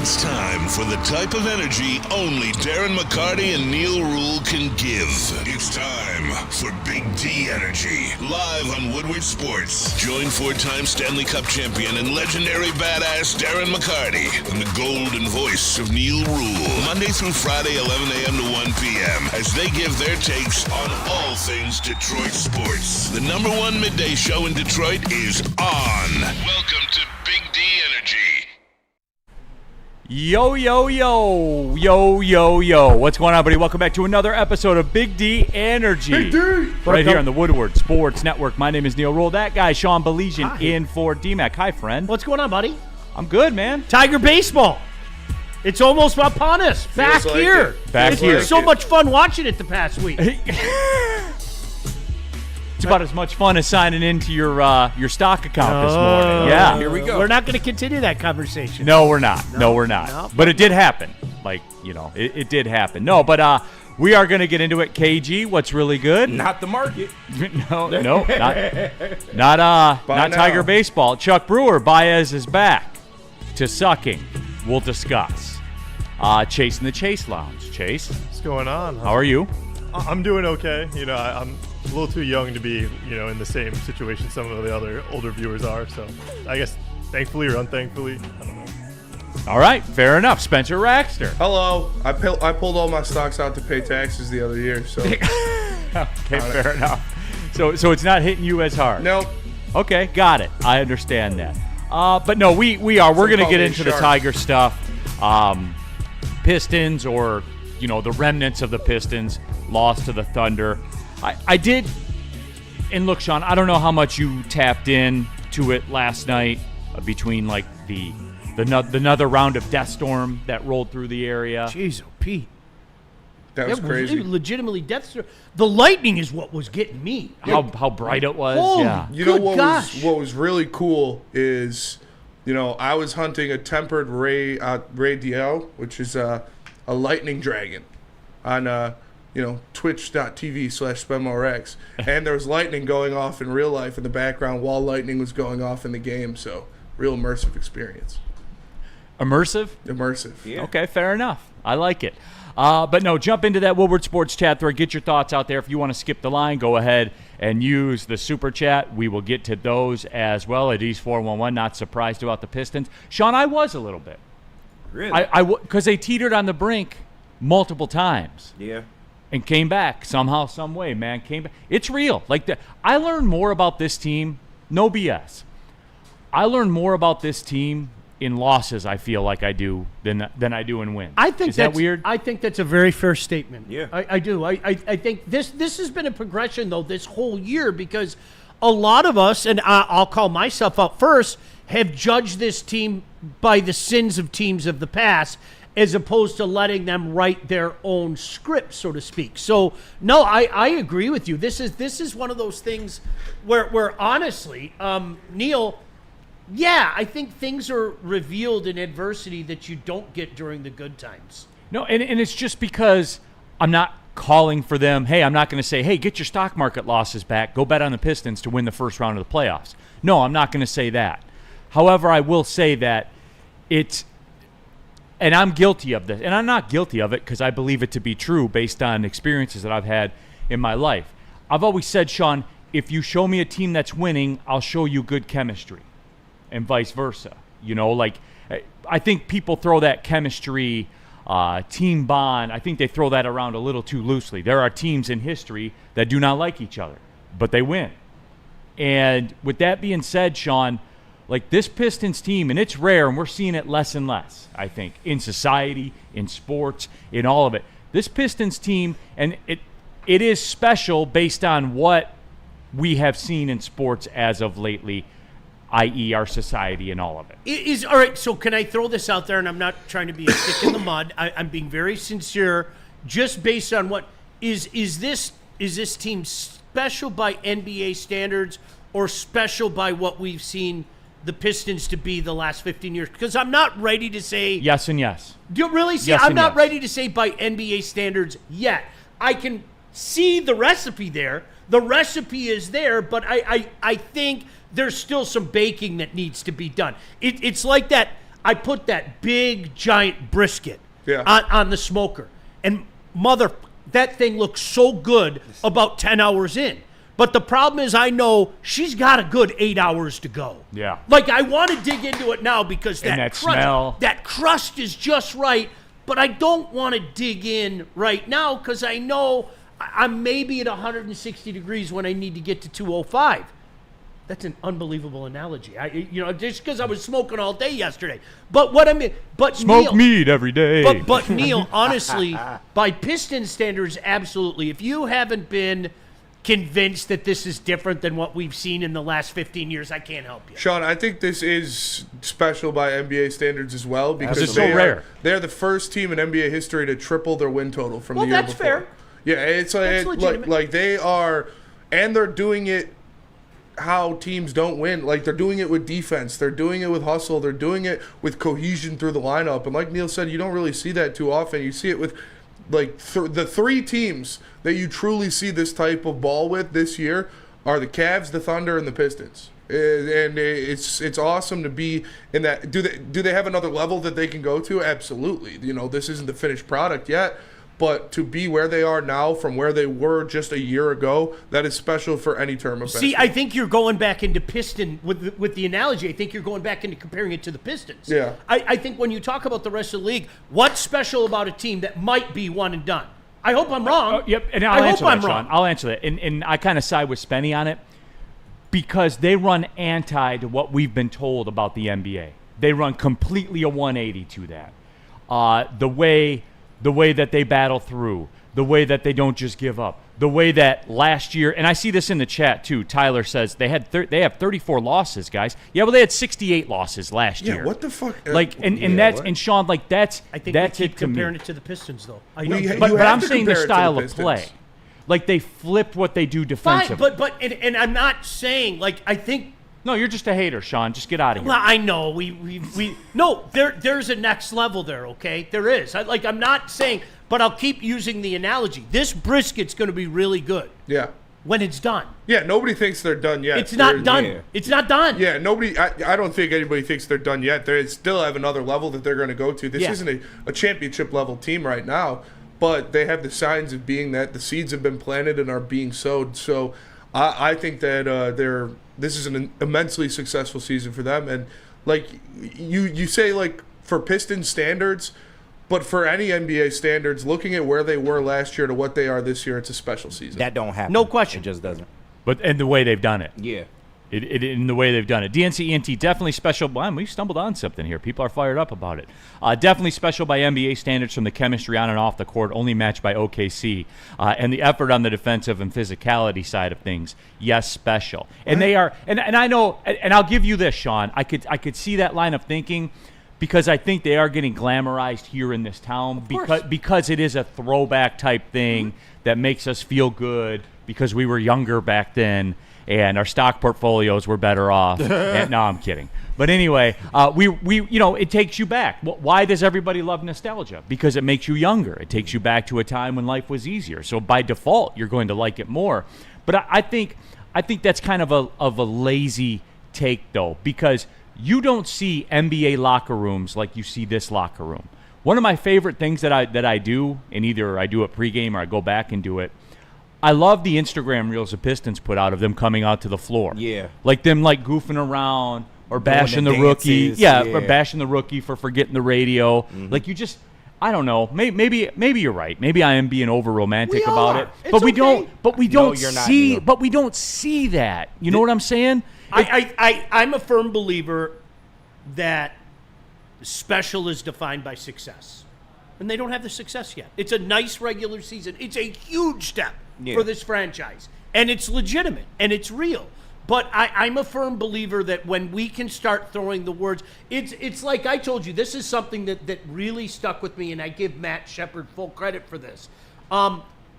It's time for the type of energy only Darren McCarty and Neil Rule can give. It's time for Big D Energy, live on Woodward Sports. Join four-time Stanley Cup champion and legendary badass Darren McCarty and the golden voice of Neil Rule, Monday through Friday, 11 a.m. to 1 p.m., as they give their takes on all things Detroit sports. The number one midday show in Detroit is on. Welcome to Big D Energy. Yo, yo, yo, yo, yo, yo. What's going on, buddy? Welcome back to another episode of Big D Energy. Big D! Right here on the Woodward Sports Network. My name is Neil Rule. That guy, Sean Belizian, in for D-Mac. Hi, friend. What's going on, buddy? I'm good, man. Tiger baseball. It's almost upon us. Back like here. it. Back It's here. been so much fun watching it the past week. It's about as much fun as signing into your stock account this morning. Yeah. Here we go. We're not going to continue that conversation. No, we're not. No, we're not. No. But it did happen. Like, it did happen. No, but we are going to get into it. KG, what's really good? Not the market. No, not Tiger baseball. Chuck Brewer, Baez is back to sucking. We'll discuss. Chase in the Chase Lounge. Chase, What's going on? how are you? I'm doing okay. I'm a little too young to be, in the same situation some of the other older viewers are. So I guess thankfully or unthankfully, I don't know. All right, fair enough. Spencer Raxter. Hello. I pulled all my stocks out to pay taxes the other year, so Okay, fair enough. So it's not hitting you as hard. nope. Okay, got it. I understand that. But no, we are. We're going to call get me into the sharp. Tiger stuff. Pistons, or the remnants of the Pistons, lost to the Thunder. I did, and look, Sean, I don't know how much you tapped in to it last night between like the another round of Death Storm that rolled through the area. Jeez, oh, Pete. That was crazy. Legitimately death storm. The lightning is what was getting me. How bright it was. Holy Yeah. You know Good gosh. what was really cool is, I was hunting a tempered radio, which is a lightning dragon, on twitch.tv/SpenMoreX, and there was lightning going off in real life in the background while lightning was going off in the game. So real immersive experience. Immersive? Immersive. Yeah. Okay, fair enough. I like it. But no, jump into that Woodward Sports chat thread. Get your thoughts out there. If you want to skip the line, go ahead and use the super chat. We will get to those as well. At East 411, not surprised about the Pistons. Sean, I was a little bit. Really? Because they teetered on the brink multiple times. Yeah. And came back somehow, some way, man. Came back. It's real. I learned more about this team. No BS. I learned more about this team in losses, I feel like I do, than I do in wins. I think Is that weird? I think that's a very fair statement. Yeah. I do. I think this has been a progression, though, this whole year, because a lot of us, and I'll call myself out first, have judged this team by the sins of teams of the past, as opposed to letting them write their own script, so to speak. So, no, I agree with you. This is one of those things where honestly, Neil, yeah, I think things are revealed in adversity that you don't get during the good times. No, and it's just because I'm not calling for them. Hey, I'm not going to say, hey, get your stock market losses back. Go bet on the Pistons to win the first round of the playoffs. No, I'm not going to say that. However, I will say that and I'm guilty of this, and I'm not guilty of it because I believe it to be true based on experiences that I've had in my life. I've always said, Sean, if you show me a team that's winning, I'll show you good chemistry, and vice versa. I think people throw that chemistry, team bond, I think they throw that around a little too loosely. There are teams in history that do not like each other, but they win. And with that being said, Sean, this Pistons team, and it's rare, and we're seeing it less and less, I think, in society, in sports, in all of it. This Pistons team, and it is special based on what we have seen in sports as of lately, i.e. our society and all of it. All right, so can I throw this out there, and I'm not trying to be a stick in the mud. I'm being very sincere, just based on what is this team special by NBA standards or special by what we've seen the Pistons to be the last 15 years? Because I'm not ready to say yes and yes. Do you really see? Yes I'm and not yes. ready to say by NBA standards yet. I can see the recipe there. The recipe is there, but I think there's still some baking that needs to be done. It's like that. I put that big giant brisket Yeah. on the smoker, and that thing looks so good about 10 hours in. But the problem is, I know she's got a good 8 hours to go. Yeah. Like, I want to dig into it now because And that crust, smell. that crust is just right. But I don't want to dig in right now because I know I'm maybe at 160 degrees when I need to get to 205. That's an unbelievable analogy. Just because I was smoking all day yesterday. But what I mean, Smoke Neil, meat every day. but Neil, honestly, by Piston standards, absolutely. If you haven't been convinced that this is different than what we've seen in the last 15 years, I can't help you. Sean, I think this is special by NBA standards as well because it's so rare. They're the first team in NBA history to triple their win total from the year that's before. fair. Yeah, it's legitimate. like they are, and they're doing it how teams don't win. Like, they're doing it with defense. They're doing it with hustle. They're doing it with cohesion through the lineup. And like Neil said, you don't really see that too often. You see it with like the three teams that you truly see this type of ball with this year are the Cavs, the Thunder, and the Pistons. And it's awesome to be in that. Do they have another level that they can go to? Absolutely. This isn't the finished product yet. But to be where they are now from where they were just a year ago, that is special for any term of See, I think you're going back into Piston with the analogy. I think you're going back into comparing it to the Pistons. Yeah. I think when you talk about the rest of the league, what's special about a team that might be one and done? I hope I'm wrong. Yep, and I answer hope that, I'm Sean. wrong. I'll answer that. And I kind of side with Spenny on it because they run anti to what we've been told about the NBA. They run completely a 180 to that. The way that they battle through, the way that they don't just give up, the way that last year, and I see this in the chat too. Tyler says they have 34 losses, guys. Yeah, well, they had 68 losses last year. Yeah, what the fuck? And Sean, like that's I think that's we keep it to comparing me. it to the Pistons, though. You But have I'm to saying the compare it to style the of play, Pistons. like they flip what they do Fine, defensively. and I'm not saying, like, I think. No, you're just a hater, Sean. Just get out of here. Well, I know there's a next level there. Okay, there is. I'm not saying, but I'll keep using the analogy. This brisket's going to be really good Yeah. when it's done. Yeah, nobody thinks they're done yet. It's not done. yeah. It's not done. Yeah, nobody. I don't think anybody thinks they're done yet. They still have another level that they're going to go to. This Yeah. isn't a championship level team right now, but they have the signs of being that. The seeds have been planted and are being sowed. So I think that this is an immensely successful season for them. And like you say, like for Pistons standards, but for any NBA standards, looking at where they were last year to what they are this year, it's a special season. That don't happen. No question. It just doesn't. But and the way they've done it. Yeah. In the way they've done it. DNC-ENT, definitely special. Wow, we stumbled on something here. People are fired up about it. Definitely special by NBA standards from the chemistry on and off the court, only matched by OKC. And the effort on the defensive and physicality side of things, yes, special. And they are, and I know, and I'll give you this, Sean. I could see that line of thinking because I think they are getting glamorized here in this town because it is a throwback type thing that makes us feel good because we were younger back then. And our stock portfolios were better off. No, I'm kidding. But anyway, it takes you back. Why does everybody love nostalgia? Because it makes you younger. It takes you back to a time when life was easier. So by default, you're going to like it more. But I think that's kind of a lazy take though, because you don't see NBA locker rooms like you see this locker room. One of my favorite things that I do, and either I do it pregame or I go back and do it. I love the Instagram reels the Pistons put out of them coming out to the floor. Yeah. Like them goofing around or bashing the the rookie. dances, Yeah, yeah. or bashing the rookie for forgetting the radio. Mm-hmm. Like you just I don't know. Maybe you're right. Maybe I am being over romantic We all about are. it. It's But we okay. don't but we don't you're not, see Neil. but we don't see that. You know what I'm saying? I'm a firm believer that special is defined by success. And they don't have the success yet. It's a nice regular season. It's a huge step for this franchise. And it's legitimate and it's real. But I'm a firm believer that when we can start throwing the words, it's like I told you, this is something that really stuck with me, and I give Matt Shepard full credit for this.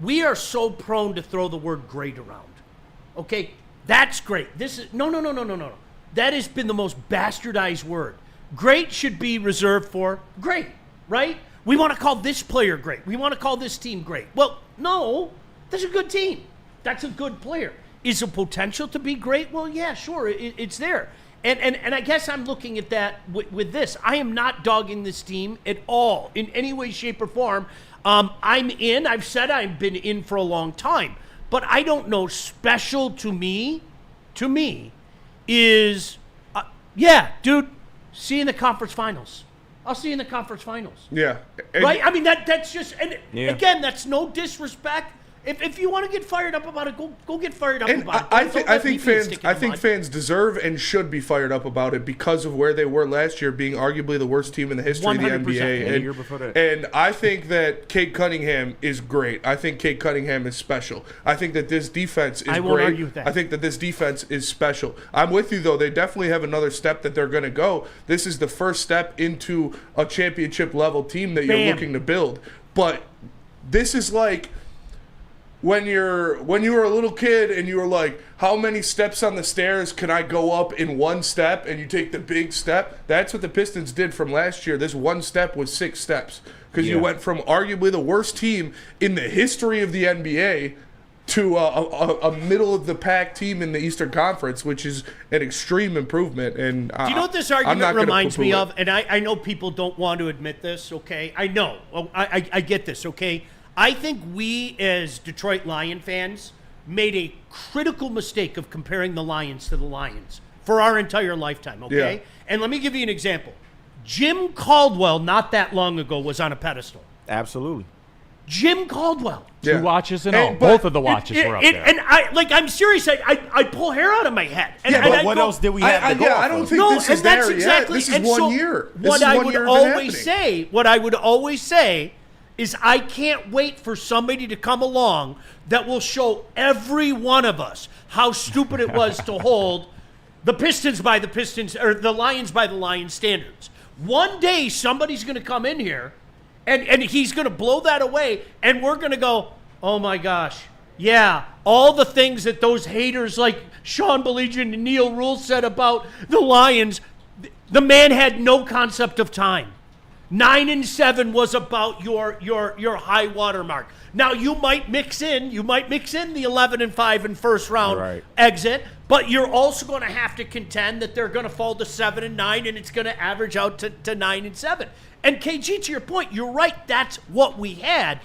We are so prone to throw the word great around. Okay? That's great. This is no. That has been the most bastardized word. Great should be reserved for great, right? We want to call this player great. We want to call this team great. Well, no, that's a good team. That's a good player. Is the potential to be great? Well, yeah, sure, it's there. And I guess I'm looking at that with this. I am not dogging this team at all in any way, shape, or form. I've said I've been in for a long time, but I don't know. Special to me is, yeah, dude, see you in the conference finals. I'll see you in the conference finals. Yeah. Right? I mean, that's just, and Yeah. again, that's no disrespect. If you want to get fired up about it, go get fired up And about it. I think fans deserve and should be fired up about it because of where they were last year, being arguably the worst team in the history of the 100%. NBA. And the year before that. And I think that Cade Cunningham is great. I think Cade Cunningham is special. I think that this defense is great. I won't argue with that. I think that this defense is special. I'm with you, though. They definitely have another step that they're going to go. This is the first step into a championship level team that you're looking to build. But this is like when you were a little kid and you were like, how many steps on the stairs can I go up in one step? And you take the big step. That's what the Pistons did from last year. This one step was 6 steps because you went from arguably the worst team in the history of the NBA to a middle-of-the-pack team in the Eastern Conference, which is an extreme improvement. And Do you know what this argument reminds me of? And I know people don't want to admit this, okay? I know. I get this, okay? I think we as Detroit Lion fans made a critical mistake of comparing the Lions to the Lions for our entire lifetime, okay? Yeah. And let me give you an example. Jim Caldwell, not that long ago, was on a pedestal. Absolutely. Jim Caldwell. Two watches and all. Both of the watches were up there. And I'm serious. I pull hair out of my head. And, Yeah, and but I What go, else did we have to go off I don't of? think this is and that's there exactly, yet. This is and 1 so year. What I would always say is I can't wait for somebody to come along that will show every one of us how stupid it was to hold the Pistons by the Pistons, or the Lions by the Lions standards. One day somebody's going to come in here and he's going to blow that away, and we're going to go, oh my gosh, yeah, all the things that those haters like Sean Baligian and Neil Rule said about the Lions, the man had no concept of time. 9-7 was about your high water mark. Now you might mix in the 11-5 in first round exit, but you're also going to have to contend that they're going to fall to 7-9, and it's going to average out to 9-7. And KG, to your point, you're right. That's what we had,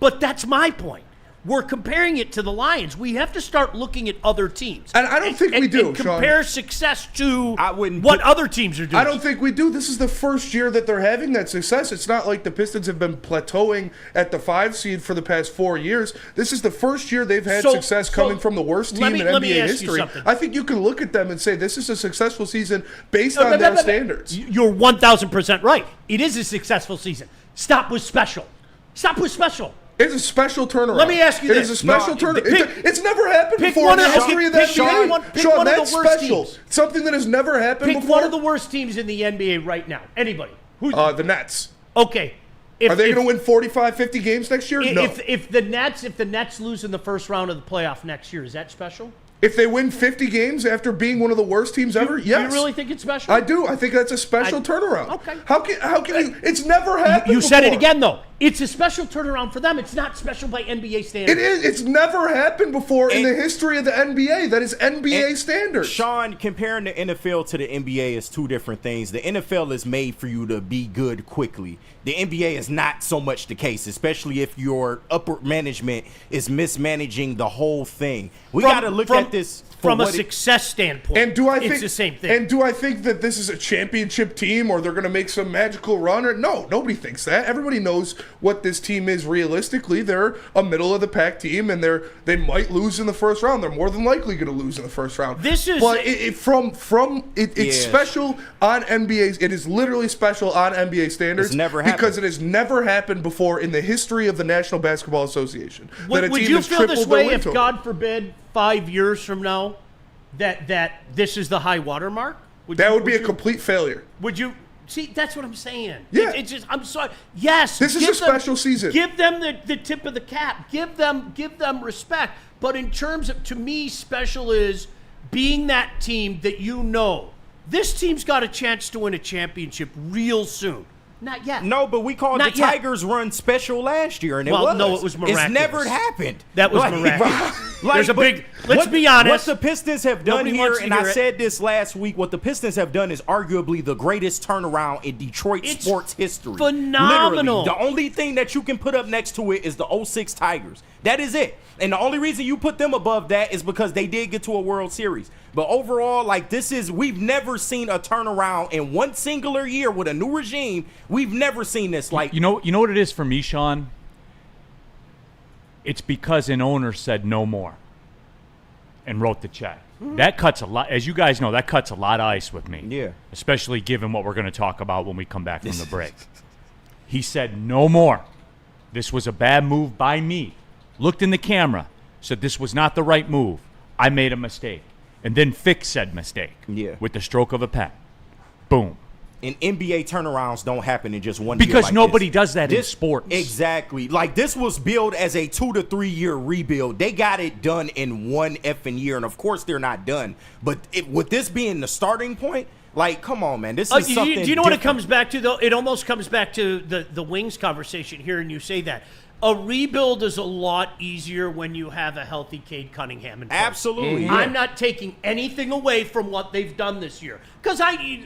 but that's my point. We're comparing it to the Lions. We have to start looking at other teams. And I don't think we do, and compare success to wouldn't what put- other teams are doing. I don't think we do. This is the first year that they're having that success. It's not like the Pistons have been plateauing at the 5 seed for the past 4 years. This is the first year they've had success coming from the worst team in let me NBA ask you history. something. I think you can look at them and say this is a successful season based on their standards. You're 1,000% right. It is a successful season. Stop with special. Stop with special. It's a special turnaround. Let me ask you It this. is a special turnaround. It's never happened pick before one in the of- history of the pick NBA. one of Sean, the that's worst special. teams. Something that has never happened Pick before. one of the worst teams in the NBA right now. Anybody. Who's The Nets. okay? Are they going to win 45, 50 games next year? No. If the Nets lose in the first round of the playoff next year, is that special? If they win 50 games after being one of the worst teams ever, yes. Do you really think it's special? I do. I think that's a special turnaround. Okay. How can you? It's never happened. You said it before. again, though. It's a special turnaround for them. It's not special by NBA standards. It is. It's never happened before in the history of the NBA. That is NBA standards. Sean, comparing the NFL to the NBA is two different things. The NFL is made for you to be good quickly. The NBA is not so much the case, especially if your upper management is mismanaging the whole thing. We got to look at this from a success standpoint. And do I think it's the same thing? And do I think that this is a championship team or they're going to make some magical run? Or no, nobody thinks that. Everybody knows what this team is realistically. They're a middle of the pack team, and they might lose in the first round. They're more than likely going to lose in the first round. This is but it's special on NBA. It is literally special on NBA standards. It's never happened. Because it has never happened before in the history of the National Basketball Association. Would you feel this way if, God forbid, 5 years from now, that this is the high water mark? That would be a complete failure. Would you? See, that's what I'm saying. Yeah. It's just, I'm sorry. Yes. This is a special season. Give them the tip of the cap. Give them respect. But in terms of, to me, special is being that team that this team's got a chance to win a championship real soon. Not yet. No, but we called Not the yet. Tigers run special last year, and it Well, was. no, it was miraculous. It's never happened. That was miraculous. There's a big. Let's be honest. What the Pistons have done Nobody here, wants to and hear I it. said this last week, what the Pistons have done is arguably the greatest turnaround in Detroit It's sports history. phenomenal. Literally, the only thing that you can put up next to it is the 06 Tigers. That is it. And the only reason you put them above that is because they did get to a World Series. But overall, like, we've never seen a turnaround in one singular year with a new regime. We've never seen this. Like, You know what it is for me, Sean? It's because an owner said no more and wrote the check. That cuts a lot. As you guys know, that cuts a lot of ice with me. Yeah. Especially given what we're going to talk about when we come back from the break. He said no more. This was a bad move by me. Looked in the camera, said this was not the right move. I made a mistake. And then fixed said mistake. Yeah. With the stroke of a pen. Boom. and NBA turnarounds don't happen in just one year. Because like nobody this. does that in sports. Exactly. Like, this was billed as a 2 to 3 year rebuild. They got it done in one effing year, and of course they're not done. But with this being the starting point, like, come on, man. This is something Do you know what it different. comes back to, though? It almost comes back to the Wings conversation here, and you say that. A rebuild is a lot easier when you have a healthy Cade Cunningham in place. Absolutely. Yeah. I'm not taking anything away from what they've done this year. Because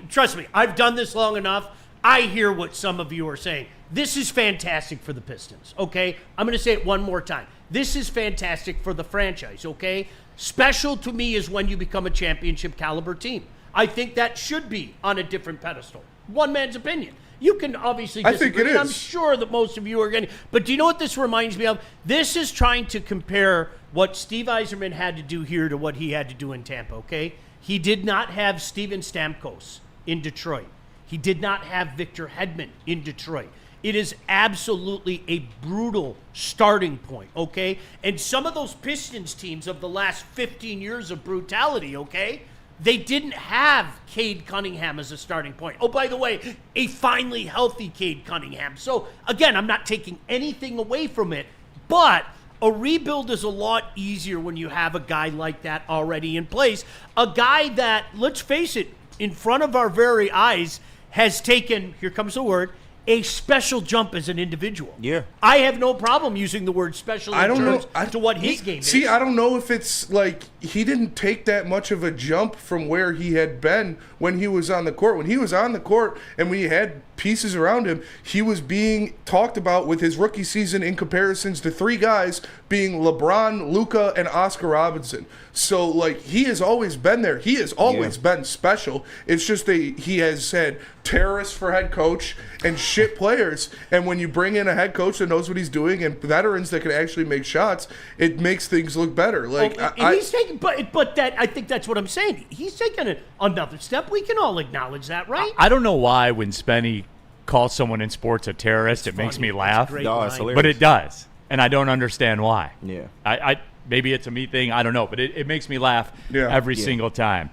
trust me, I've done this long enough. I hear what some of you are saying. This is fantastic for the Pistons, okay? I'm going to say it one more time. This is fantastic for the franchise, okay? Special to me is when you become a championship caliber team. I think that should be on a different pedestal. One man's opinion. You can obviously disagree. I think it is. I'm sure that most of you are going to. But do you know what this reminds me of? This is trying to compare what Steve Yzerman had to do here to what he had to do in Tampa, okay? He did not have Steven Stamkos in Detroit. He did not have Victor Hedman in Detroit. It is absolutely a brutal starting point, okay? And some of those Pistons teams of the last 15 years of brutality, okay? They didn't have Cade Cunningham as a starting point. Oh, by the way, a finally healthy Cade Cunningham. So, again, I'm not taking anything away from it, but a rebuild is a lot easier when you have a guy like that already in place. A guy that, let's face it, in front of our very eyes has taken, here comes the word, a special jump as an individual. Yeah. I have no problem using the word special in terms to what his game is. See, I don't know if it's like he didn't take that much of a jump from where he had been when he was on the court. When he was on the court and we had pieces around him, he was being talked about with his rookie season in comparisons to three guys being LeBron, Luka, and Oscar Robertson. So, like, he has always been there. He has always been special. It's just he has had terrorists for head coach and shit players. And when you bring in a head coach that knows what he's doing and veterans that can actually make shots, it makes things look better. Like, he's taking, but that I think that's what I'm saying. He's taken another step. We can all acknowledge that, right? I don't know why when Spenny calls someone in sports a terrorist, it makes me laugh. No, it's hilarious. But it does, and I don't understand why. Yeah. I maybe it's a me thing. I don't know, but it makes me laugh every Yeah. single time.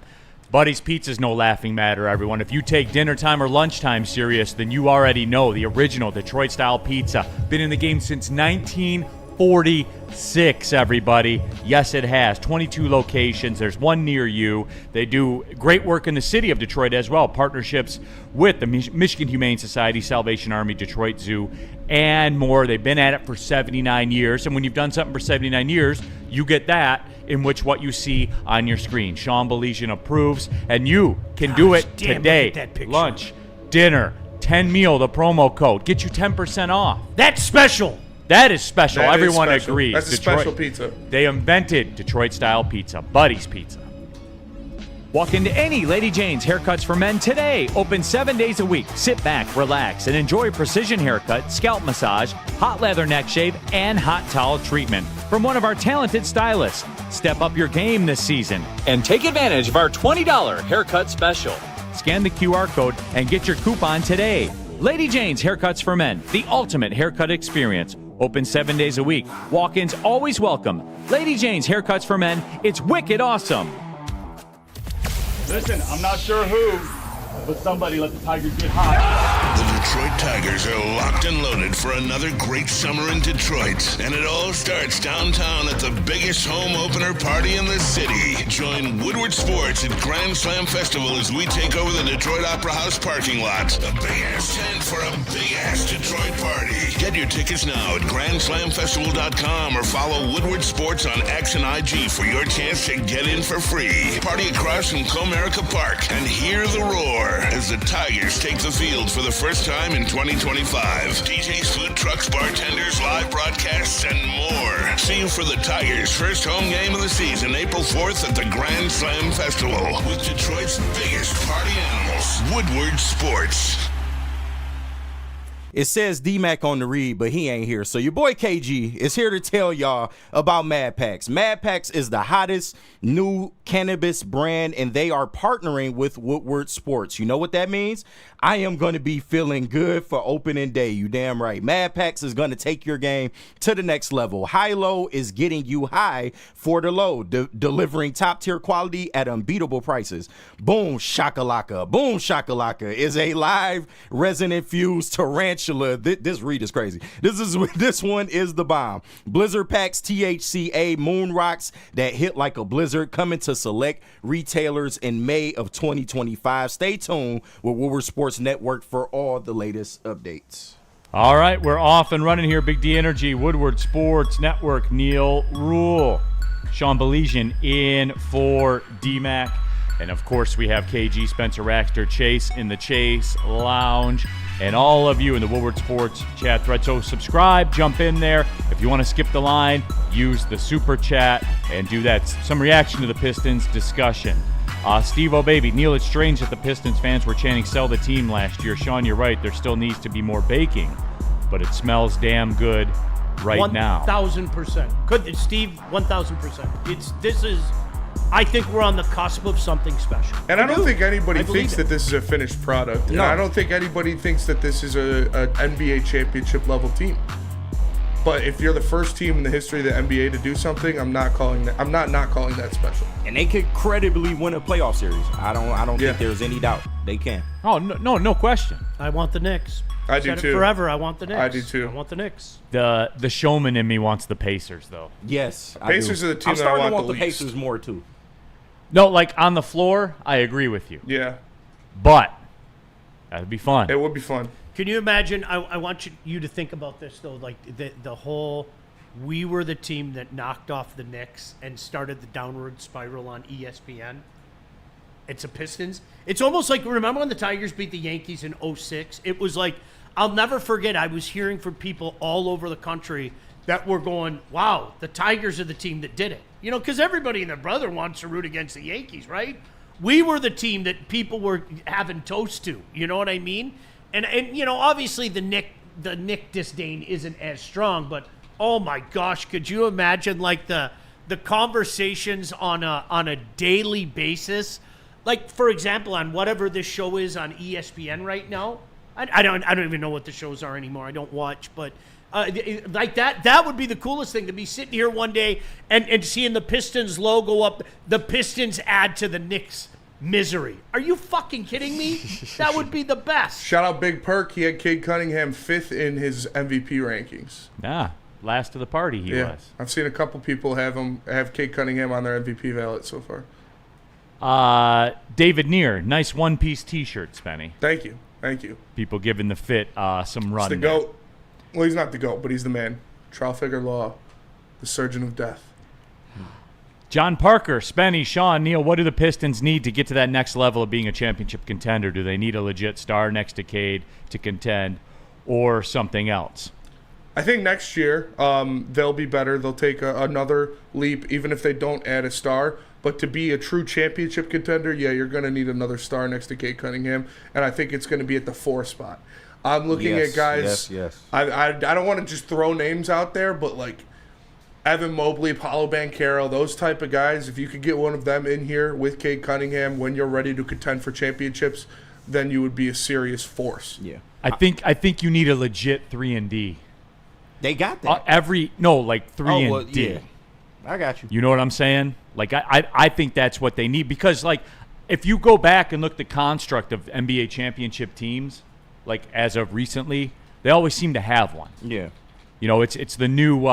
Buddy's Pizza's no laughing matter, everyone. If you take dinner time or lunchtime serious, then you already know the original Detroit-style pizza. Been in the game since 1946, everybody. Yes, it has. 22 locations. There's one near you. They do great work in the city of Detroit as well. Partnerships with the Michigan Humane Society, Salvation Army, Detroit Zoo, and more. They've been at it for 79 years. And when you've done something for 79 years, you get that in which what you see on your screen. Sean Belesian approves, and you can do it damn, today. look at that picture. Lunch, dinner, 10 meal, the promo code. Get you 10% off. That's special. That is special. That is Everyone special. agrees. That's a special pizza. They invented Detroit-style pizza. Buddy's Pizza. Walk into any Lady Jane's Haircuts for Men today. Open 7 days a week. Sit back, relax, and enjoy precision haircut, scalp massage, hot leather neck shave, and hot towel treatment from one of our talented stylists. Step up your game this season and take advantage of our $20 haircut special. Scan the QR code and get your coupon today. Lady Jane's Haircuts for Men, the ultimate haircut experience. Open 7 days a week. Walk-ins always welcome. Lady Jane's Haircuts for Men. It's wicked awesome. Listen, I'm not sure who, but somebody let the Tigers get hot. The Detroit Tigers are locked and loaded for another great summer in Detroit. And it all starts downtown at the biggest home opener party in the city. Join Woodward Sports at Grand Slam Festival as we take over the Detroit Opera House parking lot. A big-ass tent for a big-ass Detroit party. Get your tickets now at GrandSlamFestival.com or follow Woodward Sports on X and IG for your chance to get in for free. Party across from Comerica Park and hear the roar as the Tigers take the field for the first time in 2025. DJs, food trucks, bartenders, live broadcasts, and more. See you for the Tigers' first home game of the season, April 4th at the Grand Slam Festival with Detroit's biggest party animals, Woodward Sports. It says D-Mac on the read, but he ain't here. So your boy KG is here to tell y'all about Mad Packs. Mad Packs is the hottest new cannabis brand, and they are partnering with Woodward Sports. You know what that means? I am going to be feeling good for opening day. You damn right. Mad Packs is going to take your game to the next level. High-Low is getting you high for the low, delivering top-tier quality at unbeatable prices. Boom Shakalaka. Boom Shakalaka is a live resin-infused tarantula. This read is crazy. This one is the bomb. Blizzard Packs THCA Moon Rocks that hit like a blizzard, coming to select retailers in May of 2025. Stay tuned with Woodward Sports Network for all the latest updates. All right, we're off and running here. Big D Energy, Woodward Sports Network, Neil Rule, Sean Belizian in for D-Mac. And, of course, we have KG, Spencer Raxter, Chase in the Chase Lounge, and all of you in the Woodward Sports chat thread. So subscribe, jump in there. If you want to skip the line, use the super chat and do that. Some reaction to the Pistons discussion. Steve O'Baby, Neil, it's strange that the Pistons fans were chanting sell the team last year. Sean, you're right. There still needs to be more baking, but it smells damn good right now. 1,000%. Could Steve? 1,000%. I think we're on the cusp of something special. And I don't think anybody thinks that this is a finished product. And I don't think anybody thinks that this is an NBA championship level team. But if you're the first team in the history of the NBA to do something, I'm not calling that special. And they could credibly win a playoff series. I don't think there's any doubt they can. Oh, no question. I want the Knicks. I do Said too. It forever. I want the Knicks. I do too. I want the Knicks. The showman in me wants the Pacers, though. Yes, Pacers are the team I'm that I starting want to want the the least. Pacers more too. No, like on the floor, I agree with you. Yeah, But that'd be fun. it would be fun. Can you imagine? I want you to think about this, though. Like the whole, we were the team that knocked off the Knicks and started the downward spiral on ESPN. It's a Pistons. It's almost like, remember when the Tigers beat the Yankees in 2006? It was like, I'll never forget, I was hearing from people all over the country that were going, wow, the Tigers are the team that did it. You know, because everybody and their brother wants to root against the Yankees, right? We were the team that people were having toast to. You know what I mean? And you know, obviously the Nick disdain isn't as strong, but oh my gosh, could you imagine like the conversations on a daily basis? Like, for example, on whatever this show is on ESPN right now. I don't even know what the shows are anymore. I don't watch, but like that would be the coolest thing, to be sitting here one day and seeing the Pistons logo up, the Pistons add to the Knicks misery. Are you fucking kidding me? That would be the best. Shout out Big Perk. He had Cade Cunningham 5th in his MVP rankings. Last of the party he was. I've seen a couple people have Cade Cunningham on their MVP ballot so far. David Neer, nice one-piece T-shirt, Spenny. Thank you. People giving the fit some run. He's the GOAT. Well, he's not the GOAT, but he's the man. Trial figure law, the surgeon of death. John Parker, Spenny, Sean, Neil, what do the Pistons need to get to that next level of being a championship contender? Do they need a legit star next to Cade to contend, or something else? I think next year they'll be better. They'll take another leap, even if they don't add a star. But to be a true championship contender, you're going to need another star next to Cade Cunningham, and I think it's going to be at the 4 spot. I'm looking at guys. Yes. I don't want to just throw names out there, but like Evan Mobley, Paolo Banchero, those type of guys, if you could get one of them in here with Cade Cunningham when you're ready to contend for championships, then you would be a serious force. Yeah. I think you need a legit 3-and-D. They got that. 3-and-D. Yeah. I got you. You know what I'm saying? Like, I think that's what they need, because, like, if you go back and look at the construct of NBA championship teams, like as of recently, they always seem to have one. Yeah. You know, it's the new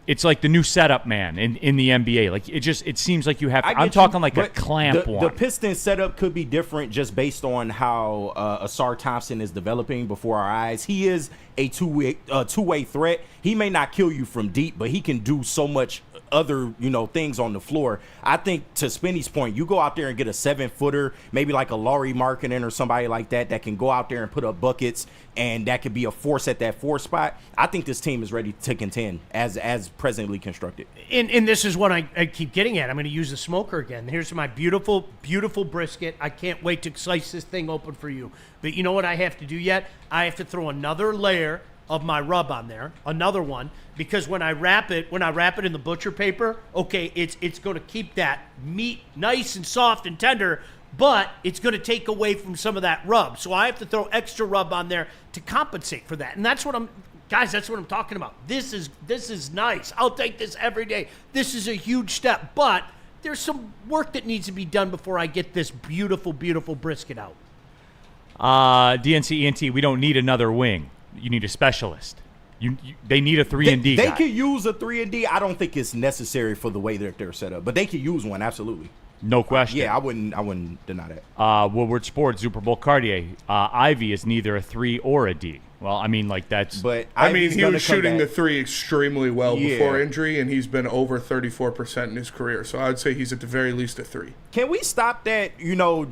it's like the new setup man in the NBA. Like it seems like you have. I'm talking like a clamp one. The Pistons setup could be different just based on how Asar Thompson is developing before our eyes. He is a two-way threat. He may not kill you from deep, but he can do so much other things on the floor. I think to Spinny's point, you go out there and get a 7-footer, maybe like a Laurie Markkinen or somebody like that can go out there and put up buckets, and that could be a force at that 4 spot. I think this team is ready to contend as presently constructed. And this is what I keep getting at. I'm going to use the smoker again. Here's my beautiful, beautiful brisket. I can't wait to slice this thing open for you. But you know what I have to do yet? I have to throw another layer of my rub on there, another one, because when I wrap it in the butcher paper, okay, it's going to keep that meat nice and soft and tender, but it's going to take away from some of that rub. So I have to throw extra rub on there to compensate for that. And that's what I'm talking about. This is nice. I'll take this every day. This is a huge step, but there's some work that needs to be done before I get this beautiful, beautiful brisket out. DNC ENT, we don't need another wing. You need a specialist. They need a 3-and-D guy. They could use a 3-and-D. I don't think it's necessary for the way that they're set up, but they could use one, absolutely. No question. Yeah, I wouldn't deny that. Woodward Sports, Super Bowl Cartier. Ivy is neither a 3 or a D. Well, I mean, like that's. But I mean, he was shooting the 3 extremely well before injury, and he's been over 34% in his career. So I would say he's at the very least a 3. Can we stop that?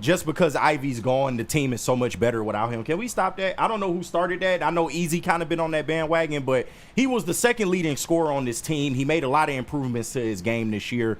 Just because Ivy's gone, the team is so much better without him. Can we stop that? I don't know who started that. I know Easy kind of been on that bandwagon, but he was the second leading scorer on this team. He made a lot of improvements to his game this year.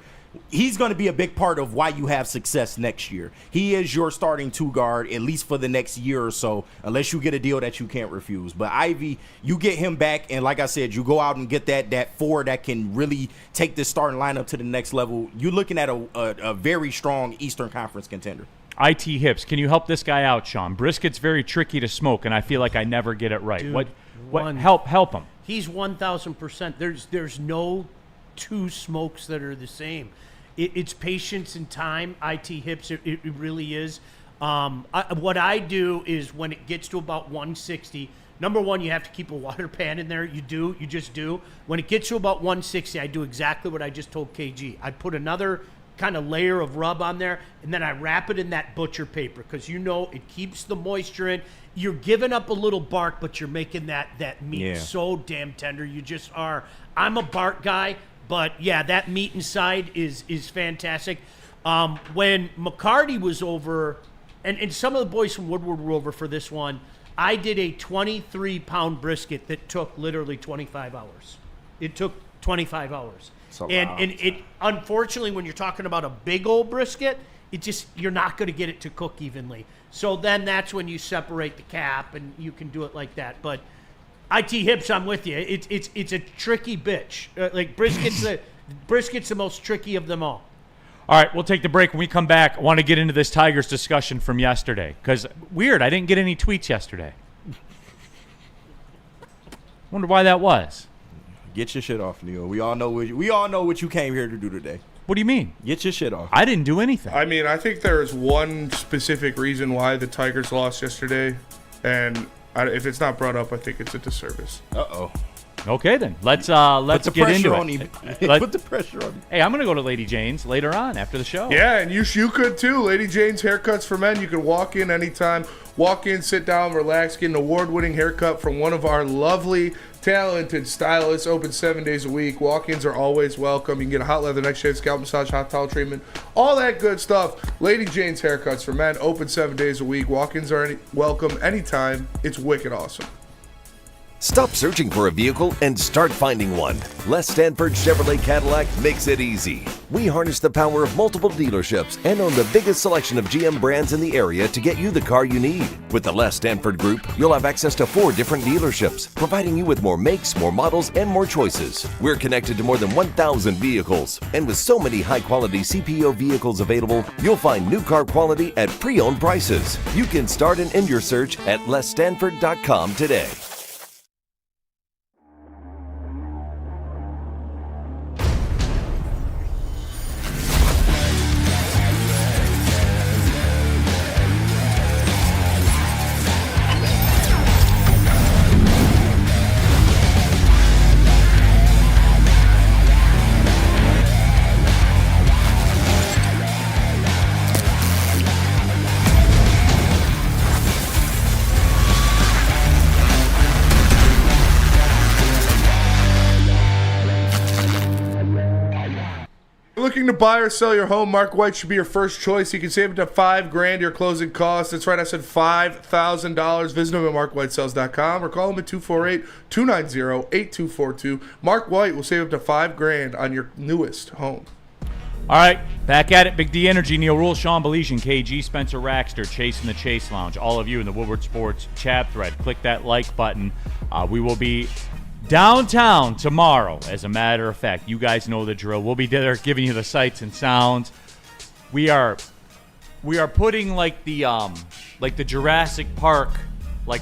He's going to be a big part of why you have success next year. He is your starting 2 guard, at least for the next year or so, unless you get a deal that you can't refuse. But Ivy, you get him back, and like I said, you go out and get that 4 that can really take this starting lineup to the next level. You're looking at a very strong Eastern Conference contender. IT Hips, can you help this guy out, Sean? Brisket's very tricky to smoke, and I feel like I never get it right. Dude, what help him? He's 1,000%. There's no 2 smokes that are the same. It's patience and time. IT Hips, it really is. What I do is when it gets to about 160, number one, you have to keep a water pan in there. You just do. When it gets to about 160, I do exactly what I just told KG. I put another kind of layer of rub on there, and then I wrap it in that butcher paper because it keeps the moisture in. You're giving up a little bark, but you're making that meat so damn tender. You just are. I'm a bark guy. But, yeah, that meat inside is fantastic. When McCarty was over, and some of the boys from Woodward were over for this one, I did a 23-pound brisket that took literally 25 hours. It took 25 hours. And it unfortunately, when you're talking about a big old brisket, you're not going to get it to cook evenly. So then that's when you separate the cap, and you can do it like that. But IT Hips, I'm with you. It's a tricky bitch. Like brisket's the most tricky of them all. All right, we'll take the break. When we come back, I want to get into this Tigers discussion from yesterday. Because, weird, I didn't get any tweets yesterday. Wonder why that was. Get your shit off, Neil. We all know what you came here to do today. What do you mean? Get your shit off. I didn't do anything. I mean, I think there's one specific reason why the Tigers lost yesterday, and if it's not brought up, I think it's a disservice. Uh-oh. Okay, then. Let's get into it. Put the pressure on him. Hey, I'm going to go to Lady Jane's later on after the show. Yeah, and you could too. Lady Jane's Haircuts for Men. You can walk in anytime. Walk in, sit down, relax, get an award-winning haircut from one of our lovely, talented stylists. Open 7 days a week. Walk-ins are always welcome. You can get a hot leather neck shave, scalp massage, hot towel treatment, all that good stuff. Lady Jane's Haircuts for Men. Open 7 days a week. Walk-ins are welcome anytime. It's wicked awesome. Stop searching for a vehicle and start finding one. Les Stanford Chevrolet Cadillac makes it easy. We harness the power of multiple dealerships and own the biggest selection of GM brands in the area to get you the car you need. With the Les Stanford Group, you'll have access to 4 different dealerships, providing you with more makes, more models, and more choices. We're connected to more than 1,000 vehicles, and with so many high-quality CPO vehicles available, you'll find new car quality at pre-owned prices. You can start and end your search at lesstanford.com today. looking to buy or sell your home, Mark White should be your first choice. You can save up to $5,000 your closing costs. That's right, I said $5,000. Visit him at markwhitesales.com or call him at 248-290-8242. Mark White will save up to $5,000 on your newest home. All right, back at it. Big D Energy, Neil Rule, Sean Belesian, KG, Spencer Raxter, Chasing the Chase Lounge. All of you in the Woodward Sports chat thread, click that like button. We will be downtown tomorrow, as a matter of fact. You guys know the drill. We'll be there giving you the sights and sounds. We are putting like the Jurassic Park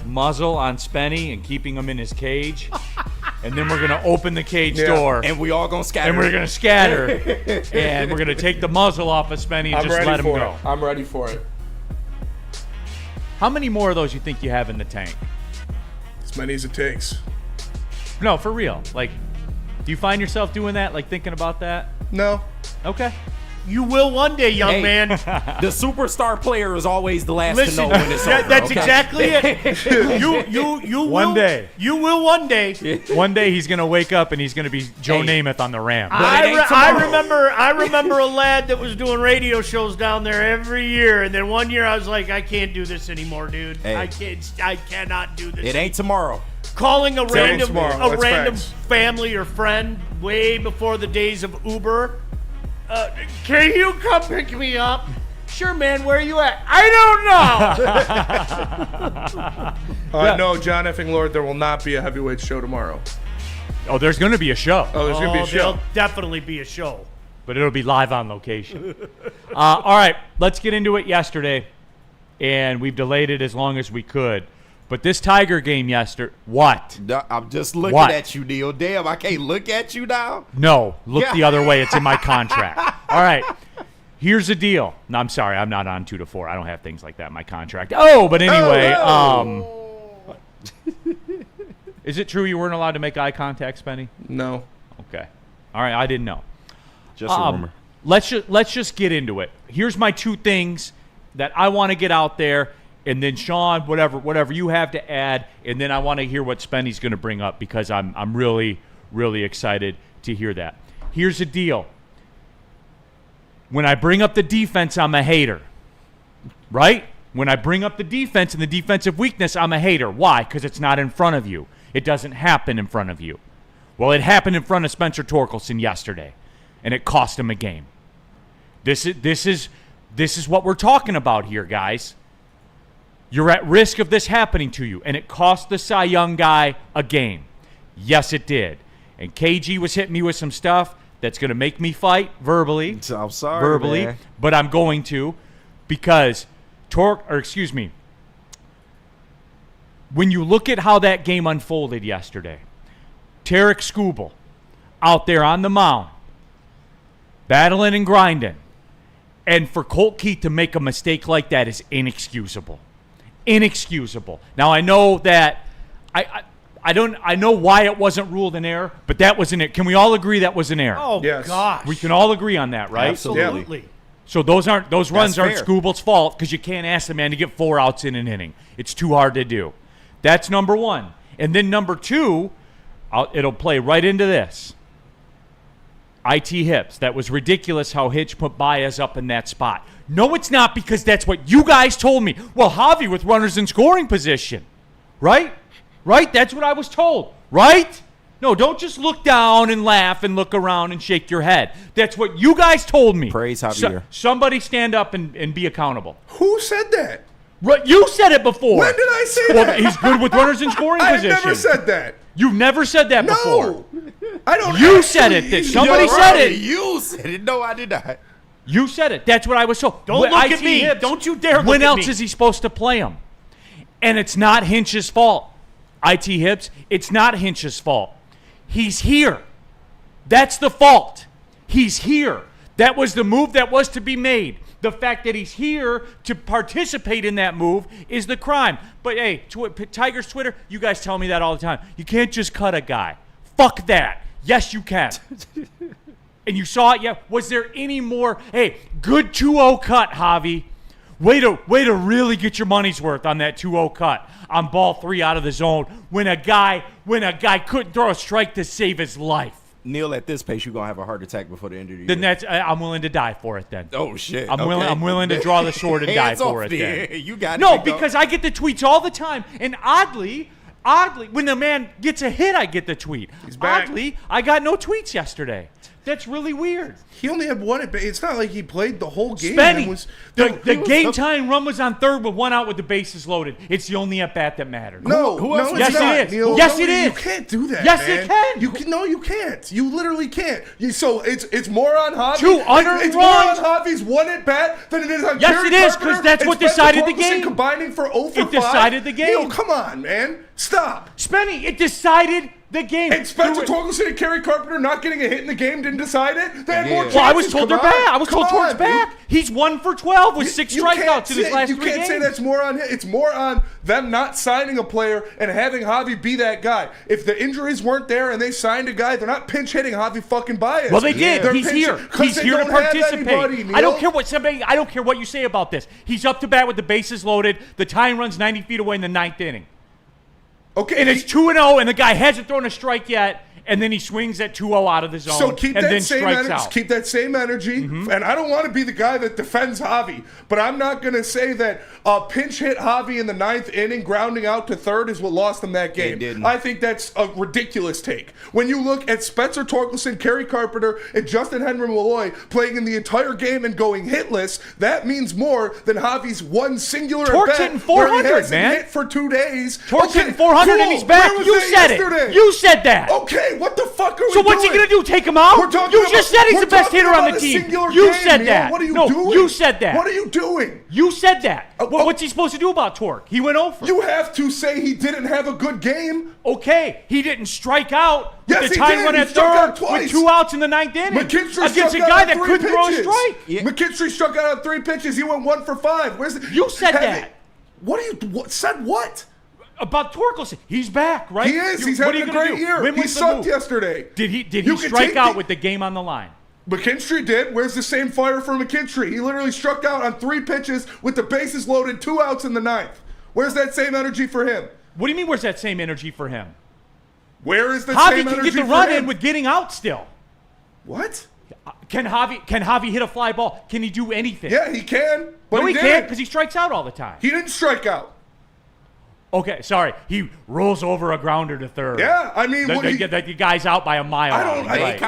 muzzle on Spenny and keeping him in his cage. And then we're going to open the cage door. And we all going to scatter. And we're going to scatter. And we're going to take the muzzle off of Spenny and just let him go. I'm ready for it. How many more of those you think you have in the tank? As many as it takes. No, for real. Do you find yourself doing that, thinking about that? No. Okay. You will one day, young man. The superstar player is always the last to know when it's over. That's exactly it. You One will, day. You will one day. One day he's going to wake up and he's going to be Joe Namath on the ramp. I remember a lad that was doing radio shows down there every year, and then one year I was like, I can't do this anymore, dude. Hey. I cannot do this. It ain't tomorrow. Calling a random facts. family or friend way before the days of Uber. Can you come pick me up? Sure, man. Where are you at? I don't know. No, John effing Lord, there will not be a heavyweight show tomorrow. Oh, there's going to be a show. Oh, there's going to be a show. There'll definitely be a show. But it'll be live on location. All right, let's get into it yesterday. And we've delayed it as long as we could. But this Tiger game yesterday, what? I'm just looking at you, Neil. Damn, I can't look at you now. No, look the other way. It's in my contract. All right, here's the deal. No, I'm sorry. I'm not on 2 to 4. I don't have things like that in my contract. Oh, but anyway. Is it true you weren't allowed to make eye contact, Spenny? No. Okay. All right, I didn't know. Just a rumor. Let's just get into it. Here's my 2 things that I want to get out there. And then Sean, whatever you have to add, and then I want to hear what Spenny's going to bring up because I'm really, really excited to hear that. Here's the deal. When I bring up the defense, I'm a hater. Right? When I bring up the defense and the defensive weakness, I'm a hater. Why? Because it's not in front of you. It doesn't happen in front of you. Well, it happened in front of Spencer Torkelson yesterday, and it cost him a game. This is what we're talking about here, guys. You're at risk of this happening to you, and it cost the Cy Young guy a game. Yes, it did. And KG was hitting me with some stuff that's going to make me fight verbally. I'm sorry, man. But I'm going to because when you look at how that game unfolded yesterday, Tarek Skubal out there on the mound, battling and grinding, and for Colt Keith to make a mistake like that is inexcusable. Inexcusable. Now I know that I know why it wasn't ruled an error, but that was an error. Can we all agree that was an error? Oh, yes. gosh. We can all agree on that, right? Absolutely. So those runs aren't fair. Skubal's fault because you can't ask the man to get 4 outs in an inning. It's too hard to do. That's number 1. And then number 2, it'll play right into this. IT Hips. That was ridiculous how Hitch put Baez up in that spot. No, it's not because that's what you guys told me. Well, Javi with runners in scoring position. Right? Right? That's what I was told. Right? No, don't just look down and laugh and look around and shake your head. That's what you guys told me. Praise Javier. Somebody stand up and be accountable. Who said that? Right, you said it before. When did I say Well, that? he's good with runners in scoring I've position. never said that. You've never said that before. No. I don't You said it. Somebody said it. You said it. No, I did not. You said it. That's what I was told. Don't When look IT at me. Hips, Don't you dare look When at else me. is he supposed to play him? And it's not Hinch's fault. IT Hips, it's not Hinch's fault. He's here. That's the fault. He's here. That was the move that was to be made. The fact that he's here to participate in that move is the crime. But hey, Tiger's Twitter, you guys tell me that all the time. You can't just cut a guy. Fuck that. Yes, you can. And you saw it, yeah. Was there any more? Hey, good 2-0 cut, Javi. Way to really get your money's worth on that 2-0 cut on ball 3 out of the zone when a guy couldn't throw a strike to save his life. Neil, at this pace, you're gonna have a heart attack before the end of the year. Then I'm willing to die for it. Then. Oh shit! I'm willing to draw the sword and die Hands for off it. there. Then. You got it. No, big dog. because I get the tweets all the time, and oddly, when the man gets a hit, I get the tweet. He's back. Oddly, I got no tweets yesterday. That's really weird. He only had one at bat. It's not like he played the whole game. Spenny, the game time run was on third with one out with the bases loaded. It's the only at bat that mattered. No, Who else no, was it's Yes, not, it is. Neil. Yes, No, it is. You can't do that. Yes, man. it can. You can. No, you can't. You literally can't. So it's more on Javi. Two unearned It's more on runs. Javi's one at bat than it is on. Yes, Kerry it is, 'cause Carpenter that's and what Spencer decided the Torkelson game. Combining for 0 for It 5. decided the game. Neil, come on, man. Stop. Spenny, it decided the game. And Spencer Through it. Torkelson and Kerry Carpenter not getting a hit in the game didn't decide it. They had more chances. Well, I was told Come they're on. back. I was told Come Torque's on, dude. back. He's 1 for 12 with 6 You can't strikeouts in his say- last you 3 can't games. say that's more on him. It's more on them not signing a player and having Javi be that guy. If the injuries weren't there and they signed a guy, they're not pinch hitting Javi fucking Baez. Well, they did. They're He's pinch- here. 'cause He's they here to don't have participate. anybody, I don't Neil. care I don't care what you say about this. He's up to bat with the bases loaded. The tying runs 90 feet away in the 9th inning. Okay, And it's 2-0, and the guy hasn't thrown a strike yet. And then he swings at 2-0 out of the zone. So keep and that then same strikes energy. out. Keep that same energy. And I don't want to be the guy that defends Javi, but I'm not going to say that pinch hit Javi in the 9th inning, grounding out to third, is what lost them that game. didn't. I think that's a ridiculous take. When you look at Spencer Torkelson, Kerry Carpenter, and Justin Henry Malloy playing in the entire game and going hitless, that means more than Javi's one singular Torque's at bat hitting 400, where he hasn't man. hit for 2 days. Torque's Okay, hitting 400 cool. and he's back. Where was You that said yesterday? it. You said that. Okay, what the fuck are we So doing? what's he gonna do? Take him out? We're talking You about- just said he's we're the best talking hitter on about the a team. singular You game, said Neil. that. What are you No, doing? you said that. What are you doing? You said that. Oh. What's he supposed to do about Torque? He went over. You have to say he didn't have a good game. Okay, he didn't strike out. Yes, the he time did. run He at struck out third twice. with 2 outs in the 9th inning McKinstry against a struck guy out that on 3 couldn't throw a pitches. strike. Yeah. McKinstry struck out on 3 pitches. He went 1 for 5. Where's the? You said Have that. it- What are you? What said what? About Torkelson, he's back, right? He is. He's what are having you a gonna great do? year. Win He with the sucked move. yesterday. Did he You can strike take out the- with the game on the line? McKinstry did. Where's the same fire for McKinstry? He literally struck out on 3 pitches with the bases loaded, 2 outs in the 9th. Where's that same energy for him? What do you mean? Where's that same energy for him? Where is the Javi same can energy get the for run him? in with getting out still. What? Can Javi hit a fly ball? Can he do anything? Yeah, he can. But No, he didn't. can't because he strikes out all the time. He didn't strike out. Okay, sorry. He rolls over a grounder to third. Yeah, I mean, what he- the guy's out by a mile. I don't. Right.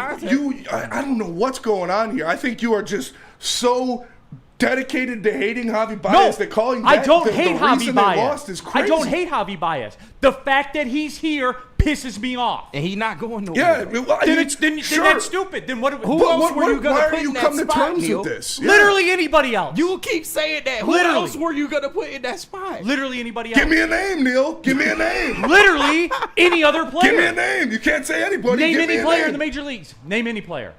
I don't know what's going on here. I think you are just so dedicated to hating Javi Baez that calling I that don't the hate reason Javi they Baez. lost is crazy. I don't hate Javi Baez. The fact that he's here pisses me off. And he not going nowhere. Yeah, well, I Then, mean, then sure. that's stupid. Then what? Who But else were you gonna why put are you in that come to spot, terms Neil? with this? Yeah. Literally anybody else. You keep saying that. Who Literally. else were you gonna put in that spot? Literally anybody else. Give me a name, Neil. Give me a name. Literally any other player. Give me a name. You can't say anybody. Name Give any me a player name. in the major leagues. Name any player.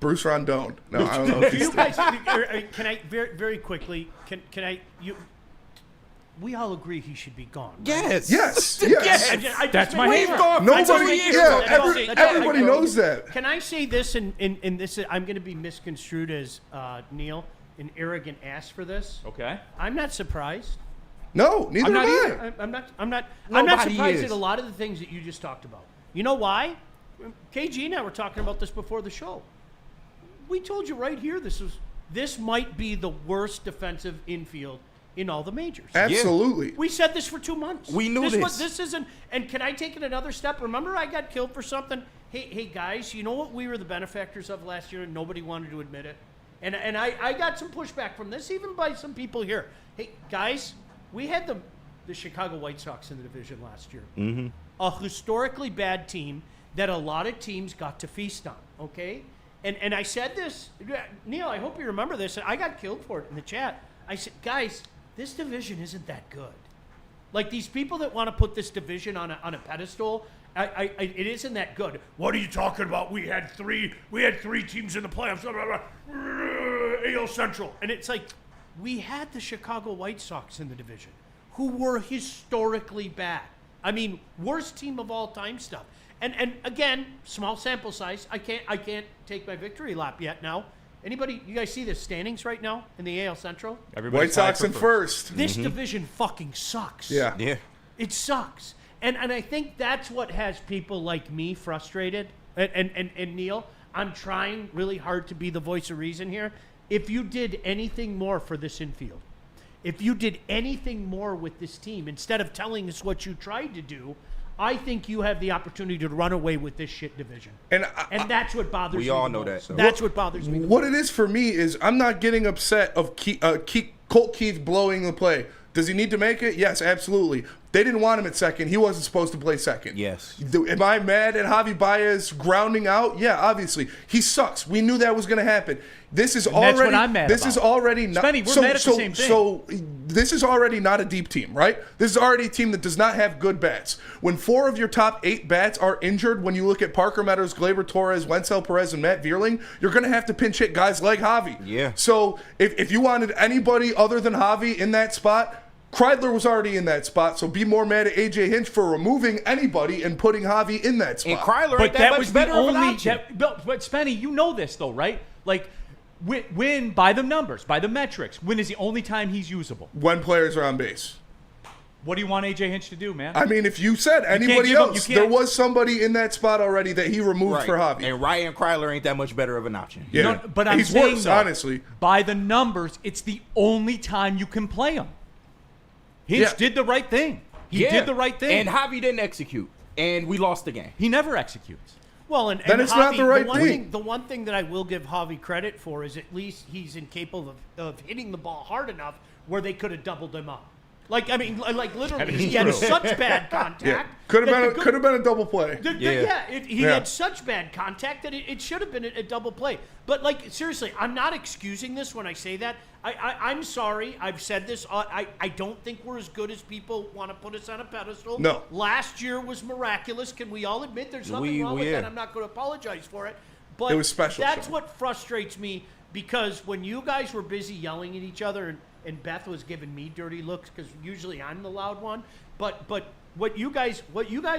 Bruce Rondon. No, I don't know. If You he's guys, can I very, very quickly? Can I? We all agree he should be gone. Right? Yes. Yes. Yes. That's my We've hater. gone for Nobody. 2 years. Yeah. That's all. Everybody knows that. Can I say this? And this, I'm going to be misconstrued as Neil, an arrogant ass for this. Okay. I'm not surprised. No, neither I'm not am I. either. I'm not Nobody surprised is. at a lot of the things that you just talked about. You know why? KG and I were talking about this before the show. We told you right here this might be the worst defensive infield in all the majors. Absolutely. We said this for 2 months. We knew this. This isn't. And can I take it another step? Remember, I got killed for something. Hey, guys, you know what we were the benefactors of last year, and nobody wanted to admit it. And I got some pushback from this, even by some people here. Hey, guys, we had the Chicago White Sox in the division last year. Mm-hmm. A historically bad team that a lot of teams got to feast on. Okay. And I said this, Neil, I hope you remember this. I got killed for it in the chat. I said, guys, this division isn't that good. Like these people that want to put this division on a pedestal, it isn't that good. What are you talking about? We had three teams in the playoffs. AL Central. And it's like, we had the Chicago White Sox in the division, who were historically bad. I mean, worst team of all time stuff. And again, small sample size. I can't take my victory lap yet now. Anybody, you guys see the standings right now in the AL Central? White Sox in first. This division fucking sucks. Yeah. Yeah. It sucks. And I think that's what has people like me frustrated. And Neil, I'm trying really hard to be the voice of reason here. If you did anything more for this infield, if you did anything more with this team, instead of telling us what you tried to do, I think you have the opportunity to run away with this shit division. And that's what bothers me. We all know that. So. That's what bothers me. What it is for me is I'm not getting upset of Colt Keith blowing the play. Does he need to make it? Yes, absolutely. They didn't want him at second. He wasn't supposed to play second. Yes. Am I mad at Javi Baez grounding out? Yeah, obviously. He sucks. We knew that was going to happen. This is already. That's what I'm mad This about. is already not. Spenny, we're mad at the same thing. So this is already not a deep team, right? This is already a team that does not have good bats. When 4 of your top 8 bats are injured, when you look at Parker Meadows, Gleyber Torres, Wenzel Perez, and Matt Vierling, you're going to have to pinch hit guys like Javi. Yeah. So if you wanted anybody other than Javi in that spot, Kreidler was already in that spot, so be more mad at A.J. Hinch for removing anybody and putting Javi in that spot. And Kreidler But ain't that that was much the better of an only. option. But Spenny, you know this though, right? Like, win by the numbers, by the metrics. Win is the only time he's usable. When players are on base. What do you want AJ Hinch to do, man? I mean, if you said anybody give him- else, you can't- there was somebody in that spot already that he removed Right. for Javi. And Ryan Kreidler ain't that much better of an option. Yeah, No, but I'm he's saying, worse, though, honestly. by the numbers, it's the only time you can play him. Hinch Yeah. did the right thing. He did the right thing. And Javi didn't execute. And we lost the game. He never executes. Well, Then and it's not the right thing. The one thing that I will give Javi credit for is at least he's incapable of hitting the ball hard enough where they could have doubled him up. Like, I mean, like literally, he had such bad contact. Yeah, could have been a double play. He had such bad contact that it should have been a double play. But like, seriously, I'm not excusing this when I say that. I'm sorry. I've said this. I don't think we're as good as people want to put us on a pedestal. No. Last year was miraculous. Can we all admit there's nothing wrong with that? I'm not going to apologize for it. But It was special, That's Sean. what frustrates me, because when you guys were busy yelling at each other and Beth was giving me dirty looks because usually I'm the loud one, but what you guys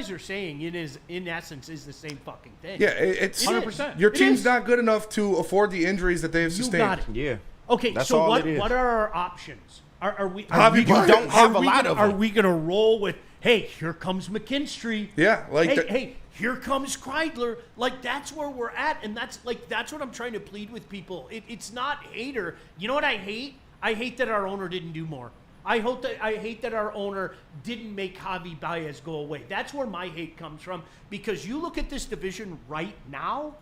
are saying in essence is the same fucking thing. Yeah, it's 100%. Your It team's is. not good enough to afford the injuries that they have You sustained. got it. Yeah. Okay, That's so all what it is. are our options? Are we Javi Baez. don't have a lot of Are them. we gonna roll with, hey, here comes McKinstry? Yeah, like that- hey, here comes Kreidler. Like, that's where we're at, and that's what I'm trying to plead with people. It's not hater. You know what I hate? I hate that our owner didn't do more. I hate that our owner didn't make Javi Baez go away. That's where my hate comes from, because you look at this division right now,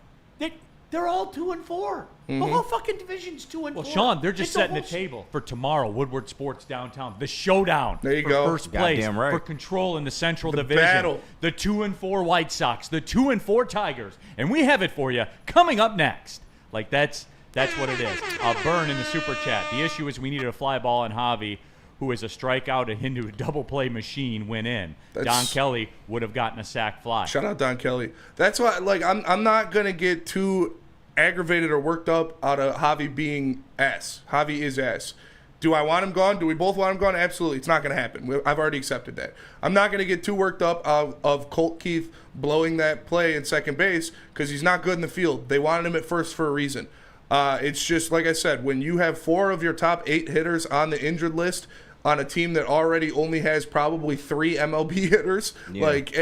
they're all 2-4. The whole fucking division's 2-4. Well, Sean, they're just It's a setting the whole table for tomorrow. Woodward Sports downtown, the showdown. There you for go. First place, Goddamn right. for control in the Central Division. battle. The 2-4 White Sox, the 2-4 Tigers, and we have it for you coming up next. Like that's what it is. Burn in the super chat. The issue is we needed a fly ball, and Javi, who is a strikeout and into a double play machine, went in. Don Kelly would have gotten a sac fly. Shout out Don Kelly. That's why, like, I'm not gonna get too aggravated or worked up out of Javi being ass. Javi is ass. Do I want him gone? Do we both want him gone? Absolutely. It's not going to happen. I've already accepted that. I'm not going to get too worked up of Colt Keith blowing that play in second base because he's not good in the field. They wanted him at first for a reason. It's just, like I said, when you have 4 of your top 8 hitters on the injured list on a team that already only has probably 3 MLB hitters, like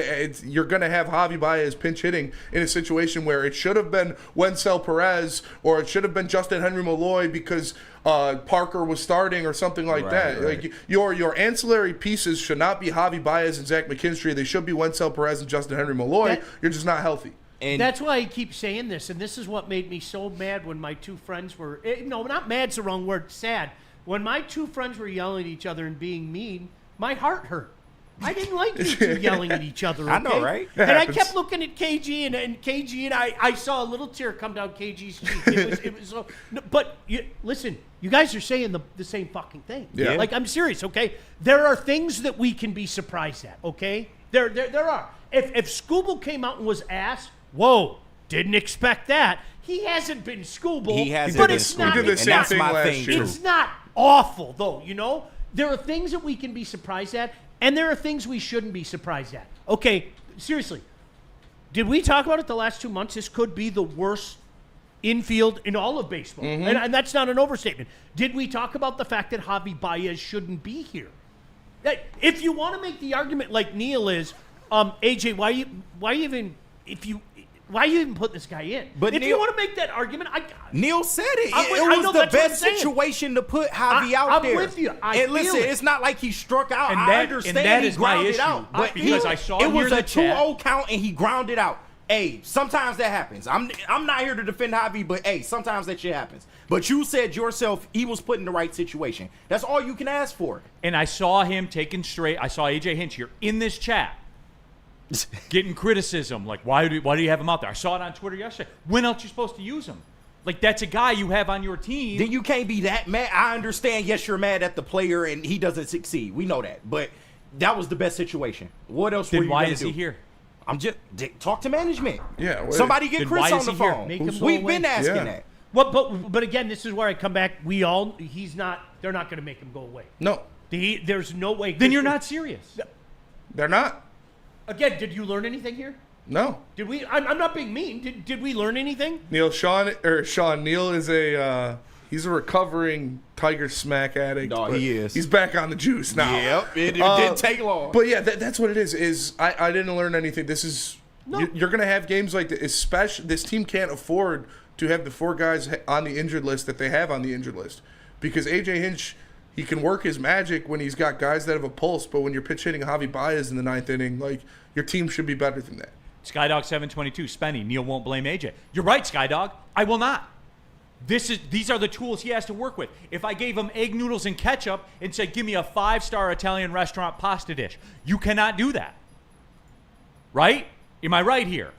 you're going to have Javi Baez pinch hitting in a situation where it should have been Wenzel Perez or it should have been Justin Henry Malloy because Parker was starting or something like that. Right. Like your ancillary pieces should not be Javi Baez and Zach McKinstry. They should be Wenzel Perez and Justin Henry Malloy. You're just not healthy. And that's why I keep saying this, and this is what made me so mad when my 2 friends were no, not mad's the wrong word, sad. When my 2 friends were yelling at each other and being mean, my heart hurt. I didn't like you 2 yelling at each other. Okay? I know, right? And I kept looking at KG and KG, and I saw a little tear come down KG's cheek. It was so. No, but listen, you guys are saying the same fucking thing. Yeah. Like, I'm serious. Okay, there are things that we can be surprised at. Okay, there are. If Scooble came out and was ass, whoa, didn't expect that. He hasn't been Scooble. he hasn't but been it's not. He did the and same that's thing my last thing, year. too. It's not awful, though, you know? There are things that we can be surprised at, and there are things we shouldn't be surprised at. Okay, seriously, did we talk about it the last 2 months? This could be the worst infield in all of baseball, and that's not an overstatement. Did we talk about the fact that Javi Baez shouldn't be here? If you want to make the argument like Neil is, AJ, why even, if you... Why are you even putting this guy in? But if Neil- you want to make that argument, Neil said it. I It know, was the that's what I'm best saying. situation to put Javi out I'm there. with you. I and listen, feel it. it's not like he struck out. And I that- understand and that he is my grounded issue. out. But Because I saw it here was in a the chat- 2-0 count and he grounded out. Hey, sometimes that happens. I'm not here to defend Javi, but hey, sometimes that shit happens. But you said yourself he was put in the right situation. That's all you can ask for. And I saw him taken straight. I saw AJ Hinch here in this chat getting criticism. Like, why do you have him out there? I saw it on Twitter yesterday. When else you supposed to use him? Like, that's a guy you have on your team. Then you can't be that mad. I understand, yes, you're mad at the player and he doesn't succeed. We know that. But that was the best situation. What else were Then you why gonna is do? he here? I'm just talk to management. Yeah, wait. Somebody get Then Chris why on is the he here? phone. Make him go We've away. been asking Yeah. that. Well, but again, this is where I come back. He's not. They're not going to make him go away. No, There's no way. Then you're not serious. they're not. Again, did you learn anything here? No. Did we? I'm not being mean. Did we learn anything? Neil is he's a recovering Tiger Smack addict. No, but he is. He's back on the juice now. Yep, it didn't take long. But yeah, that's what it is. I didn't learn anything. This is you're gonna have games like this. Especially this team can't afford to have the 4 guys on the injured list that they have on the injured list, because AJ Hinch, he can work his magic when he's got guys that have a pulse. But when you're pitch hitting Javi Baez in the 9th inning, like, your team should be better than that. Skydog 722, Spenny. Neil won't blame AJ. You're right, Skydog. I will not. These are the tools he has to work with. If I gave him egg noodles and ketchup and said, give me a 5-star Italian restaurant pasta dish, you cannot do that. Right? Am I right here?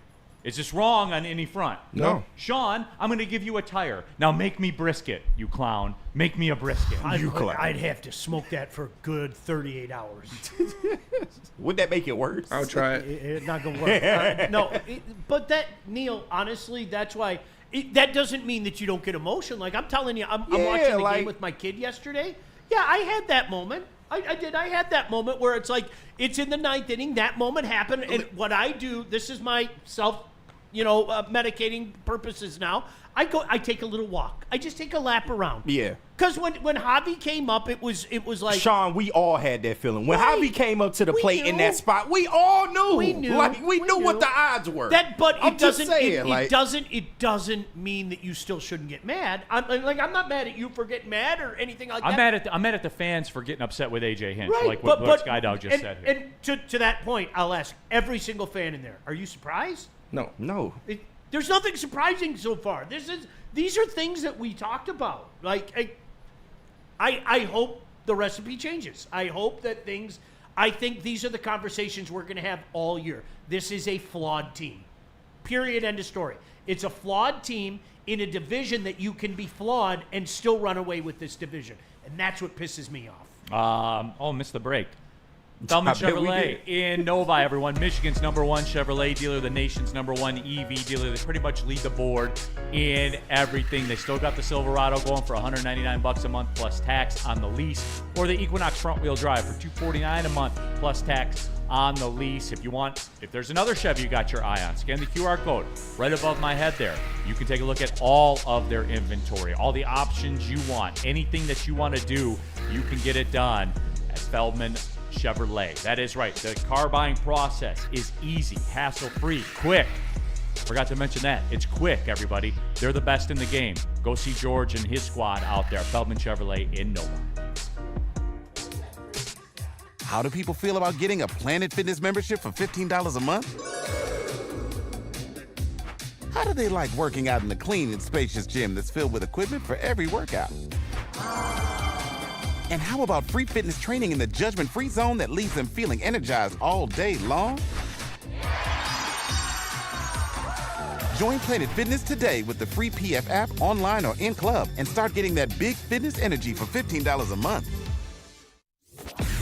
Is this wrong on any front? No. Sean, I'm going to give you a tire. Now make me brisket, you clown. Make me a brisket. I'd have to smoke that for a good 38 hours. Would that make it worse? I'll try it. It's not gonna work. But that, Neil, honestly, that's why. That doesn't mean that you don't get emotion. Like, I'm telling you, I'm watching the game with my kid yesterday. Yeah, I had that moment. I did. I had that moment where it's like, it's in the 9th inning. That moment happened, and what I do, this is my medicating purposes now. I take a little walk. I just take a lap around. Yeah. Because when Javi came up, it was like, Sean, we all had that feeling. When Right. Javi came up to the We plate in knew. that spot, we all knew. We knew. Like, we knew what the odds were. But I'm it just doesn't. saying, It doesn't mean that you still shouldn't get mad. I'm not mad at you for getting mad or anything like that. I'm mad at the fans for getting upset with AJ Hinch, Right, like what Skydog just said here. And to that point, I'll ask every single fan in there: are you surprised? No. There's nothing surprising so far. These are things that we talked about. Like, I hope the recipe changes. I hope that things. I think these are the conversations we're going to have all year. This is a flawed team. Period. End of story. It's a flawed team in a division that you can be flawed and still run away with this division, and that's what pisses me off. Missed the break. Feldman I bet we Chevrolet did. in Novi, everyone. Michigan's #1 Chevrolet dealer, the nation's #1 EV dealer. They pretty much lead the board in everything. They still got the Silverado going for $199 a month plus tax on the lease, or the Equinox front-wheel drive for $249 a month plus tax on the lease. If there's another Chevy you got your eye on, scan the QR code right above my head there. You can take a look at all of their inventory, all the options you want, anything that you want to do, you can get it done at Feldman Chevrolet. That is right. The car buying process is easy, hassle-free, quick. Forgot to mention that. It's quick, everybody. They're the best in the game. Go see George and his squad out there. Feldman Chevrolet in Novi. How do people feel about getting a Planet Fitness membership for $15 a month? How do they like working out in the clean and spacious gym that's filled with equipment for every workout? And how about free fitness training in the judgment-free zone that leaves them feeling energized all day long? Join Planet Fitness today with the free PF app, online or in club, and start getting that big fitness energy for $15 a month.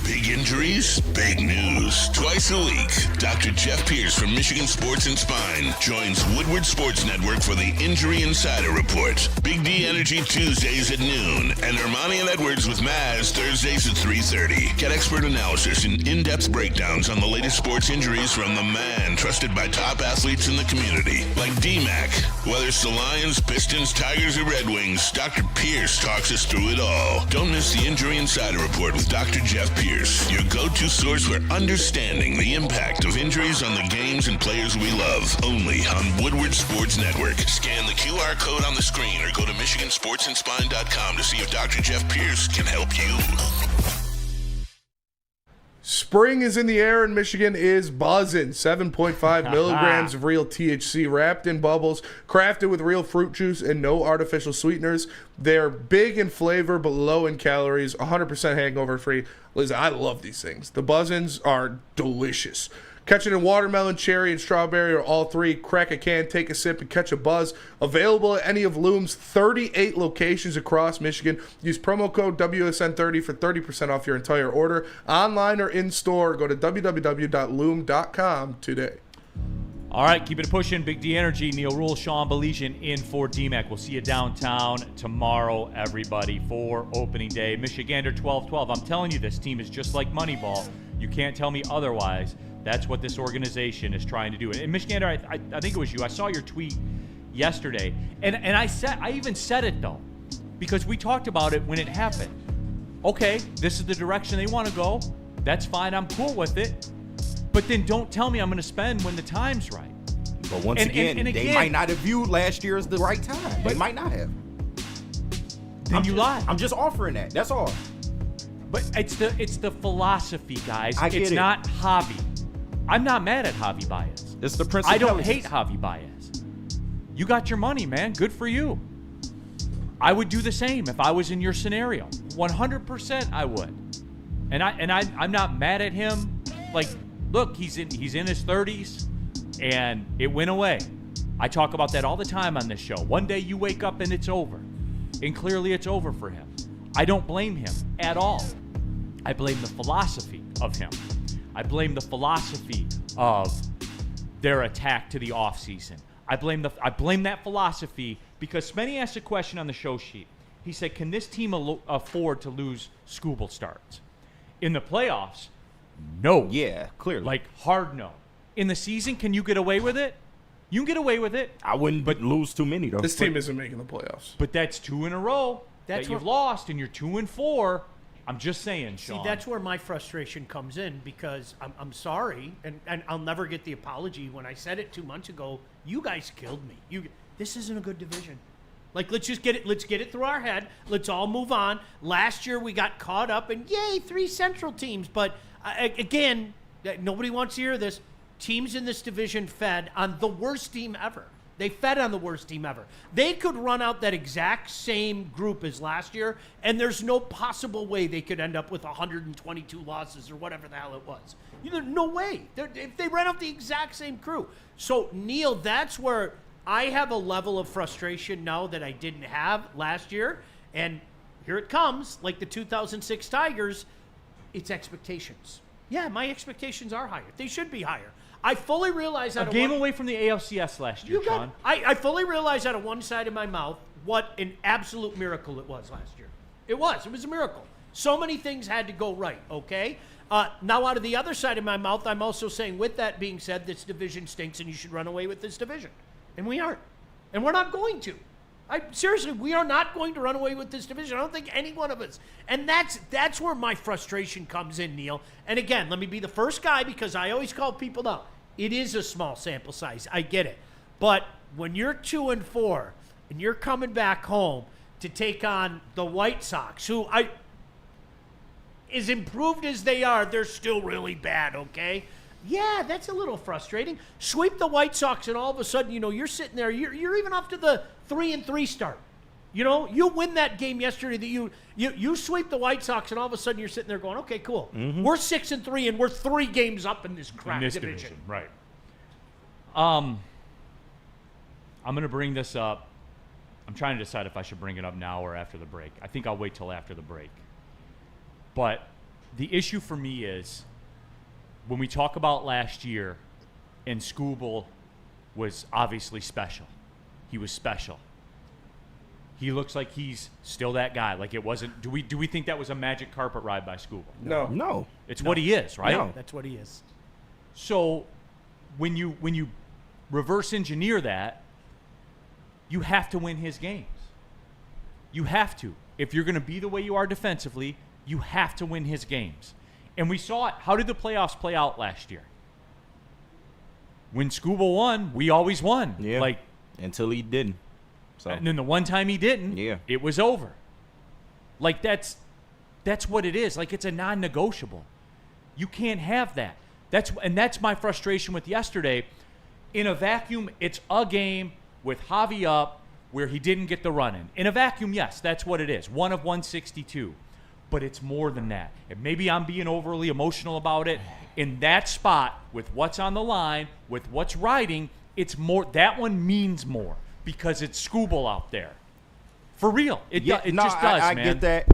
Big injuries, big news. Twice a week, Dr. Jeff Pierce from Michigan Sports and Spine joins Woodward Sports Network for the Injury Insider Report. Big D Energy Tuesdays at noon, and Ermanni and Edwards with Maz Thursdays at 3:30. Get expert analysis and in-depth breakdowns on the latest sports injuries from the man trusted by top athletes in the community, like D-Mac. Whether it's the Lions, Pistons, Tigers, or Red Wings, Dr. Pierce talks us through it all. Don't miss the Injury Insider Report with Dr. Jeff Pierce. Pierce, your go-to source for understanding the impact of injuries on the games and players we love. Only on Woodward Sports Network. Scan the QR code on the screen or go to MichiganSportsandSpine.com to see if Dr. Jeff Pierce can help you. Spring is in the air and Michigan is buzzing. 7.5 milligrams of real THC wrapped in bubbles, crafted with real fruit juice and no artificial sweeteners. They're big in flavor but low in calories, 100% hangover free. Liz, I love these things. The Buzzins are delicious. Catch it in watermelon, cherry, and strawberry, or all three. Crack a can, take a sip, and catch a buzz. Available at any of Loom's 38 locations across Michigan. Use promo code WSN30 for 30% off your entire order. Online or in-store, go to www.loom.com today. All right, keep it pushing. Big D Energy, Neil Rule, Sean Belizean in for DMAC. We'll see you downtown tomorrow, everybody, for opening day. Michigander 12-12. I'm telling you, this team is just like Moneyball. You can't tell me otherwise. That's what this organization is trying to do. And Michigander, I think it was you. I saw your tweet yesterday, and I even said it though, because we talked about it when it happened. Okay, this is the direction they want to go. That's fine. I'm cool with it. But then don't tell me I'm going to spend when the time's right. But once again, they might not have viewed last year as the right time. They might not have. Then you lie. I'm just offering that. That's all. But it's the philosophy, guys. I get it's it. not Javi. I'm not mad at Javi Baez. It's the principle. I don't hate Javi Baez. You got your money, man. Good for you. I would do the same if I was in your scenario. 100% I would. And I'm not mad at him. Like, look, he's in his 30s, and it went away. I talk about that all the time on this show. One day you wake up and it's over. And clearly it's over for him. I don't blame him at all. I blame the philosophy of him. I blame the philosophy of their attack to the offseason. I blame that philosophy because Spenny asked a question on the show sheet. He said, can this team afford to lose Scooble starts? In the playoffs, no. Yeah, clearly. Like, hard no. In the season, can you get away with it? You can get away with it. I wouldn't lose too many, though. This team isn't making the playoffs. But that's 2 in a row that you've lost, and you're 2-4. I'm just saying, Sean. See, that's where my frustration comes in because I'm sorry, and I'll never get the apology. When I said it 2 months ago, you guys killed me. This isn't a good division. Like, let's just get it. Let's get it through our head. Let's all move on. Last year we got caught up, and yay, 3 Central teams. But again, nobody wants to hear this. Teams in this division fed on the worst team ever. They fed on the worst team ever. They could run out that exact same group as last year, and there's no possible way they could end up with 122 losses or whatever the hell it was. No way. If they ran out the exact same crew. So, Neil, that's where I have a level of frustration now that I didn't have last year. And here it comes, like the 2006 Tigers, it's expectations. Yeah, my expectations are higher. They should be higher. I fully realize a game away from the ALCS last year, Sean. I fully realize out of one side of my mouth what an absolute miracle it was last year. It was a miracle. So many things had to go right, okay? Now out of the other side of my mouth, I'm also saying, with that being said, this division stinks and you should run away with this division. And we aren't. And we're not going to. Seriously, we are not going to run away with this division. I don't think any one of us. And that's where my frustration comes in, Neil. And again, let me be the first guy because I always call people out. It is a small sample size. I get it. But when you're 2-4 and you're coming back home to take on the White Sox, who as improved as they are, they're still really bad, okay? Yeah, that's a little frustrating. Sweep the White Sox and all of a sudden, you're sitting there. You're even up to the 3-3 start. You win that game yesterday that you sweep the White Sox and all of a sudden you're sitting there going, okay, cool. Mm-hmm. We're 6-3 and we're 3 games up in this crap division. Right. I'm going to bring this up. I'm trying to decide if I should bring it up now or after the break. I think I'll wait till after the break. But the issue for me is when we talk about last year, and Scooble was obviously special. He was special. He looks like he's still that guy. Like it wasn't. Do we think that was a magic carpet ride by Scooble? No. It's what he is, right? No, that's what he is. So when you reverse engineer that, you have to win his games. You have to. If you're going to be the way you are defensively, you have to win his games. And we saw it. How did the playoffs play out last year? When Scuba won, we always won. Yeah. Like, until he didn't. So and then the one time he didn't, it was over. Like, that's what it is. Like, it's a non-negotiable. You can't have that. That's my frustration with yesterday. In a vacuum, it's a game with Javi up where he didn't get the run in. In a vacuum, yes, that's what it is. 1 of 162. But it's more than that. And maybe I'm being overly emotional about it. In that spot, with what's on the line, with what's riding, it's more. That one means more because it's Scuba out there. For real. It just does, I man. get that.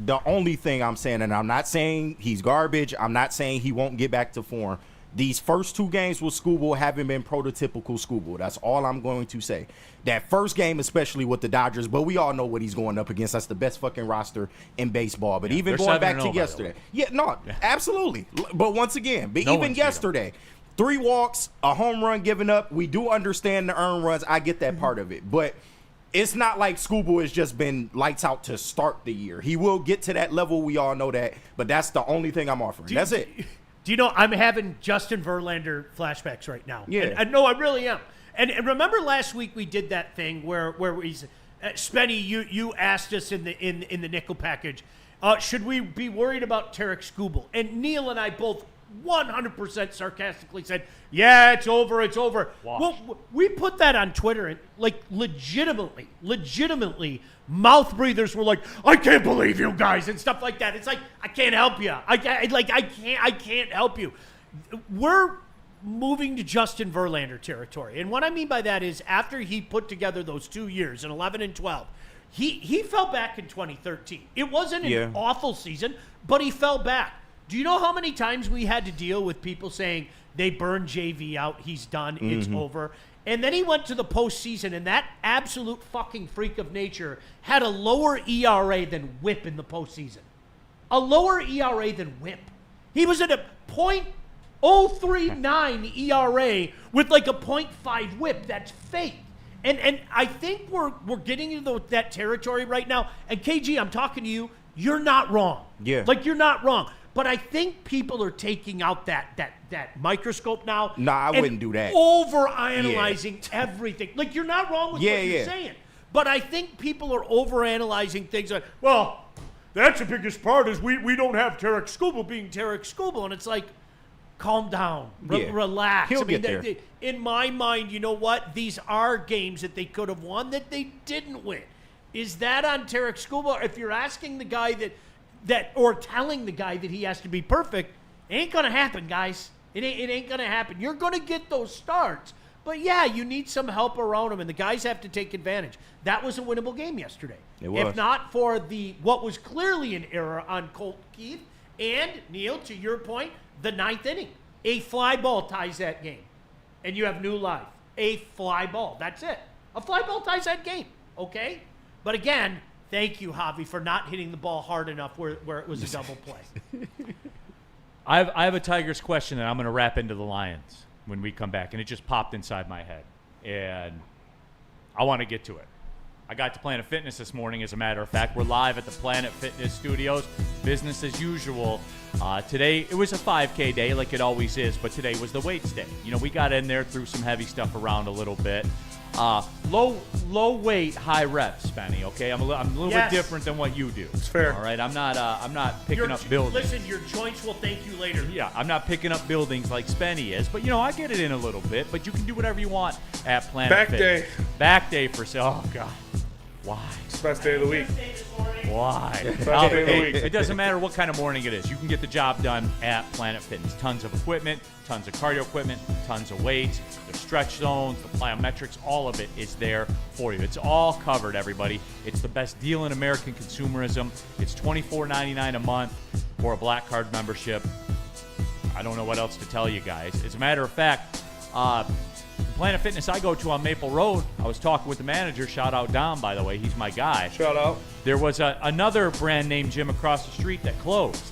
The only thing I'm saying, and I'm not saying he's garbage. I'm not saying he won't get back to form. These first 2 games with Scuba haven't been prototypical Scuba. That's all I'm going to say. That first game, especially with the Dodgers, but we all know what he's going up against. That's the best fucking roster in baseball. But even going back to yesterday. Absolutely. But once again, even yesterday, 3 walks, a home run given up. We do understand the earned runs. I get that part of it. But it's not like Scuba has just been lights out to start the year. He will get to that level. We all know that. But that's the only thing I'm offering. That's it. Do you know, I'm having Justin Verlander flashbacks right now. Yeah. And no, I really am. And remember last week we did that thing where he's Spenny, you asked us in the nickel package, should we be worried about Tarek Skubal? And Neil and I both 100% sarcastically said, yeah, it's over. Well, we put that on Twitter, and like legitimately, mouth breathers were like, I can't believe you guys, and stuff like that. It's like, I can't help you. I can't help you. We're moving to Justin Verlander territory, and what I mean by that is after he put together those 2 years in 11 and 12. He fell back in 2013. It wasn't an awful season, but he fell back. Do you know how many times we had to deal with people saying they burned JV out, he's done, it's over? And then he went to the postseason, and that absolute fucking freak of nature had a lower ERA than WHIP in the postseason. A lower ERA than WHIP. He was at a .039 ERA with like a .5 WHIP. That's fake. And I think we're getting into that territory right now. And KG, I'm talking to you. You're not wrong. Yeah. Like, you're not wrong. But I think people are taking out that microscope now. Nah, I wouldn't do that. Overanalyzing everything. Like, you're not wrong with what you're saying. But I think people are overanalyzing things like, well, that's the biggest part is we don't have Tarek Skubal being Tarek Skubal. And it's like, calm down. Relax. He'll get there. In my mind, you know what? These are games that they could have won that they didn't win. Is that on Tarek Skubal? If you're asking the guy that or telling the guy that he has to be perfect, it ain't gonna happen, guys. It ain't gonna happen. You're gonna get those starts, but yeah, you need some help around him, and the guys have to take advantage. That was a winnable game yesterday. It was. If not for what was clearly an error on Colt Keith and Neil, to your point, the 9th inning, a fly ball ties that game, and you have new life. A fly ball. That's it. A fly ball ties that game. Okay, but again. Thank you, Javi, for not hitting the ball hard enough where it was a double play. I have a Tigers question that I'm going to wrap into the Lions when we come back, and it just popped inside my head, and I want to get to it. I got to Planet Fitness this morning, as a matter of fact. We're live at the Planet Fitness studios, business as usual. Today, it was a 5K day like it always is, but today was the weights day. You know, we got in there, threw some heavy stuff around a little bit. Low weight, high reps, Spenny. Okay, I'm a little bit different than what you do. It's fair. All right, I'm not picking up buildings. Listen, your joints will thank you later. Yeah, I'm not picking up buildings like Spenny is, but I get it in a little bit. But you can do whatever you want at Planet Fitness. Back day for sale. Oh God, why? It's the best day of the week. Why? Best day of the week. It doesn't matter what kind of morning it is. You can get the job done at Planet Fitness. Tons of equipment, tons of cardio equipment, tons of weights, the stretch zones, the plyometrics, all of it is there for you. It's all covered, everybody. It's the best deal in American consumerism. It's $24.99 a month for a Black Card membership. I don't know what else to tell you guys. As a matter of fact, Planet Fitness I go to on Maple Road, I was talking with the manager. Shout out Dom, by the way. He's my guy. Shout out. There was another brand name gym across the street that closed.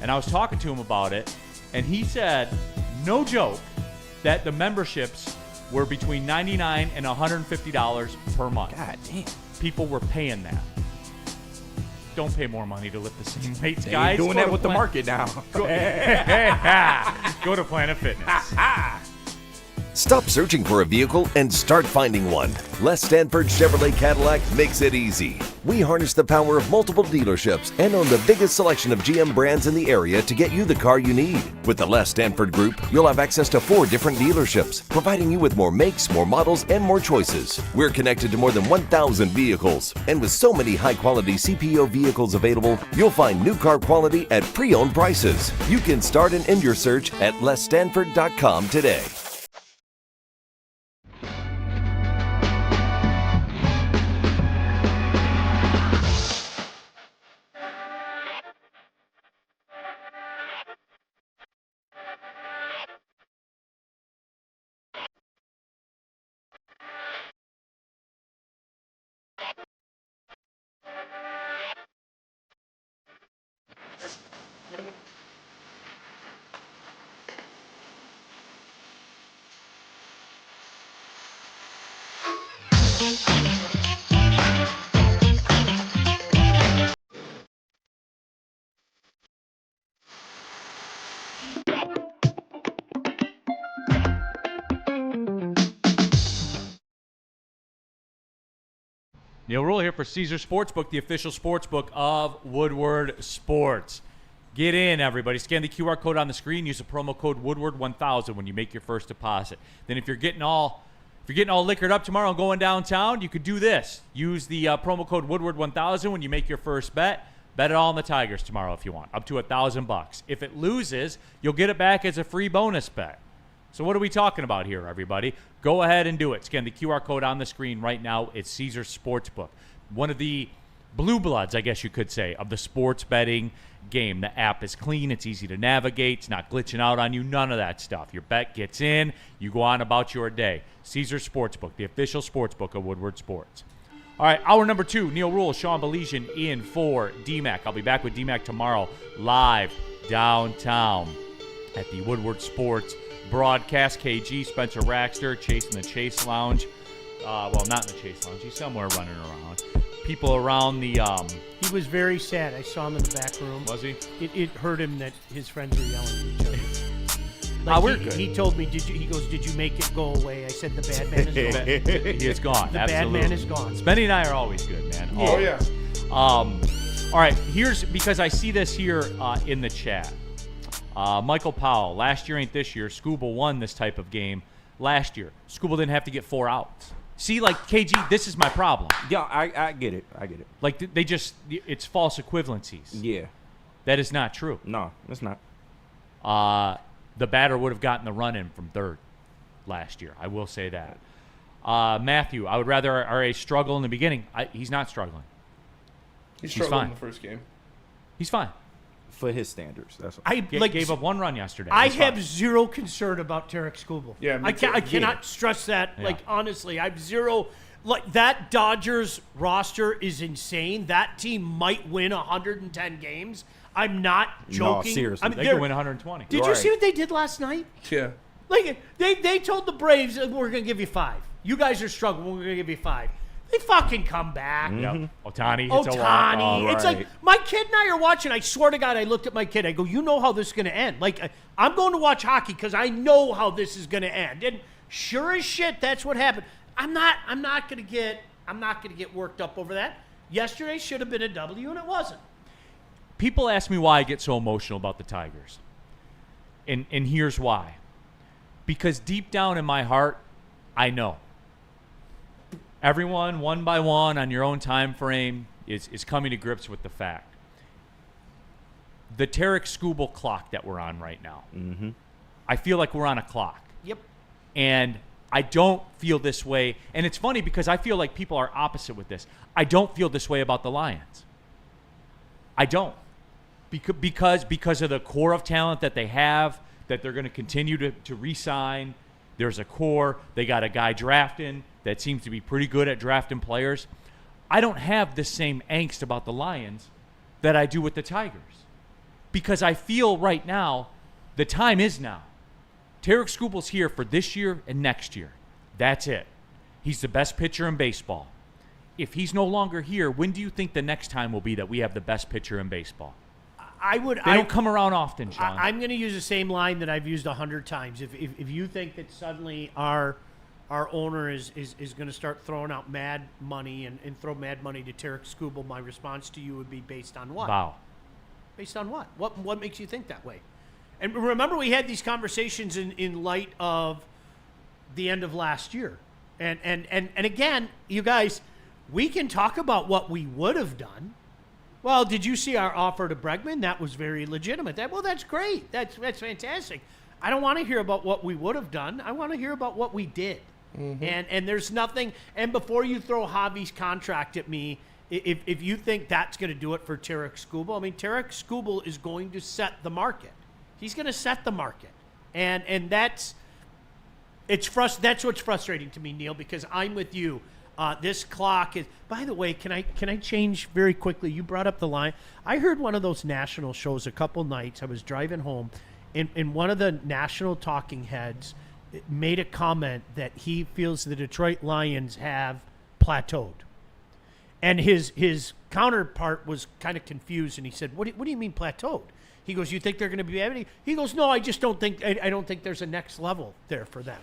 And I was talking to him about it. And he said, no joke, that the memberships were between $99 and $150 per month. God damn. People were paying that. don't pay more money to lift the same weights, They guys. ain't doing Go that to with the Planet- market now. Go to Planet Fitness. Stop searching for a vehicle and start finding one. Les Stanford Chevrolet Cadillac makes it easy. We harness the power of multiple dealerships and own the biggest selection of GM brands in the area to get you the car you need. With the Les Stanford Group, you'll have access to 4 different dealerships, providing you with more makes, more models, and more choices. We're connected to more than 1,000 vehicles. And with so many high-quality CPO vehicles available, you'll find new car quality at pre-owned prices. You can start and end your search at lesstanford.com today. Neil Rule here for Caesar Sportsbook, the official sportsbook of Woodward Sports. Get in, everybody. Scan the QR code on the screen. Use the promo code Woodward1000 when you make your first deposit. Then if you're getting all liquored up tomorrow and going downtown, you could do this. Use the promo code Woodward1000 when you make your first bet. Bet it all on the Tigers tomorrow if you want, up to $1,000. If it loses, you'll get it back as a free bonus bet. So what are we talking about here, everybody? Go ahead and do it. Scan the QR code on the screen right now. It's Caesar Sportsbook, one of the blue bloods, I guess you could say, of the sports betting game. The app is clean. It's easy to navigate. It's not glitching out on you. None of that stuff. Your bet gets in. You go on about your day. Caesar Sportsbook, the official sportsbook of Woodward Sports. All right, hour number 2, Neil Rule, Sean Belizian in for DMAC. I'll be back with DMAC tomorrow live downtown at the Woodward Sports broadcast. KG, Spencer Raxter, Chase in the Chase Lounge. Well, not in the Chase Lounge. He's somewhere running around. People around the... He was very sad. I saw him in the back room. Was he? It hurt him that his friends were yelling at each other. Like we're good. He told me, he goes, did you make it go away? I said, the bad man is gone. He is gone. The Absolutely. bad man is gone. Spenny and I are always good, man. Oh, yeah. All right, because I see this here in the chat. Michael Powell, last year ain't this year. Scuba won this type of game last year. Scuba didn't have to get 4 outs. See, like, KG, this is my problem. Yeah, I get it. Like, it's false equivalencies. Yeah. That is not true. No, it's not. The batter would have gotten the run in from third last year. I will say that. Matthew, I would rather RA struggle in the beginning. He's not struggling. He He's struggled fine. in the first game. He's fine. For his standards, that's all. I Gave up 1 run yesterday. I He's fine. have zero concern about Tarek Skubal. Yeah, me too. I cannot stress that. Yeah. Like, honestly, I've zero. Like, that Dodgers roster is insane. That team might win 110 games. I'm not joking. seriously. I mean, They they're- could win 120. Did you see what they did last night? Yeah. Like, they told the Braves, we're going to give you 5. You guys are struggling. We're going to give you 5. They fucking come back. Yep. Otani hits a Otani. walk-off. It's like, my kid and I are watching. I swear to God, I looked at my kid. I go, you know how this is going to end. Like, I'm going to watch hockey because I know how this is going to end. And sure as shit, that's what happened. I'm not going to get worked up over that. Yesterday should have been a W, and it wasn't. People ask me why I get so emotional about the Tigers. And here's why. Because deep down in my heart, I know. Everyone, one by one, on your own time frame, is coming to grips with the fact. The Tarek Skubal clock that we're on right now. Mm-hmm. I feel like we're on a clock. Yep. And I don't feel this way. And it's funny because I feel like people are opposite with this. I don't feel this way about the Lions. I don't. Because of the core of talent that they have, that they're going to continue to re-sign. There's a core. They got a guy drafting that seems to be pretty good at drafting players. I don't have the same angst about the Lions that I do with the Tigers. Because I feel right now, the time is now. Tarek Skubal's here for this year and next year. That's it. He's the best pitcher in baseball. if he's no longer here, when do you think the next time will be that we have the best pitcher in baseball? I would. They don't come around often, Sean. I'm going to use the same line that I've used 100 times. If you think that suddenly our owner is going to start throwing out mad money and throw mad money to Tarek Skubal, my response to you would be based on what? Wow. Based on what? What makes you think that way? And remember, we had these conversations in light of the end of last year. And again, you guys, we can talk about what we would have done. Well, did you see our offer to Bregman? That was very legitimate. That's great. That's fantastic. I don't want to hear about what we would have done. I want to hear about what we did. Mm-hmm. And there's nothing. And before you throw Javi's contract at me, if you think that's going to do it for Tarek Skubal, I mean, Tarek Skubal is going to set the market. He's going to set the market, and that's what's frustrating to me, Neil, because I'm with you. This clock is. By the way, can I change very quickly? You brought up the line. I heard one of those national shows a couple nights. I was driving home, and one of the national talking heads made a comment that he feels the Detroit Lions have plateaued, and his counterpart was kind of confused, and he said, "What do you mean plateaued?" He goes, "You think they're going to be able?" He goes, "No, I just don't think. I don't think there's a next level there for them."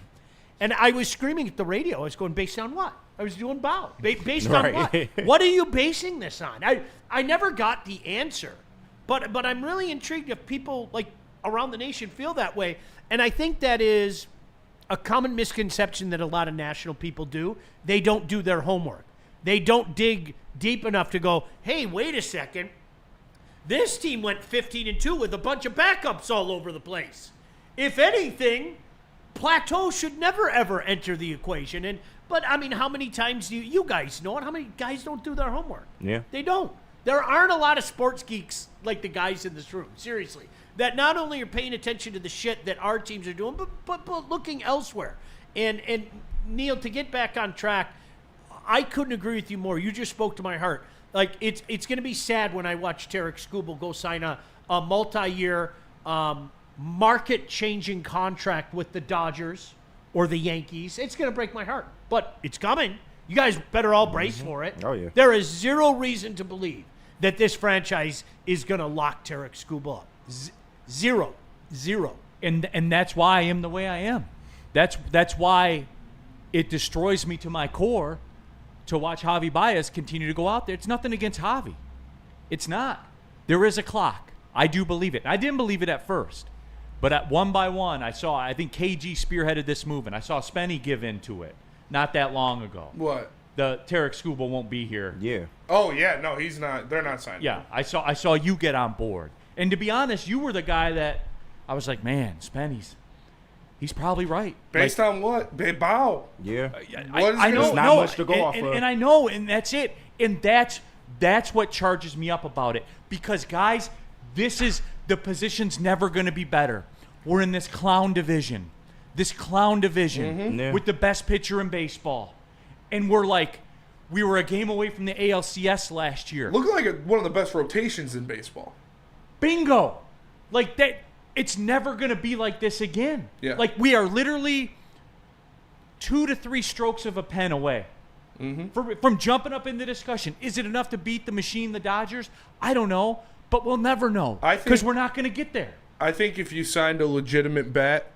And I was screaming at the radio. I was going, based on what? I was doing bow. Based on what? What are you basing this on? I never got the answer. But I'm really intrigued if people like around the nation feel that way. And I think that is a common misconception that a lot of national people do. They don't do their homework. They don't dig deep enough to go, hey, wait a second. This team went 15-2 with a bunch of backups all over the place. If anything, plateau should never, ever enter the equation. But, I mean, how many times do you guys know it? How many guys don't do their homework? Yeah. They don't. There aren't a lot of sports geeks like the guys in this room, seriously, that not only are paying attention to the shit that our teams are doing, but looking elsewhere. And Neil, to get back on track, I couldn't agree with you more. You just spoke to my heart. Like, it's going to be sad when I watch Tarek Skubal go sign a multi-year market-changing contract with the Dodgers or the Yankees. It's going to break my heart, but it's coming. You guys better all brace for it. Oh, yeah. There is zero reason to believe that this franchise is going to lock Tarek Skubal up. Zero. And that's why I am the way I am. That's why it destroys me to my core to watch Javi Baez continue to go out there. It's nothing against Javi. It's not. There is a clock. I do believe it. I didn't believe it at first. But at one by one, I think KG spearheaded this movement. I saw Spenny give in to it not that long ago. What? The Tarek Skubal won't be here. Yeah. Oh, yeah. No, he's not. They're not signing Yeah, him. I saw you get on board. And to be honest, you were the guy that I was like, man, Spenny's he's probably right. Based on what? Bow. Yeah. I know. There's not much to go off of. And I know, and that's it. And that's what charges me up about it. Because, guys, the position's never going to be better. We're in this clown division. Yeah. With the best pitcher in baseball. And we were a game away from the ALCS last year. Looking like one of the best rotations in baseball. Bingo. Like that. It's never going to be like this again. Yeah. Like we are literally 2 to 3 strokes of a pen away from jumping up in the discussion. Is it enough to beat the machine, the Dodgers? I don't know, but we'll never know because we're not going to get there. I think if you signed a legitimate bat,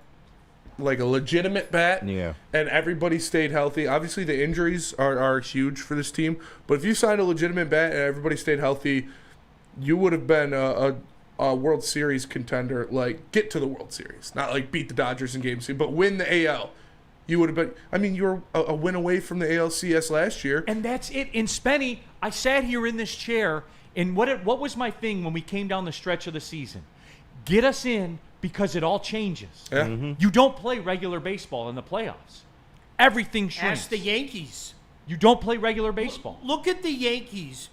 Yeah. and everybody stayed healthy, obviously the injuries are huge for this team, but if you signed a legitimate bat and everybody stayed healthy, you would have been a World Series contender, like get to the World Series, not like beat the Dodgers in Game 6, but win the AL. You would have been. I mean, you were a win away from the ALCS last year, and that's it. In Spenny, I sat here in this chair, and what was my thing when we came down the stretch of the season? Get us in because it all changes. Yeah. You don't play regular baseball in the playoffs. Everything shrinks. Ask the Yankees. You don't play regular baseball. Look at the Yankees,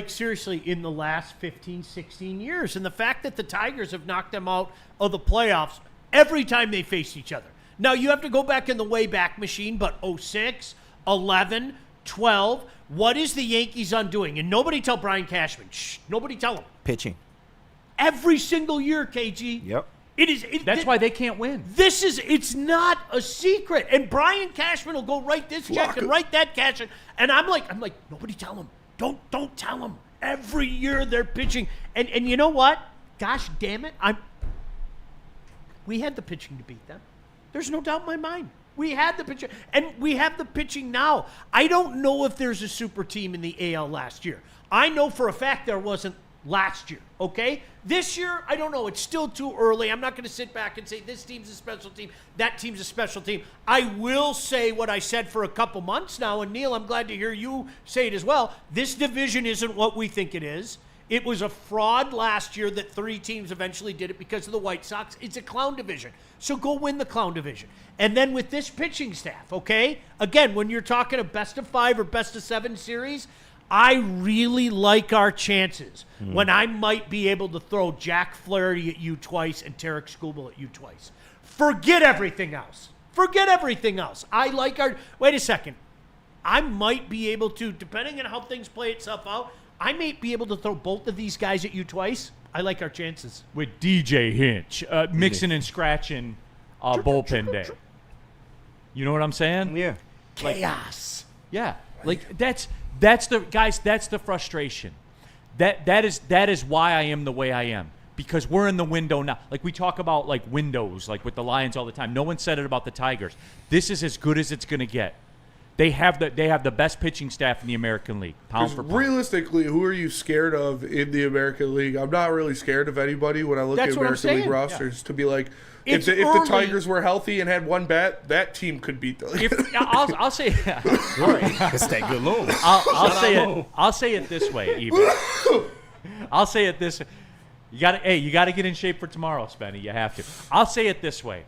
seriously, in the last 15, 16 years. And the fact that the Tigers have knocked them out of the playoffs every time they face each other. Now, you have to go back in the Wayback Machine, but 06, 11, 12, what is the Yankees undoing? And nobody tell Brian Cashman. Shh, nobody tell him. Pitching. Every single year, KG. Yep. It is. That's why they can't win. It's not a secret. And Brian Cashman will go write this check and write that cash. And I'm like, nobody tell him. Don't tell him. Every year they're pitching. And you know what? Gosh damn it. We had the pitching to beat them. There's no doubt in my mind. We had the pitching, and we have the pitching now. I don't know if there's a super team in the AL last year. I know for a fact there wasn't last year, okay? This year, I don't know. It's still too early. I'm not going to sit back and say this team's a special team, that team's a special team. I will say what I said for a couple months now, and Neil, I'm glad to hear you say it as well. This division isn't what we think it is. It was a fraud last year that 3 teams eventually did it because of the White Sox. It's a clown division. So go win the clown division. And then with this pitching staff, okay? Again, when you're talking a best of 5 or best of 7 series, I really like our chances when I might be able to throw Jack Flaherty at you twice and Tarek Skubal at you twice. Forget everything else. Forget everything else. I like our... Wait a second. I might be able to, depending on how things play itself out, I may be able to throw both of these guys at you twice. I like our chances. With DJ Hinch, mixing and scratching bullpen day. You know what I'm saying? Yeah. Chaos. Yeah. Like that's the frustration. That is why I am the way I am. Because we're in the window now. Like we talk about like windows, like with the Lions all the time. No one said it about the Tigers. This is as good as it's gonna get. They have the best pitching staff in the American League, pound for pound. Realistically, who are you scared of in the American League? I'm not really scared of anybody when I look at American League rosters. Yeah. To be like, if the Tigers were healthy and had one bat, that team could beat them. I'll say, It's that good loom. I'll say it this way, even. I'll say it this. You got to get in shape for tomorrow, Spenny. You have to. I'll say it this way.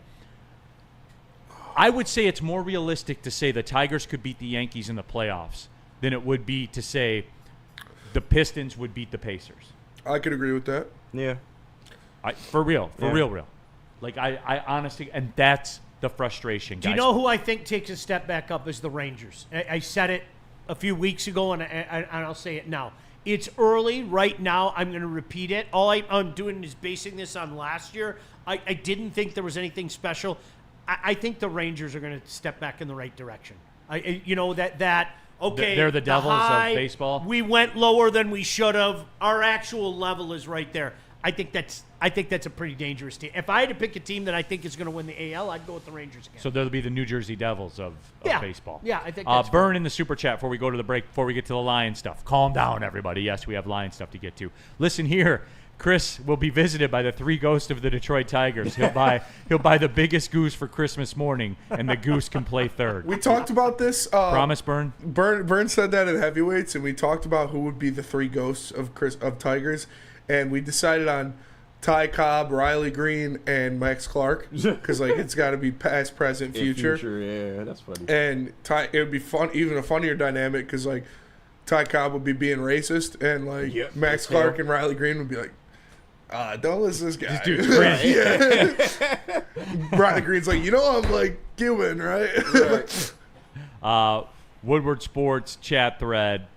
I would say it's more realistic to say the Tigers could beat the Yankees in the playoffs than it would be to say the Pistons would beat the Pacers. I could agree with that. Yeah. For real. Like, I honestly, and that's the frustration, guys. Do you know who I think takes a step back up is the Rangers? I said it a few weeks ago, and I'll say it now. It's early right now. I'm going to repeat it. All I'm doing is basing this on last year. I didn't think there was anything special. I think the Rangers are going to step back in the right direction. Okay. They're the Devils of baseball. We went lower than we should have. Our actual level is right there. I think that's a pretty dangerous team. If I had to pick a team that I think is going to win the AL, I'd go with the Rangers again. So they'll be the New Jersey Devils of baseball. Yeah, I think that's Burn in the super chat before we go to the break, before we get to the Lion stuff. Calm down, everybody. Yes, we have Lion stuff to get to. Listen here. Chris will be visited by the 3 ghosts of the Detroit Tigers. He'll buy the biggest goose for Christmas morning, and the goose can play third. We talked about this. Promise, Burn? Burn said that in heavyweights, and we talked about who would be the 3 ghosts of Tigers, and we decided on Ty Cobb, Riley Green, and Max Clark, because it's got to be past, present, future. Yeah, that's funny. And it would be fun, even a funnier dynamic, because Ty Cobb would be being racist, and Max Clark and Riley Green would be like, don't listen to this guy. This dude's crazy. Yeah. Riley Green's like, I'm Cuban, right? Woodward Sports chat thread.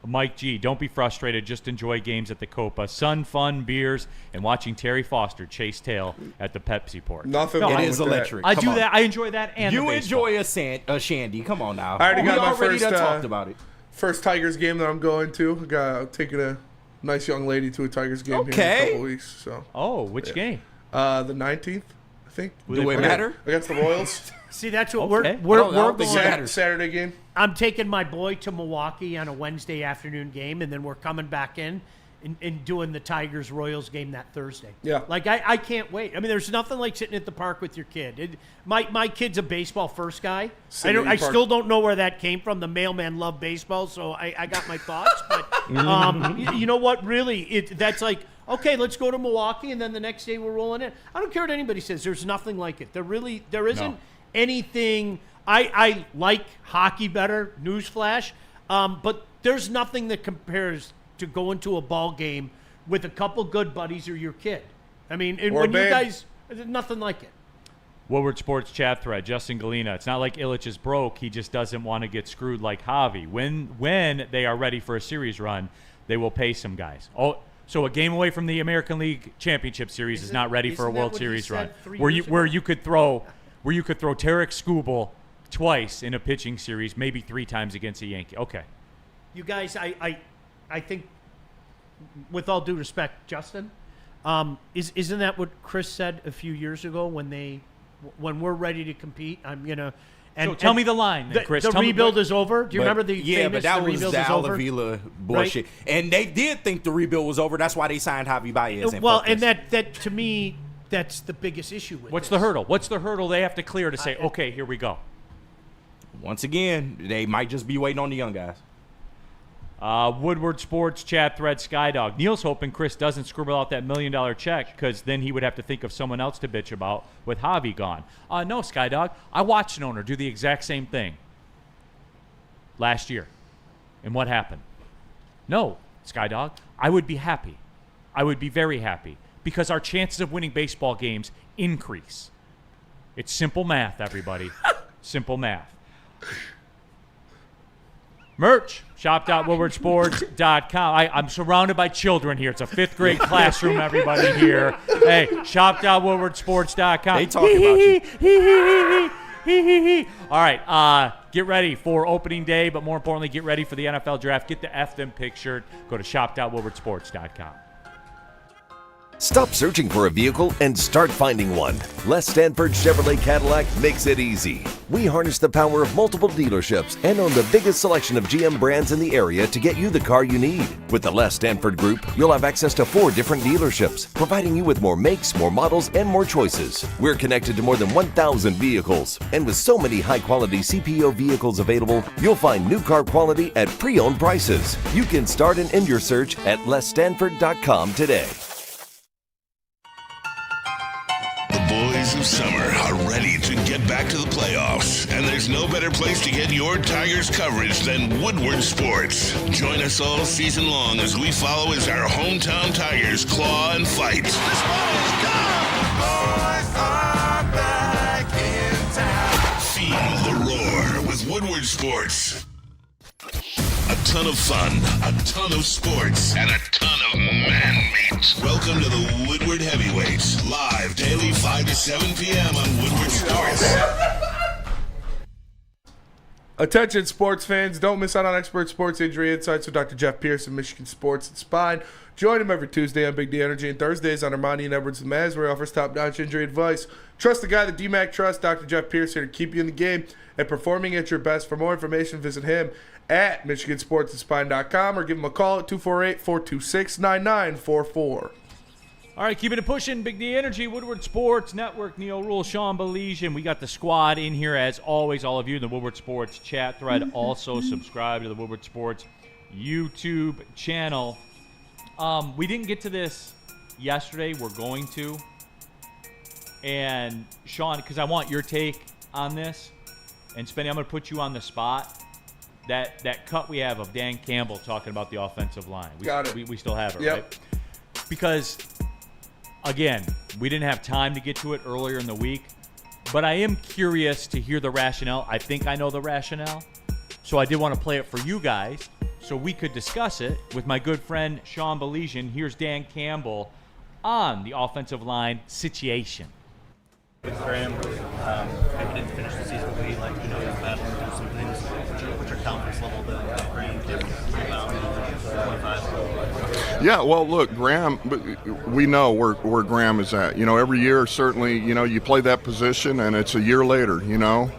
Mike G, don't be frustrated. Just enjoy games at the Copa. Sun, fun, beers, and watching Terry Foster chase tail at the Pepsi Port. Nothing it wrong is with electric. I do that. I enjoy that. And you the baseball. enjoy a shandy. Come on now. I already got my already first talked about it. First Tigers game that I'm going to. I'm taking a nice young lady to a Tigers game here in a couple weeks. So. Oh, which game? The 19th, I think. Do it matter? Against the Royals. See, that's what Okay. we're going. Saturday game. I'm taking my boy to Milwaukee on a Wednesday afternoon game, and then we're coming back in and doing the Tigers-Royals game that Thursday. Yeah. I can't wait. I mean, there's nothing like sitting at the park with your kid. My kid's a baseball first guy. I still don't know where that came from. The mailman loved baseball, so I got my thoughts. But you know what? Really, that's like, okay, let's go to Milwaukee, and then the next day we're rolling in. I don't care what anybody says. There's nothing like it. There isn't anything. I like hockey better, newsflash, but there's nothing that compares to going to a ball game with a couple good buddies or your kid. I mean, and when you guys, there's nothing like it. Woodward Sports chat thread, Justin Galena. It's not like Illich is broke. He just doesn't want to get screwed like Javi. When they are ready for a series run, they will pay some guys. Oh, so a game away from the American League Championship Series is not ready for a World Series run, where you could throw where you could throw Tarek Skubal twice in a pitching series, maybe 3 times against a Yankee. Okay. You guys, I think, with all due respect, Justin, isn't that what Chris said a few years ago when we're ready to compete? I'm gonna. So tell me the line, then, Chris. The Tell rebuild me is over. Do you remember the famous but that the was rebuild the is over? Alavila bullshit, Right? and they did think the rebuild was over. That's why they signed Javi Baez. Well, and that to me, that's the biggest issue with What's this. the hurdle? What's the hurdle they have to clear to say, okay, here we go? once again, they might just be waiting on the young guys. Woodward Sports chat thread Skydog. Neil's hoping Chris doesn't scribble out that $1 million check because then he would have to think of someone else to bitch about with Javi gone. No, Skydog. I watched an owner do the exact same thing last year. And what happened? No, Skydog. I would be happy. I would be very happy because our chances of winning baseball games increase. It's simple math, everybody. Simple math. Merch, shop.woodwardsports.com. I'm surrounded by children here. It's a 5th grade classroom, everybody here. Hey, shop.woodwardsports.com. They talking about you. All right, get ready for opening day, but more importantly, get ready for the NFL draft. Get the F them pictured. Go to shop.woodwardsports.com. Stop searching for a vehicle and start finding one. Les Stanford Chevrolet Cadillac makes it easy. We harness the power of multiple dealerships and own the biggest selection of GM brands in the area to get you the car you need. With the Les Stanford Group, you'll have access to 4 different dealerships, providing you with more makes, more models, and more choices. We're connected to more than 1,000 vehicles. And with so many high-quality CPO vehicles available, you'll find new car quality at pre-owned prices. You can start and end your search at lesstanford.com today. Boys of summer are ready to get back to the playoffs, and there's no better place to get your Tigers coverage than Woodward Sports. Join us all season long as we follow as our hometown Tigers claw and fight. This ball is gone! The boys are back in town. Feel the roar with Woodward Sports. A ton of fun, a ton of sports, and a ton of man-meat. Welcome to the Woodward Heavyweights, live daily 5 to 7 p.m. on Woodward Sports. Attention sports fans, don't miss out on expert sports injury insights with Dr. Jeff Pierce of Michigan Sports and Spine. Join him every Tuesday on Big D Energy and Thursdays on Ermanni and Edwards and Maz, where he offers top-notch injury advice. Trust the guy that DMAC trusts, Dr. Jeff Pierce, here to keep you in the game and performing at your best. For more information, visit him at MichiganSportsAndSpine.com or give him a call at 248-426-9944. All right, keeping it pushing. Big D Energy, Woodward Sports Network, Neil Rule, Sean Belizean. We got the squad in here as always, all of you in the Woodward Sports chat thread. Also subscribe to the Woodward Sports YouTube channel. We didn't get to this yesterday. We're going to. And Sean, because I want your take on this, and Spenny, I'm going to put you on the spot. That cut we have of Dan Campbell talking about the offensive line. Got it. We still have it, Yep. right? Because, again, we didn't have time to get to it earlier in the week, but I am curious to hear the rationale. I think I know the rationale, so I did want to play it for you guys so we could discuss it with my good friend Sean Belizean. Here's Dan Campbell on the offensive line situation. With Graham, maybe didn't finish the season the way he liked. We know he's battling through some things. What's your confidence level that Graham can rebound in 25? Yeah, well, look, Graham, we know where Graham is at. You know, every year, certainly, you know, you play that position and it's a year later, you know.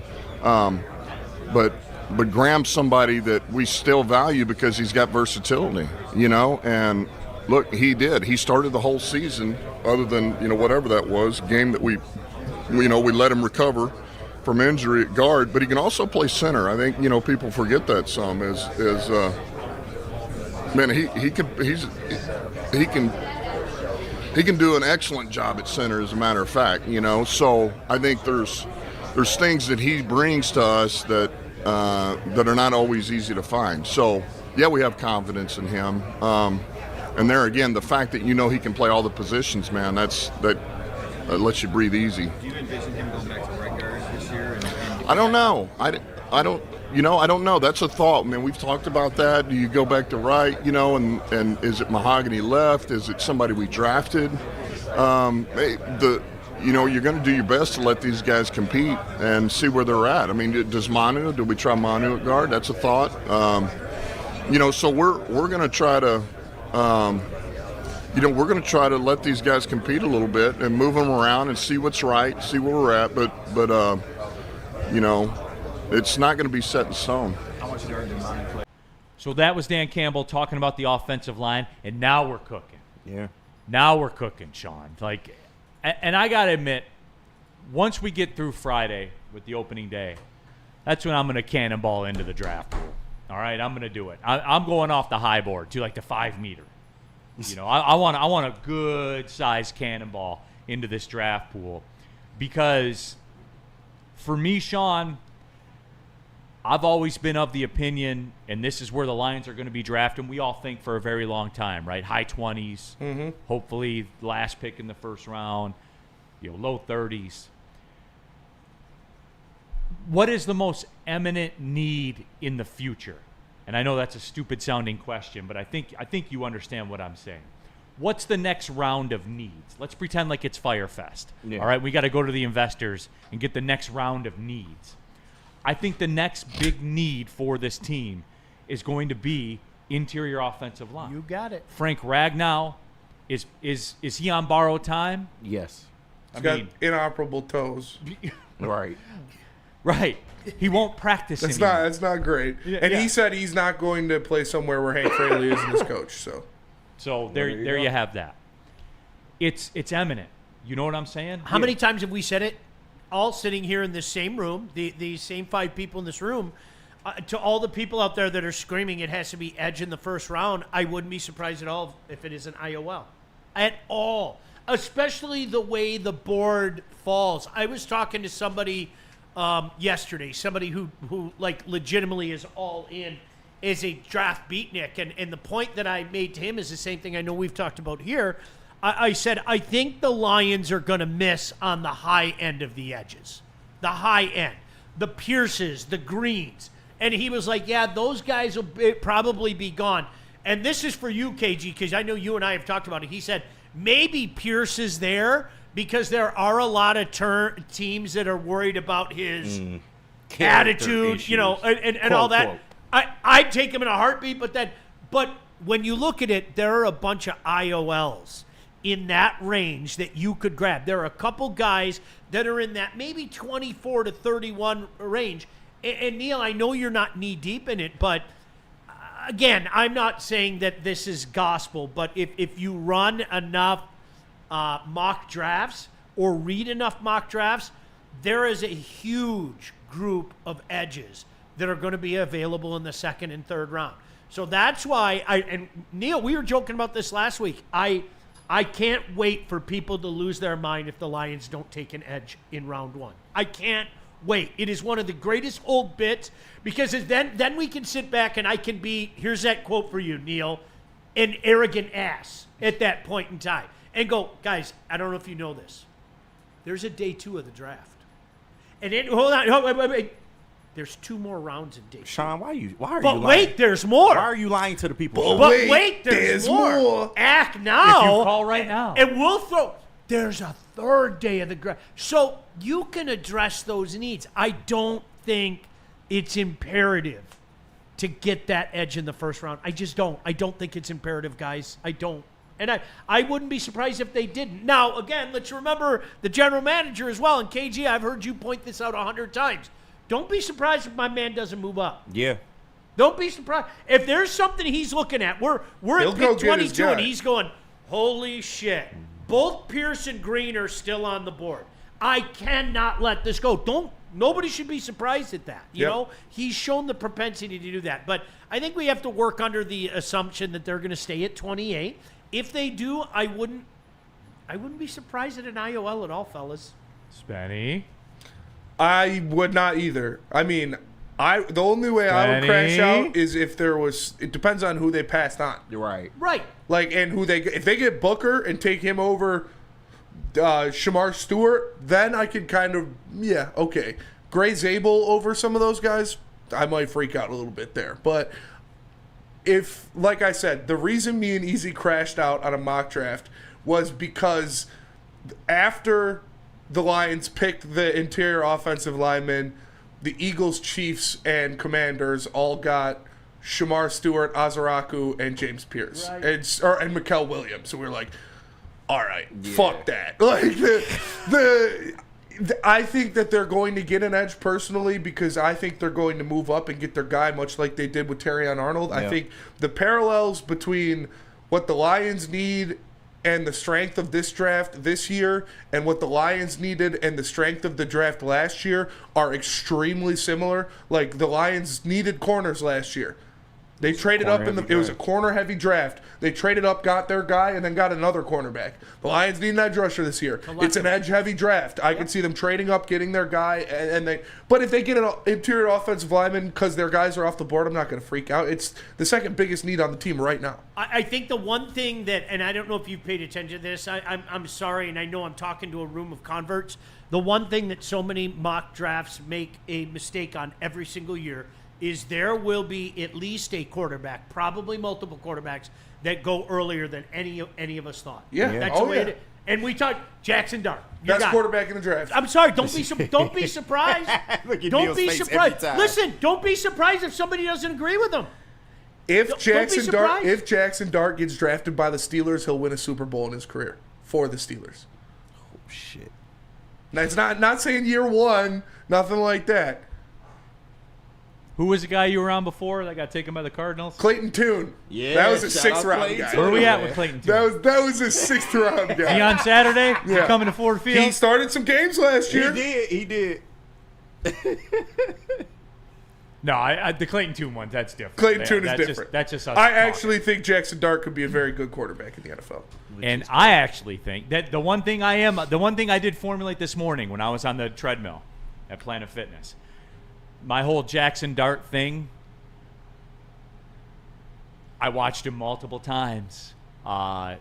But Graham's somebody that we still value because he's got versatility, you know. And look, he did. He started the whole season, other than, you know, whatever that was, game that we let him recover from injury at guard, but he can also play center. I think, you know, people forget that some man, he can do an excellent job at center, as a matter of fact, you know. So I think there's things that he brings to us that are not always easy to find. So yeah, we have confidence in him. And there again, the fact that, you know, he can play all the positions, man, that lets you breathe easy. Do you envision him going back to right guard this year? I don't know. I don't know. That's a thought. I mean, we've talked about that. Do you go back to right, you know, and is it Mahogany left? Is it somebody we drafted? you're going to do your best to let these guys compete and see where they're at. I mean, do we try Manu at guard? That's a thought. So we're going to try to, we're going to try to let these guys compete a little bit and move them around and see what's right, see where we're at. But it's not going to be set in stone. So that was Dan Campbell talking about the offensive line, and now we're cooking. Yeah. Now we're cooking, Sean. And I got to admit, once we get through Friday with the opening day, that's when I'm going to cannonball into the draft pool. All right, I'm going to do it. I'm going off the high board to the 5 meter. I want a good sized cannonball into this draft pool, because for me, Sean, I've always been of the opinion, and this is where the Lions are going to be drafting, we all think, for a very long time, right? High 20s, hopefully last pick in the first round, low 30s. What is the most eminent need in the future? And I know that's a stupid sounding question, but I think you understand what I'm saying. What's the next round of needs? Let's pretend like it's Firefest. Yeah. All right, we got to go to the investors and get the next round of needs. I think the next big need for this team is going to be interior offensive line. You got it. Frank Ragnow, is he on borrowed time? Yes. He's got inoperable toes. Right. Right. He won't practice anymore. That's not great. And he said he's not going to play somewhere where Hank Fraley isn't his coach. So there you have that. It's eminent. You know what I'm saying? How many times have we said it? All sitting here in this same room, the same 5 people in this room, to all the people out there that are screaming it has to be edge in the first round, I wouldn't be surprised at all if it is an IOL. At all. Especially the way the board falls. I was talking to somebody yesterday, somebody who legitimately is all in, is a draft beatnik, and the point that I made to him is the same thing I know we've talked about here. I said, I think the Lions are going to miss on the high end of the edges. The high end. The Pierces, the Greens. And he was like, yeah, those guys will probably be gone. And this is for you, KG, because I know you and I have talked about it. He said, maybe Pierce is there because there are a lot of teams that are worried about his attitude, issues, and quote, all that. quote. I'd take him in a heartbeat, but when you look at it, there are a bunch of IOLs in that range that you could grab. There are a couple guys that are in that maybe 24 to 31 range. And Neil, I know you're not knee deep in it, but again, I'm not saying that this is gospel, but if you run enough mock drafts or read enough mock drafts, there is a huge group of edges that are going to be available in the second and third round. So that's why and Neil, we were joking about this last week. I can't wait for people to lose their mind if the Lions don't take an edge in round 1. I can't wait. It is one of the greatest old bits, because then we can sit back and I can be, here's that quote for you, Neil, an arrogant ass at that point in time. And go, guys, I don't know if you know this. There's a day 2 of the draft. And then, hold on, wait. There's 2 more rounds in day 2. Sean, why are you But lying? wait, there's more. Why are you lying to the people? But Sean? But wait, there's more. Act now. If you call right now. And we'll throw. There's a 3rd day of the draft. So you can address those needs. I don't think it's imperative to get that edge in the first round. I just don't. I don't think it's imperative, guys. I don't. And I wouldn't be surprised if they didn't. Now, again, let's remember the general manager as well. And KG, I've heard you point this out 100 times. Don't be surprised if my man doesn't move up. Yeah. Don't be surprised. If there's something he's looking at, we're at pick 22 and he's going, holy shit. Both Pierce and Green are still on the board. I cannot let this go. Nobody should be surprised at that. You know, he's shown the propensity to do that. But I think we have to work under the assumption that they're going to stay at 28. If they do, I wouldn't be surprised at an IOL at all, fellas. Spenny. I would not either. I mean, the only way I would crash out is if there was. It depends on who they passed on. You're right. Right. And if they get Booker and take him over Shamar Stewart, then I could kind of okay. Gray Zabel over some of those guys, I might freak out a little bit there. But if, like I said, the reason me and Easy crashed out on a mock draft was because after the Lions picked the interior offensive linemen. The Eagles, Chiefs, and Commanders all got Shamar Stewart, Azaraku, and James Pierce, and Mikael Williams. So we're like, all right, fuck that. Like I think that they're going to get an edge personally because I think they're going to move up and get their guy, much like they did with Terrion Arnold. Yeah. I think the parallels between what the Lions need and the strength of this draft this year and what the Lions needed and the strength of the draft last year are extremely similar. Like, the Lions needed corners last year. They traded up it was a corner-heavy draft. They traded up, got their guy, and then got another cornerback. The Lions need an edge rusher this year. It's an edge-heavy draft. I can see them trading up, getting their guy, but if they get an interior offensive lineman because their guys are off the board, I'm not going to freak out. It's the second biggest need on the team right now. I think the one thing that, and I don't know if you've paid attention to this, I'm sorry, and I know I'm talking to a room of converts. The one thing that so many mock drafts make a mistake on every single year is there will be at least a quarterback, probably multiple quarterbacks, that go earlier than any of us thought. Yeah. That's the way it is. And we talked Jackson Dart. Best quarterback in the draft. I'm sorry. Don't be surprised. Don't be surprised. Listen, don't be surprised if somebody doesn't agree with him. If Jackson Dart gets drafted by the Steelers, he'll win a Super Bowl in his career for the Steelers. Oh shit. Now, it's not saying year one, nothing like that. Who was the guy you were on before that got taken by the Cardinals? Clayton Tune. Yeah, that was a sixth-round guy. Where are we at with Clayton Tune? That was a sixth-round guy. He on Saturday? Yeah. Coming to Ford Field? He started some games last year. He did. No, the Clayton Tune one, that's different. Clayton Tune is different. That's just us I actually think Jackson Dart could be a very good quarterback in the NFL. And I actually think that the one thing I did formulate this morning when I was on the treadmill at Planet Fitness, my whole Jackson Dart thing, I watched him multiple times. I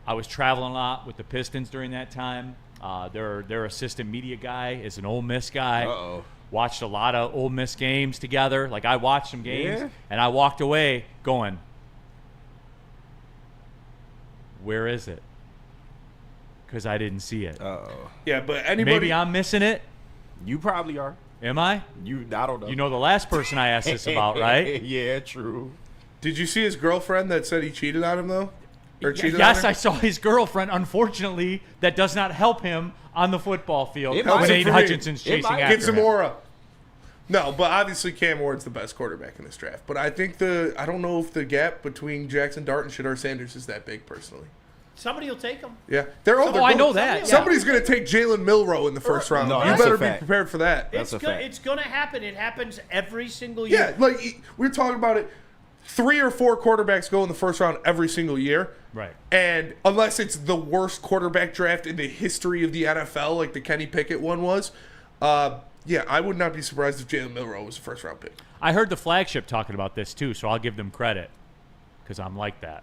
was traveling a lot with the Pistons during that time. Their assistant media guy is an Ole Miss guy. Uh-oh. Watched a lot of Ole Miss games together. Like, I watched some games, and I walked away going, where is it? Because I didn't see it. Uh-oh. Yeah, but anybody... Maybe I'm missing it. You probably are. Am I? I don't know. You know the last person I asked this about, right? Yeah, true. Did you see his girlfriend that said he cheated on him, though? Or cheated yes, on her? I saw his girlfriend. Unfortunately, that does not help him on the football field when Aiden Hutchinson's chasing after Get some him. aura. No, but obviously Cam Ward's the best quarterback in this draft. But I think I don't know if the gap between Jackson Dart and Shedeur Sanders is that big, personally. Somebody will take him. Yeah. I know that. Somebody's going to take Jalen Milroe in the first round. No, you better be prepared for that. It's going to happen. It happens every single year. Yeah, like we're talking about it. 3 or 4 quarterbacks go in the first round every single year. Right. And unless it's the worst quarterback draft in the history of the NFL, like the Kenny Pickett one was, I would not be surprised if Jalen Milroe was a first-round pick. I heard the flagship talking about this, too, so I'll give them credit because I'm like that.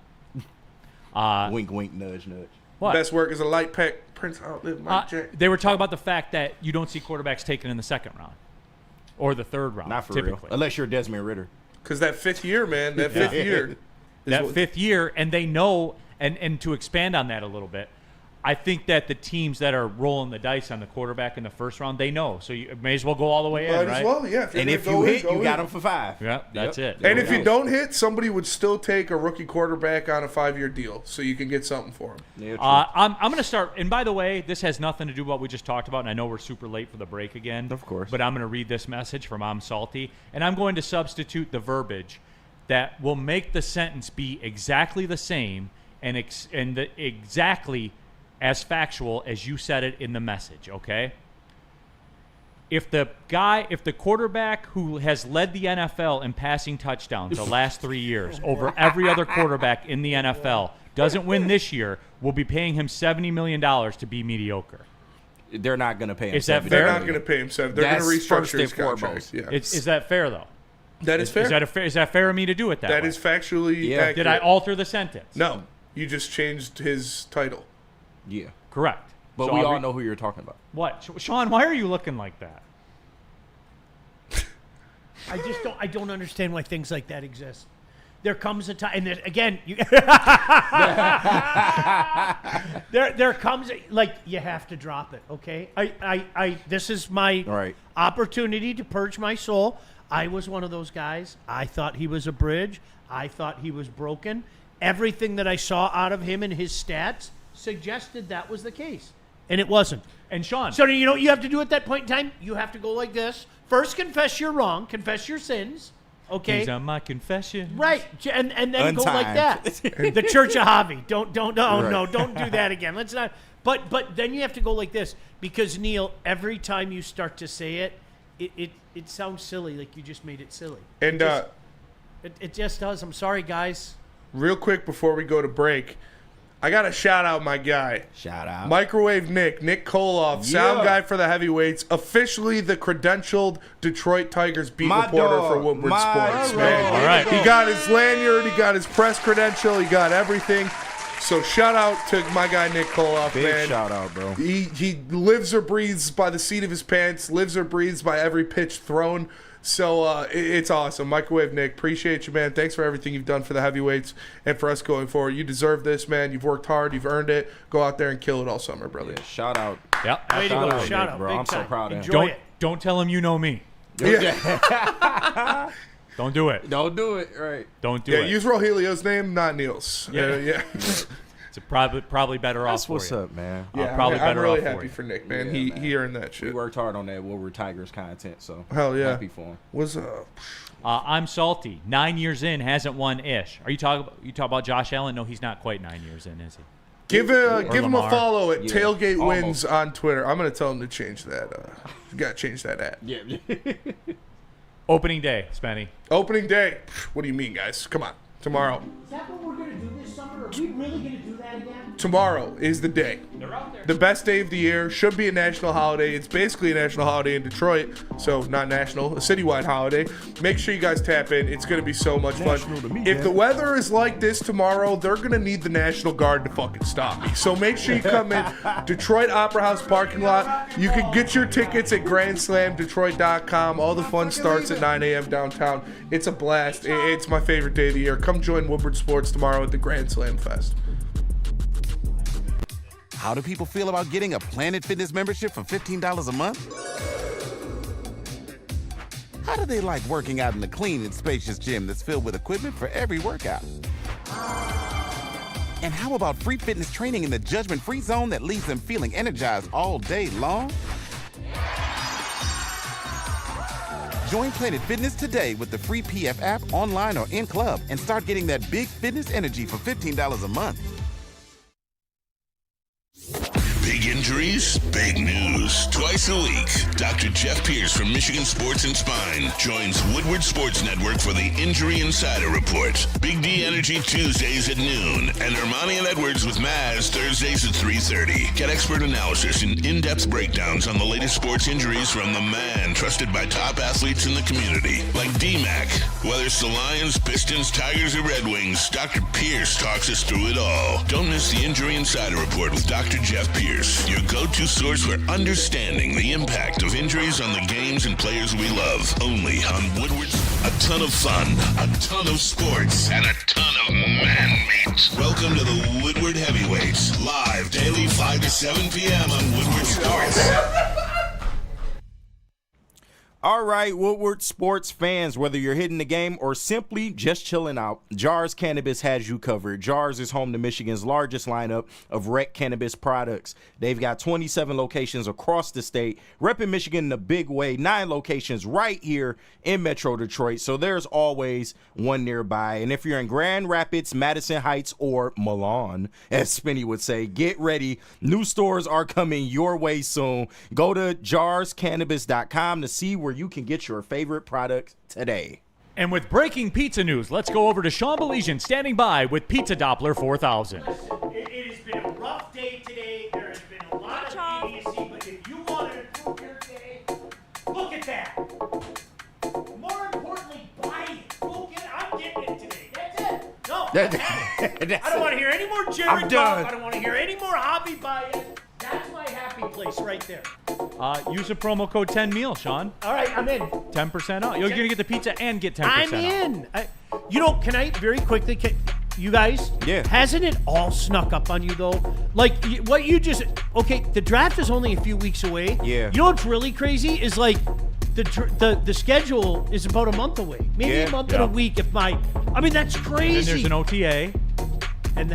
Wink, wink, nudge, nudge. What? Best work is a light pack. Prince outlive Mike Jack. They were talking about the fact that you don't see quarterbacks taken in the second round or the third round. Not for typically. real. Unless you're Desmond Ritter. Because that fifth year, man, fifth year, and they know, and to expand on that a little bit, I think that the teams that are rolling the dice on the quarterback in the first round, they know. So you may as well go all the way in, right? Might as well, yeah. And if you hit, you got them for 5. Yeah, that's it. And if you don't hit, somebody would still take a rookie quarterback on a 5-year deal, so you can get something for him. Yeah, I'm going to start, and by the way, this has nothing to do with what we just talked about, and I know we're super late for the break again. Of course. But I'm going to read this message from I'm Salty, and I'm going to substitute the verbiage that will make the sentence be exactly the same and exactly as factual as you said it in the message, okay? If the quarterback who has led the NFL in passing touchdowns the last 3 years over every other quarterback in the NFL doesn't win this year, we'll be paying him $70 million to be mediocre. They're not going to pay him. Is that $70 fair? They're not going to pay him 7. They're going to restructure his contract. Yeah. Is that fair, though? That is fair. Is that fair of me to do it that way? That is factually accurate. Did I alter the sentence? No. You just changed his title. Yeah. Correct. But So we I'll all know who you're talking about. What? Sean, why are you looking like that? I don't understand why things like that exist. there comes a time, and again, there comes like you have to drop it. Okay, I this is my opportunity to purge my soul. I was one of those guys. I thought he was a bridge. I thought he was broken. Everything that I saw out of him and his stats suggested that was the case, and it wasn't. And Sean, so you know what you have to do at that point in time? You have to go like this. First, confess you're wrong. Confess your sins. Okay. These are my confessions. Right, and then go like that. The Church of Javi. Don't do that again. Let's not. But then you have to go like this, because Neil, every time you start to say it sounds silly, like you just made it silly. And it just does. I'm sorry, guys. Real quick before we go to break, I got to shout out my guy. Shout out. Microwave Nick Koloff, sound guy for the heavyweights, officially the credentialed Detroit Tigers beat reporter for Woodward Sports. Man. All right. He got his lanyard, he got his press credential, he got everything. So shout out to my guy Nick Koloff, Big man. shout out, bro. He lives or breathes by the seat of his pants, lives or breathes by every pitch thrown. So it's awesome. Microwave Nick, appreciate you, man. Thanks for everything you've done for the heavyweights and for us going forward. You deserve this, man. You've worked hard. You've earned it. Go out there and kill it all summer, brother. Yeah, shout out. Yep. Way to go. Shout Nick, out, bro. big I'm so time. proud of him. Enjoy it. Don't tell him you know me. Yeah. Don't do it. Don't do it. Right. Don't do it. Use Rogelio's name, not Neil's. Yeah. It's probably better off for What's you. up, man? Yeah, probably I'm better really off for happy you. for Nick, man. Yeah, He earned that We shit. worked hard on that Woodward Tigers content, so Hell yeah. happy for him. What's up? I'm salty. 9 years in, hasn't won ish. Are you talking about Josh Allen? No, he's not quite 9 years in, is he? Give him a Lamar. follow at Yeah, Tailgate almost. Wins on Twitter. I'm gonna tell him to change that. You gotta change that ad. Yeah. Opening day, Spenny. Opening day. What do you mean, guys? Come on. Tomorrow. Is that what we're gonna do this summer? Are we really gonna do that again? Tomorrow is the day. They're out there. The best day of the year. Should be a national holiday. It's basically a national holiday in Detroit, so not national, a citywide holiday. Make sure you guys tap in. It's going to be so much fun. If the weather is like this tomorrow, they're going to need the National Guard to fucking stop me. So make sure you come in. Detroit Opera House parking lot. You can get your tickets at GrandSlamDetroit.com. All the fun starts at 9 a.m. downtown. It's a blast. It's my favorite day of the year. Come join Woodward Sports tomorrow at the Grand Slam Fest. How do people feel about getting a Planet Fitness membership for $15 a month? How do they like working out in a clean and spacious gym that's filled with equipment for every workout? And how about free fitness training in the judgment-free zone that leaves them feeling energized all day long? Join Planet Fitness today with the free PF app, online or in club, and start getting that big fitness energy for $15 a month. Big injuries, big news. Twice a week, Dr. Jeff Pierce from Michigan Sports and Spine joins Woodward Sports Network for the Injury Insider Report. Big D Energy Tuesdays at noon, and Ermanni and Edwards with Maz Thursdays at 3:30. Get expert analysis and in-depth breakdowns on the latest sports injuries from the man trusted by top athletes in the community, like D-Mac. Whether it's the Lions, Pistons, Tigers, or Red Wings, Dr. Pierce talks us through it all. Don't miss the Injury Insider Report with Dr. Jeff Pierce, your go-to source for understanding the impact of injuries on the games and players we love. Only on Woodward's. A ton of fun, a ton of sports, and a ton of man-meat. Welcome to the Woodward Heavyweights, live daily 5 to 7 p.m. on Woodward Sports. All right, Woodward sports fans, whether you're hitting the game or simply just chilling out, Jars Cannabis has you covered. Jars is home to Michigan's largest lineup of rec cannabis products. They've got 27 locations across the state, repping Michigan in a big way, 9 locations right here in Metro Detroit, so there's always one nearby. And if you're in Grand Rapids, Madison Heights, or Milan, as Spinney would say, get ready. New stores are coming your way soon. Go to jarscannabis.com to see where you can get your favorite products today. And with breaking pizza news, let's go over to Sean Belizean standing by with Pizza Doppler 4000. It has been a rough day today. There has been a lot of idiocy, but if you want to improve your day, look at that. More importantly, buy it. Go get it. I'm getting it today. That's it. No, I don't want to hear any more Jared talk. I don't want to hear any more hobby bias. That's my happy place right there. Use a promo code 10meal, Sean. All right, I'm in. 10% off. You're going to get the pizza and get 10% I'm off. in. Can I very quickly, you guys? Yeah. Hasn't it all snuck up on you, though? Like, what you just, okay, the draft is only a few weeks away. Yeah. You know what's really crazy is, like, the schedule is about a month away. Maybe a month and a week that's crazy. And then there's an OTA. And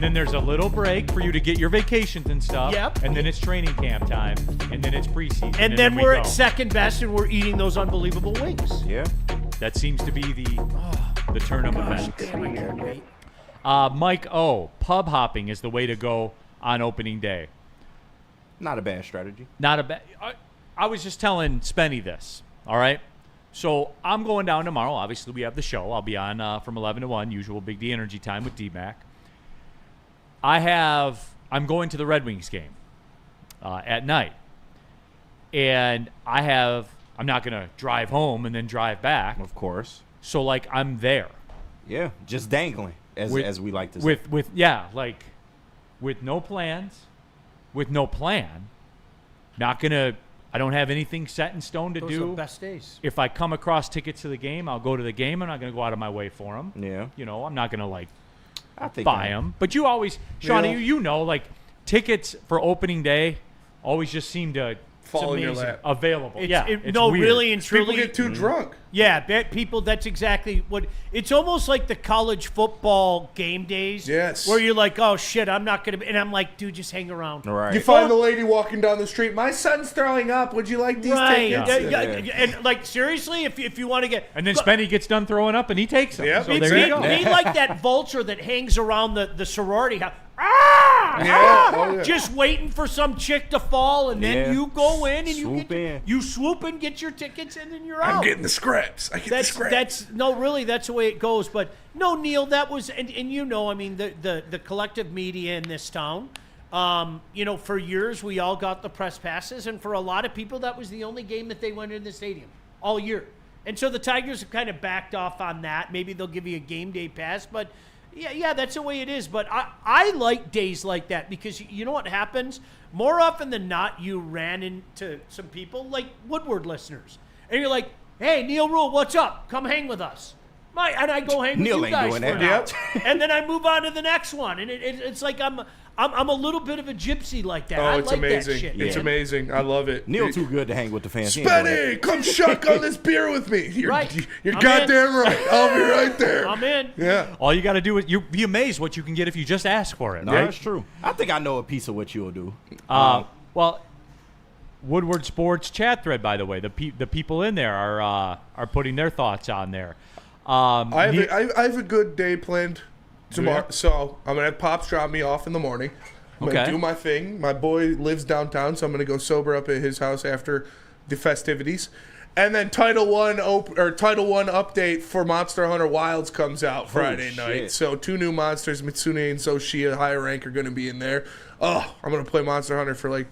then there's a little break for you to get your vacations and stuff. Yep. And then it's training camp time. And then it's preseason. And then we're at second best and we're eating those unbelievable wings. Yeah. That seems to be the turn of events. Damn, I can't wait. Mike O, pub hopping is the way to go on opening day. Not a bad strategy. Not a bad. I was just telling Spenny this. All right. So I'm going down tomorrow. Obviously, we have the show. I'll be on from 11 to 1, usual Big D energy time with D-Mac. I'm going to the Red Wings game at night. And I'm not going to drive home and then drive back. Of course. So, like, I'm there. Yeah, just dangling, as we like to say. With no plans, with no plan. I don't have anything set in stone to do. Those are the best days. If I come across tickets to the game, I'll go to the game. I'm not going to go out of my way for them. Yeah. I'm not going to, I think buy them. But you always, Shawnee, tickets for opening day always just seem to fall in your lap. Available. It's weird. Really and truly. People get too drunk. Yeah, that's exactly what. It's almost like the college football game days. Yes. Where you're like, oh, shit, I'm not going to. And I'm like, dude, just hang around. Right. You find the lady walking down the street. My son's throwing up. Would you like these tickets? And seriously, if you want to get. And then Spenny gets done throwing up and he takes them. Yeah, so there you go. Be like that vulture that hangs around the sorority house. Just waiting for some chick to fall, and then you go in and you swoop in, get your tickets, and then you're out. I'm getting the scraps. I get the scraps. That's the way it goes. But no, Neil, that was and the collective media in this town. For years we all got the press passes, and for a lot of people that was the only game that they went in the stadium all year. And so the Tigers have kind of backed off on that. Maybe they'll give you a game day pass, but. Yeah, that's the way it is. But I like days like that because you know what happens? More often than not, you ran into some people like Woodward listeners. And you're like, hey, Neil Rule, what's up? Come hang with us. And I go hang with you guys for an hour. And then I move on to the next one. And it's like I'm a little bit of a gypsy like that. I it's like amazing. That shit. It's amazing. I love it. Neil too good to hang with the fans. Spenny, come shotgun this beer with me. You're I'm goddamn right. I'll be right there. I'm in. Yeah. All you got to do is you be amazed what you can get if you just ask for it. No, right? that's true. I think I know a piece of what you'll do. Well, Woodward Sports chat thread, by the way, the people in there are putting their thoughts on there. I have a good day planned tomorrow, so I'm gonna have Pops drop me off in the morning. I'm gonna do my thing. My boy lives downtown, so I'm gonna go sober up at his house after the festivities. And then Title I update for Monster Hunter Wilds comes out Friday night. So 2 new monsters, Mitsune and Soshia, higher rank, are gonna be in there. Oh, I'm gonna play Monster Hunter for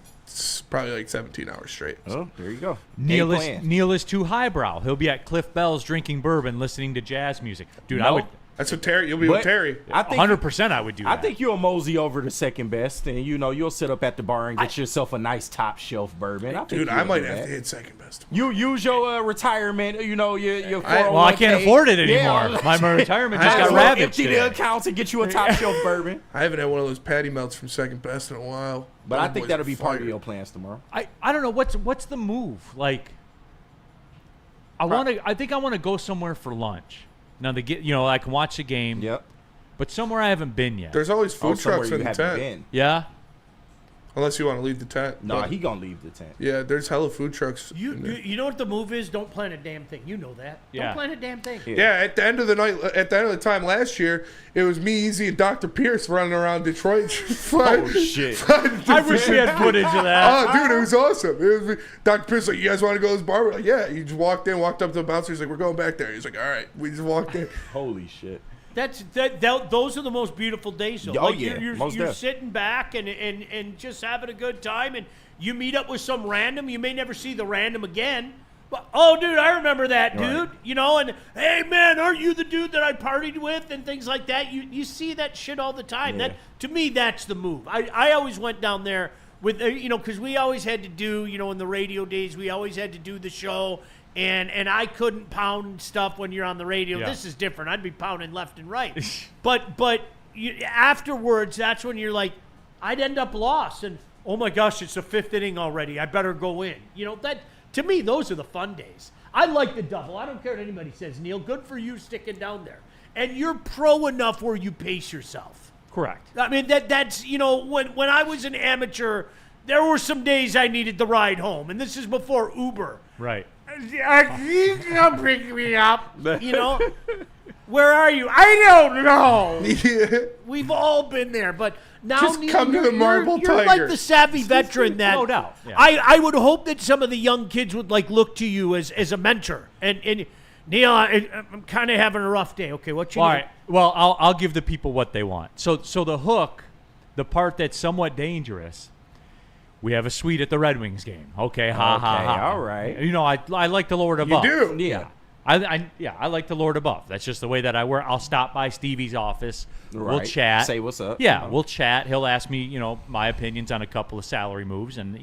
probably 17 hours straight. Oh, there you go. Neil is too highbrow. He'll be at Cliff Bell's drinking bourbon, listening to jazz music. Dude, I would. That's what Terry. You'll be with Terry. I think 100%. I would do that. I think you'll mosey over to second best, and you'll sit up at the bar and get yourself a nice top shelf bourbon. I might have to hit second best. You use your retirement. Your 401k. Well, I can't afford it anymore. My retirement just got ravaged. Empty the accounts and get you a top shelf bourbon. I haven't had one of those patty melts from second best in a while. But I think that'll be part of your plans tomorrow. I don't know what's the move like. I think I want to go somewhere for lunch. Now I can watch the game. Yep. But somewhere I haven't been yet. There's always food trucks in the tent. Yeah. Unless you want to leave the tent. No, he gonna leave the tent. Yeah, there's hella food trucks. You know what the move is? Don't plan a damn thing. You know that. Yeah. Don't plan a damn thing. Yeah, at the end of the time last year, it was me, Easy, and Dr. Pierce running around Detroit. Oh shit! I wish we had footage of that. Oh, dude, it was awesome. It was Dr. Pierce like, you guys want to go to this bar? We're like, yeah. He just walked up to the bouncer. He's like, we're going back there. He's like, all right. We just walked in. Holy shit. Those are the most beautiful days. Though. Oh, yeah. You're sitting back and just having a good time, and you meet up with some random. You may never see the random again. But, oh, dude, I remember that, dude. Right. And, hey, man, aren't you the dude that I partied with and things like that? You see that shit all the time. Yeah. That to me, that's the move. I always went down there with, because we always had to do, in the radio days, we always had to do the show. and I couldn't pound stuff when you're on the radio. Yeah. This is different. I'd be pounding left and right. but afterwards, that's when you're like, I'd end up lost, and oh my gosh, it's the 5th inning already. I better go in. That to me, those are the fun days. I like the double. I don't care what anybody says, Neil. Good for you sticking down there, and you're pro enough where you pace yourself. Correct. I mean that's when I was an amateur, there were some days I needed the ride home, and this is before Uber. Right. Come pick me up. Where are you? I don't know. Yeah. We've all been there, but now Just Neil, come to the Marble you're Tiger. like the savvy veteran that No doubt. Yeah. I would hope that some of the young kids would look to you as a mentor. And Neil, I'm kind of having a rough day. Okay, what you All need? right. Well, I'll give the people what they want. So the hook, the part that's somewhat dangerous. We have a suite at the Red Wings game. Okay, ha. All right. I like to lower it above. do? Yeah. I like to lower it above. That's just the way that I work. I'll stop by Stevie's office. We'll Right. chat. Say what's up. Yeah, we'll chat. He'll ask me, my opinions on a couple of salary moves, and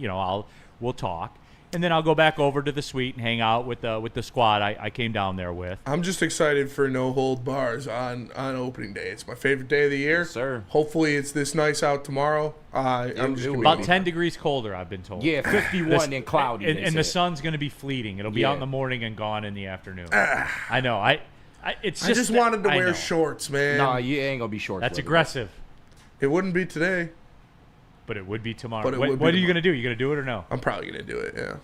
we'll talk. And then I'll go back over to the suite and hang out with the squad I came down there with. I'm just excited for no hold bars on opening day. It's my favorite day of the year. Yes, sir. Hopefully it's this nice out tomorrow. I'm just gonna About be- 10 degrees colder, I've been told. Yeah, 51 and cloudy. And they the said. sun's going to be fleeting. It'll be Yeah. out in the morning and gone in the afternoon. I know. It's I just wanted to I wear know. shorts, man. Nah, you ain't gonna be short. That's weather. aggressive, It wouldn't be today. but it would be tomorrow. But it What would be are you tomorrow. going to do? You going to do it or no? I'm probably gonna do it. Yeah.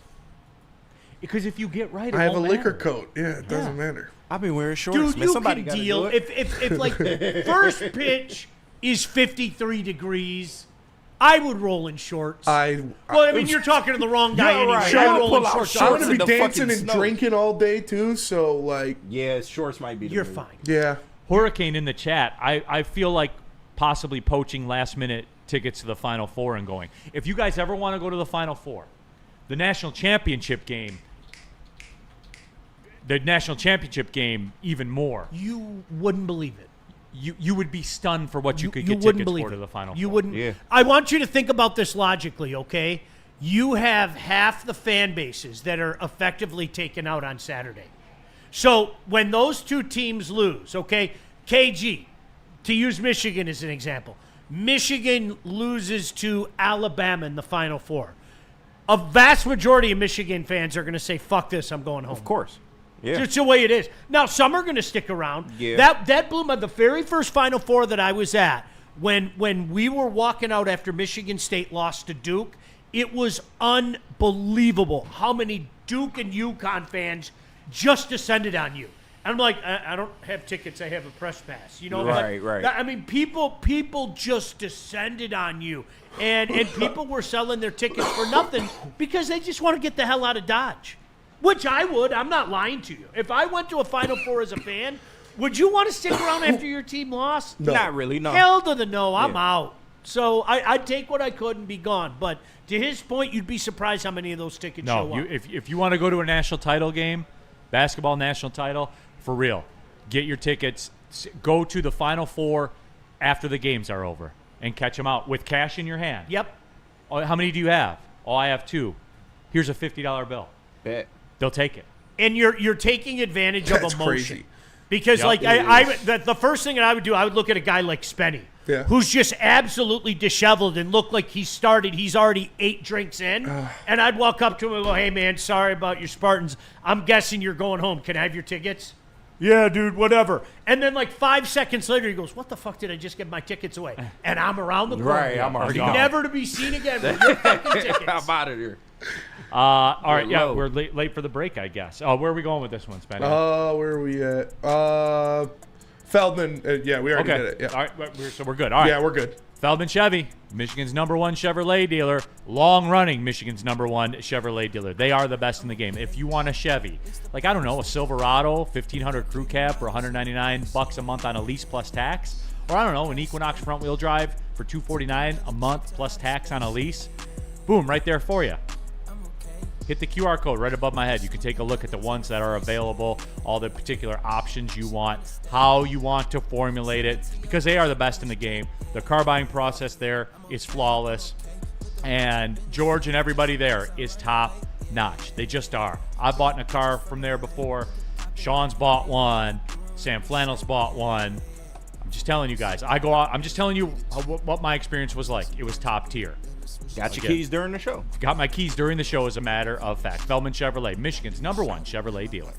Because if you get right, it I have a won't liquor matter. coat. Yeah, it doesn't matter. I've been wearing shorts, Dude, man. you Somebody can gotta deal do it. if like first pitch is 53 degrees. I would roll in shorts. Well, I mean, you're talking to the wrong guy You're anyway. right. I I'll roll pull in out shorts. I'm shorts gonna in be the dancing fucking and snow. drinking all day too. So like, Yeah, shorts might be. The You're move. fine. yeah. Hurricane in the chat. I feel like possibly poaching last minute tickets to the Final Four and going. If you guys ever want to go to the Final Four, the national championship game even more. You wouldn't believe it. You would be stunned for what you could you get wouldn't tickets believe for to it. the Final You Four. wouldn't. Yeah. I want you to think about this logically, okay? You have half the fan bases that are effectively taken out on Saturday. So when those two teams lose, okay, KG, to use Michigan as an example, Michigan loses to Alabama in the Final Four. A vast majority of Michigan fans are going to say, fuck this, I'm going home. Of course. Yeah. It's the way it is. Now, some are going to stick around. Yeah. That blew my, the very first Final Four that I was at, when we were walking out after Michigan State lost to Duke, it was unbelievable how many Duke and UConn fans just descended on you. And I'm like, I don't have tickets. I have a press pass. You know, Right, right. I mean, people just descended on you, and people were selling their tickets for nothing because they just want to get the hell out of Dodge. Which I would. I'm not lying to you. If I went to a Final Four as a fan, would you want to stick around after your team lost? No. Not really. No. Hell to the no. I'm out. So I'd take what I could and be gone. But to his point, you'd be surprised how many of those tickets show No, up. if you want to go to a national title game, basketball national title, for real, get your tickets. Go to the Final Four after the games are over and catch them out with cash in your hand. Yep. Oh, how many do you have? Oh, I have 2. Here's a $50 bill. Bet. They'll take it. And you're taking advantage That's of emotion. crazy. Because Yep. like the first thing that I would do, I would look at a guy like Spenny, Yeah. who's just absolutely disheveled and look like he's already 8 drinks in, and I'd walk up to him and go, "Hey man, sorry about your Spartans. I'm guessing you're going home. Can I have your tickets?" Yeah, dude, whatever. And then like 5 seconds later, he goes, "What the fuck did I just give my tickets away?" And I'm around the corner. Right, I'm already gone. Never to be seen again with your fucking tickets. I'm out of here. All right, yeah, low. we're late for the break, I guess. Oh, where are we going with this one, Spenny? Where are we at? Feldman. Yeah, we already did it. Yeah. All right, so we're good. All right. Yeah, we're good. Feldman Chevy, Michigan's #1 Chevrolet dealer, long-running Michigan's #1 Chevrolet dealer. They are the best in the game. If you want a Chevy, like, I don't know, a Silverado, 1500 crew cab for $199 a month on a lease plus tax, or I don't know, an Equinox front-wheel drive for $249 a month plus tax on a lease, boom, right there for you. Hit the QR code right above my head. You can take a look at the ones that are available, all the particular options you want, how you want to formulate it, because they are the best in the game. The car buying process there is flawless, and George and everybody there is top notch. They just are. I bought in a car from there before. Sean's bought one. Sam Flannel's bought one. I'm just telling you guys. I go out. I'm just telling you what my experience was like. It was top tier. Got your keys during the show. Got my keys during the show, as a matter of fact. Feldman Chevrolet, Michigan's #1 Chevrolet dealer.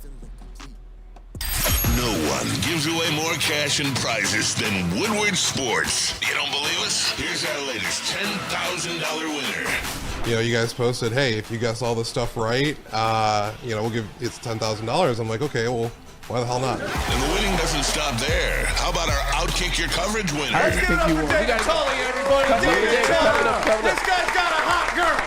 No one gives away more cash and prizes than Woodward Sports. You don't believe us? Here's our latest $10,000 winner. You know, you guys posted, hey, if you guess all this stuff right, we'll give it's $10,000. I'm like, okay, well, why the hell not? And the winning doesn't stop there. How about our Outkick Your Coverage winner? Let's give it up for David Tully, everybody. David Tully. This guy's got a hot girl.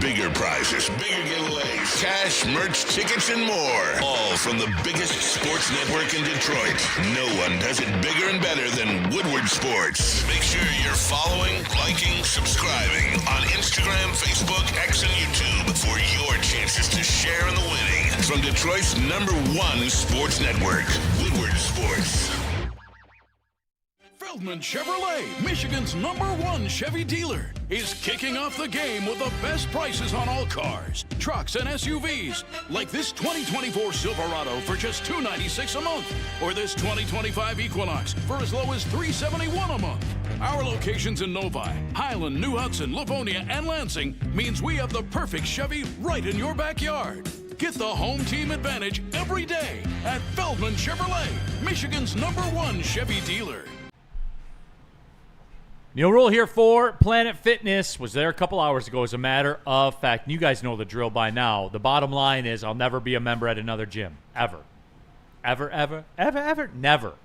Bigger prizes, bigger giveaways, cash, merch, tickets, and more. All from the biggest sports network in Detroit. No one does it bigger and better than Woodward Sports. Make sure you're following, liking, subscribing on Instagram, Facebook, X, and YouTube for your chances to share in the winning. From Detroit's #1 sports network, Woodward Sports. Feldman Chevrolet, Michigan's #1 Chevy dealer, is kicking off the game with the best prices on all cars, trucks, and SUVs, like this 2024 Silverado for just $296 a month, or this 2025 Equinox for as low as $371 a month. Our locations in Novi, Highland, New Hudson, Livonia, and Lansing means we have the perfect Chevy right in your backyard. Get the home team advantage every day at Feldman Chevrolet, Michigan's #1 Chevy dealer. Neil Rule here for Planet Fitness. Was there a couple hours ago, as a matter of fact. You guys know the drill by now. The bottom line is I'll never be a member at another gym. Ever. Ever, ever, ever, ever. Never.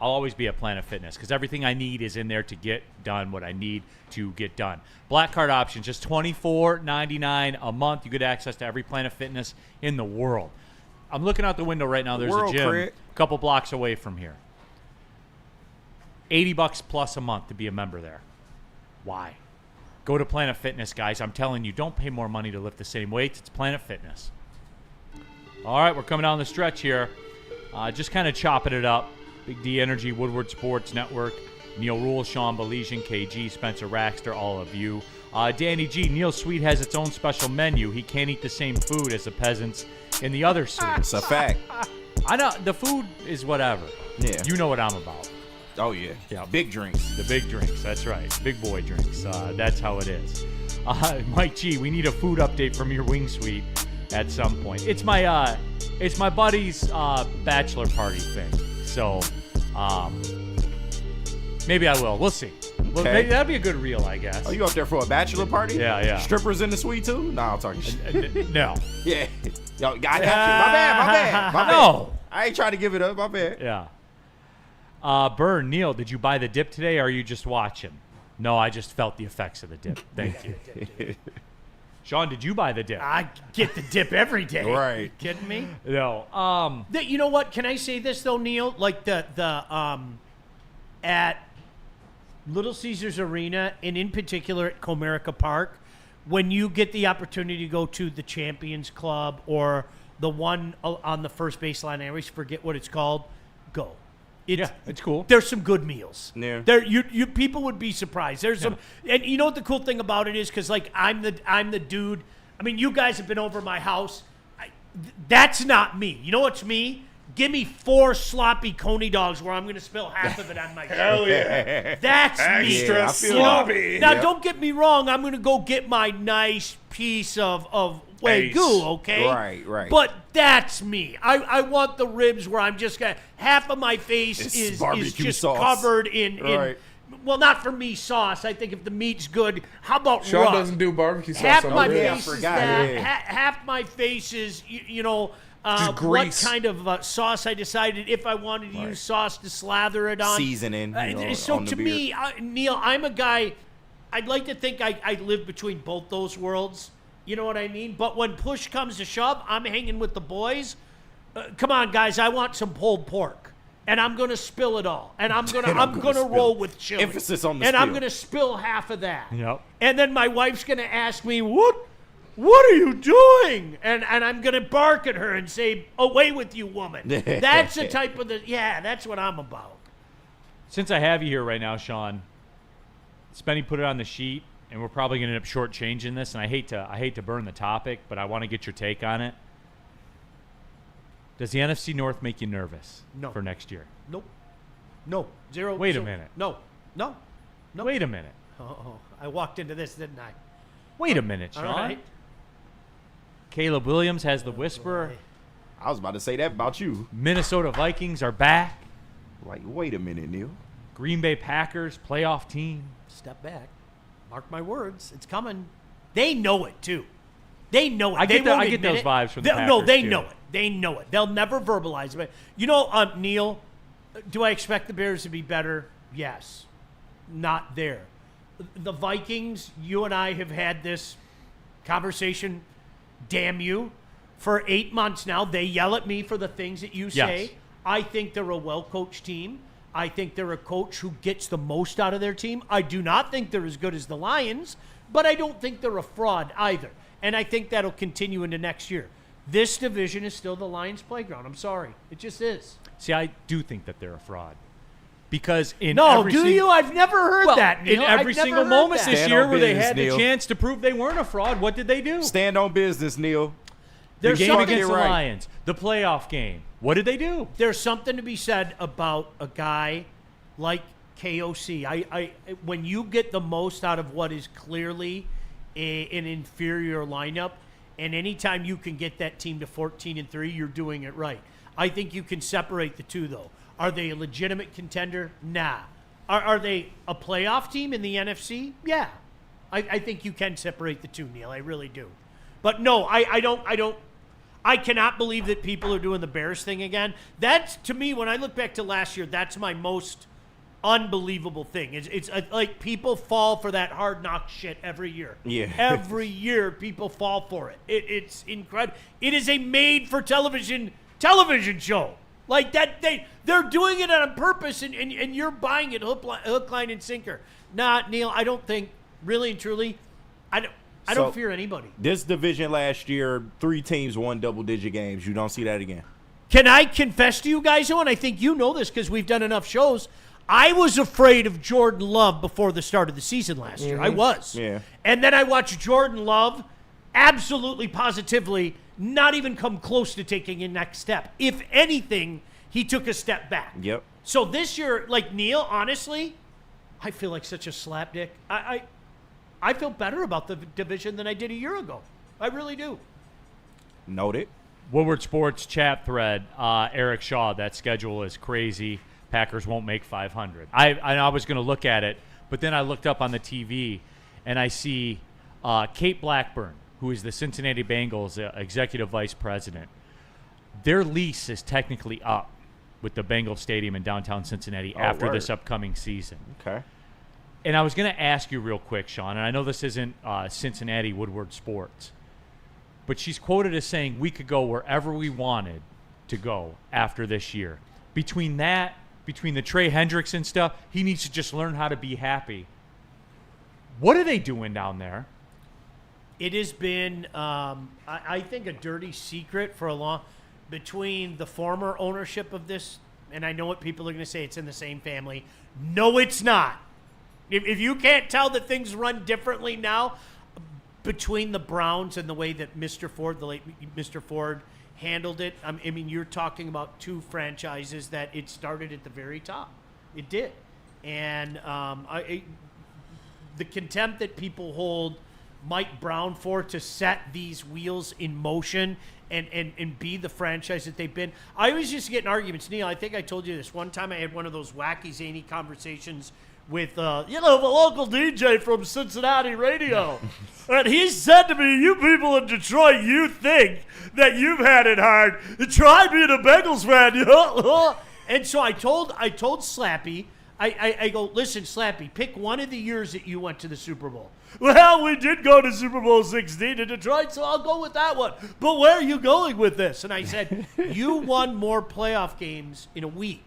I'll always be at Planet Fitness because everything I need is in there to get done what I need to get done. Black card option, just $24.99 a month. You get access to every Planet Fitness in the world. I'm looking out the window right now. There's a gym a couple blocks away from here. $80 plus a month to be a member there. Why? Go to Planet Fitness, guys. I'm telling you, don't pay more money to lift the same weights. It's Planet Fitness. All right, we're coming down the stretch here. Just kind of chopping it up. Big D Energy, Woodward Sports Network, Neil Rule, Sean Belizian, KG, Spencer Raxter, all of you. Danny G, Neil Sweet has its own special menu. He can't eat the same food as the peasants in the other suites. It's a fact. I know. The food is whatever. Yeah. You know what I'm about. Oh, yeah. Yeah. Big drinks. The big drinks. That's right. Big boy drinks. That's how it is. Mike G, we need a food update from your wing suite at some point. It's my buddy's bachelor party thing. So maybe I will. We'll see. Well, maybe that'd be a good reel, I guess. Oh, you up there for a bachelor party? Yeah. Strippers in the suite too? No, I'm talking shit. No. Yeah. Yo, I got you. My bad. No. I ain't trying to give it up. My bad. Yeah. Burn, Neil, did you buy the dip today, or are you just watching? No, I just felt the effects of the dip. Thank you. Sean, did you buy the dip? I get the dip every day. Right. You kidding me? No. You know what? Can I say this though, Neil? Like the at Little Caesars Arena, and in particular at Comerica Park, when you get the opportunity to go to the Champions Club or the one on the first baseline, I always forget what it's called. Go. It's cool. There's some good meals. Yeah. There, you people would be surprised. There's some, and you know what the cool thing about it is, because like I'm the dude. I mean, you guys have been over my house. That's not me. You know what's me? Give me 4 sloppy coney dogs where I'm going to spill half of it on my shirt. Hell yeah. That's me. Extra sloppy. Now, don't get me wrong. I'm going to go get my nice piece of Wagyu, okay? Right. But that's me. I want the ribs where I'm just going to, half of my face is just sauce. covered in well, not for me sauce. I think if the meat's good, how about Sean rub? doesn't do barbecue sauce. Half on my ribs. face is that. Half my face is, Just what grease. kind of sauce I decided if I wanted to use sauce to slather it on. Seasoning. So on the to beer. me, Neil, I'm a guy, I'd like to think I live between both those worlds. You know what I mean? But when push comes to shove, I'm hanging with the boys. Come on, guys, I want some pulled pork. And I'm going to spill it all. And I'm going to roll with chili. Emphasis on the And I'm spill. going to spill half of that. Yep. And then my wife's going to ask me, What are you doing? And I'm going to bark at her and say, away with you, woman. That's the type of that's what I'm about. Since I have you here right now, Sean, Spenny put it on the sheet, and we're probably going to end up shortchanging this, and I hate to burn the topic, but I want to get your take on it. Does the NFC North make you nervous for next year? Nope. No. Zero. Wait a minute. No. Wait a minute. Oh, I walked into this, didn't I? Wait a minute, Sean. All right. Caleb Williams has the whisper. I was about to say that about you. Minnesota Vikings are back. Like, wait a minute, Neil. Green Bay Packers, playoff team. Step back. Mark my words. It's coming. They know it, too. They know it. I get those admit vibes from the Packers, No, they too. know it. They know it. They'll never verbalize it. You know, Neil, do I expect the Bears to be better? Yes. Not there. The Vikings, you and I have had this conversation, damn you, for 8 months now. They yell at me for the things that you say. Yes. I think they're a well-coached team. I think they're a coach who gets the most out of their team. I do not think they're as good as the Lions, but I don't think they're a fraud either. And I think that'll continue into next year. This division is still the Lions' playground. I'm sorry. It just is. See, I do think that they're a fraud. Because in No, every do you? I've never heard that, Neil. In every I've never single heard moment that. this Stand year on where they business, had the Neil. chance to prove they weren't a fraud, what did they do? Stand on business, Neil. The There's game something- against the Right. Lions, the playoff game. What did they do? There's something to be said about a guy like KOC. When you get the most out of what is clearly an inferior lineup, and anytime you can get that team to 14-3, you're doing it right. I think you can separate the two, though. Are they a legitimate contender? Nah. Are they a playoff team in the NFC? Yeah. I think you can separate the two, Neil. I really do. But no, I cannot believe that people are doing the Bears thing again. That's, to me, when I look back to last year, that's my most unbelievable thing. It's like people fall for that hard knock shit every year. Yeah. Every year people fall for it. It's incredible. It is a made-for-television show. Like that, they're doing it on purpose, and you're buying it hook, line, and sinker. Nah, Neil, I don't think, really and truly, I don't fear anybody. This division last year, 3 teams won double-digit games. You don't see that again. Can I confess to you guys, though, and I think you know this because we've done enough shows, I was afraid of Jordan Love before the start of the season last year. I was. Yeah. And then I watched Jordan Love absolutely positively not even come close to taking a next step. If anything, he took a step back. Yep. So this year, like Neil, honestly, I feel like such a slapdick. I feel better about the division than I did a year ago. I really do. Noted. Woodward Sports chat thread, Eric Shaw, that schedule is crazy. Packers won't make 500. I was going to look at it, but then I looked up on the TV, and I see Kate Blackburn, who is the Cincinnati Bengals executive vice president. Their lease is technically up with the Bengals Stadium in downtown Cincinnati after this upcoming season. Okay. And I was going to ask you real quick, Sean, and I know this isn't Cincinnati Woodward Sports, but she's quoted as saying we could go wherever we wanted to go after this year. Between the Trey Hendrickson stuff, he needs to just learn how to be happy. What are they doing down there? It has been, I think, a dirty secret for a long between the former ownership of this, and I know what people are going to say, it's in the same family. No, it's not. If you can't tell that things run differently now, between the Browns and the way that Mr. Ford, the late Mr. Ford, handled it, I mean, you're talking about 2 franchises that it started at the very top. It did. And the contempt that people hold Mike Brown for to set these wheels in motion and be the franchise that they've been. I always used to get in arguments. Neil, I think I told you this. One time I had one of those wacky, zany conversations with, the local DJ from Cincinnati radio. And he said to me, you people in Detroit, you think that you've had it hard. Try being a Bengals fan. And so I told Slappy, I go, listen, Slappy, pick one of the years that you went to the Super Bowl. Well, we did go to Super Bowl 16 in Detroit, so I'll go with that one. But where are you going with this? And I said, you won more playoff games in a week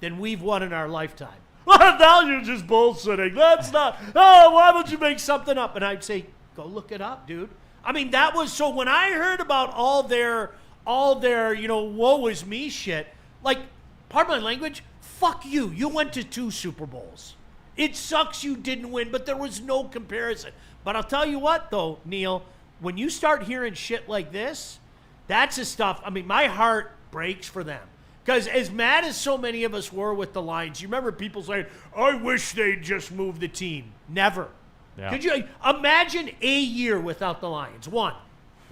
than we've won in our lifetime. Well, now you're just bullshitting. That's not, why would you make something up? And I'd say, go look it up, dude. I mean, that was, so when I heard about all their, woe is me shit, like, pardon my language, fuck you. You went to 2 Super Bowls. It sucks you didn't win, but there was no comparison. But I'll tell you what, though, Neil, when you start hearing shit like this, that's the stuff. I mean, my heart breaks for them. Because as mad as so many of us were with the Lions, you remember people saying, I wish they'd just move the team. Never. Yeah. Could you imagine a year without the Lions? One.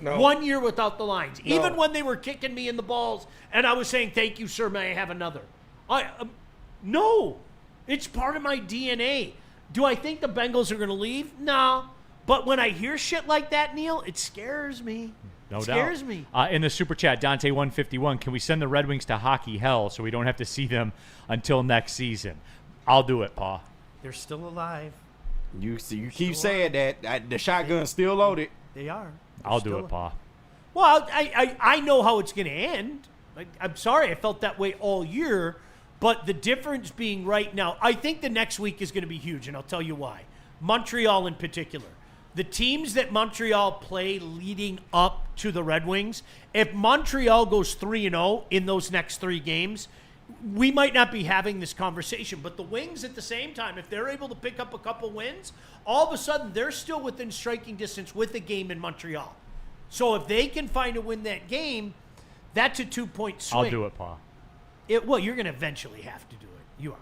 No. 1 year without the Lions. No. Even when they were kicking me in the balls and I was saying, thank you, sir, may I have another? No. It's part of my DNA. Do I think the Bengals are going to leave? No. But when I hear shit like that, Neil, it scares me. No doubt. Scares me. In the super chat, Dante151, can we send the Red Wings to hockey hell so we don't have to see them until next season? I'll do it, Pa. They're still alive. You keep saying that. The shotgun's still loaded. They are. I'll do it, Pa. Well, I know how it's going to end. I'm sorry, I felt that way all year. But the difference being right now, I think the next week is going to be huge, and I'll tell you why. Montreal in particular. The teams that Montreal play leading up to the Red Wings, if Montreal goes 3-0 in those next 3 games, we might not be having this conversation. But the Wings at the same time, if they're able to pick up a couple wins, all of a sudden they're still within striking distance with a game in Montreal. So if they can find a win that game, that's a 2-point swing. I'll do it, Pa. Well, you're going to eventually have to do it. You are.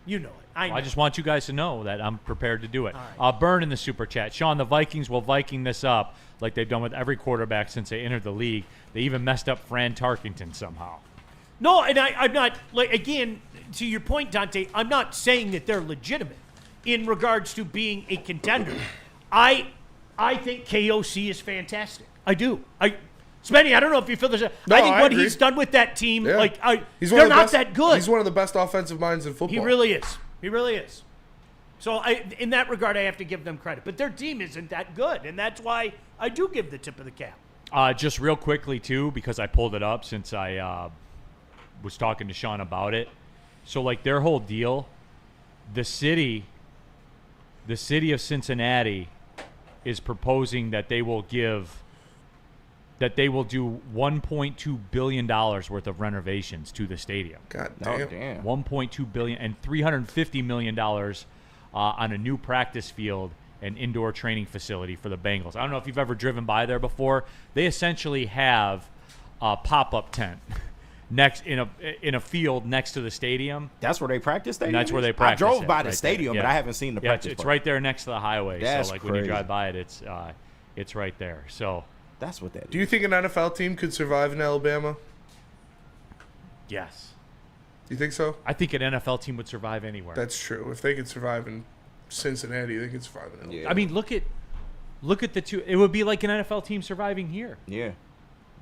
You know it. I know. I just want you guys to know that I'm prepared to do it. All right. Burn in the super chat. Sean, the Vikings will Viking this up like they've done with every quarterback since they entered the league. They even messed up Fran Tarkenton somehow. No, and I'm not, like, again, to your point, Dante, I'm not saying that they're legitimate in regards to being a contender. I think KOC is fantastic. I do. Spenny, I don't know if you feel this. No, I think I what agree. he's done with that team, Yeah. they're not that good. He's one of the best offensive minds in football. He really is. He really is. So in that regard, I have to give them credit. But their team isn't that good, and that's why I do give the tip of the cap. Just real quickly, too, because I pulled it up since I was talking to Sean about it. So, like, their whole deal, the city of Cincinnati is proposing that they will do $1.2 billion worth of renovations to the stadium. God damn. Oh, damn. $1.2 billion and $350 million on a new practice field and indoor training facility for the Bengals. I don't know if you've ever driven by there before. They essentially have a pop-up tent next in a field next to the stadium. That's where they practice. That's where they practice. I drove by the right stadium, there. but I haven't seen the practice. It's right there next to the highway. That's so like when you crazy. drive by it, it's right there. So that's what that is. Do you think an NFL team could survive in Alabama? yes, Do you think so? I think an NFL team would survive anywhere. That's true. If they could survive in Cincinnati, they could survive in Alabama. I mean, look at the two. It would be like an NFL team surviving here. Yeah.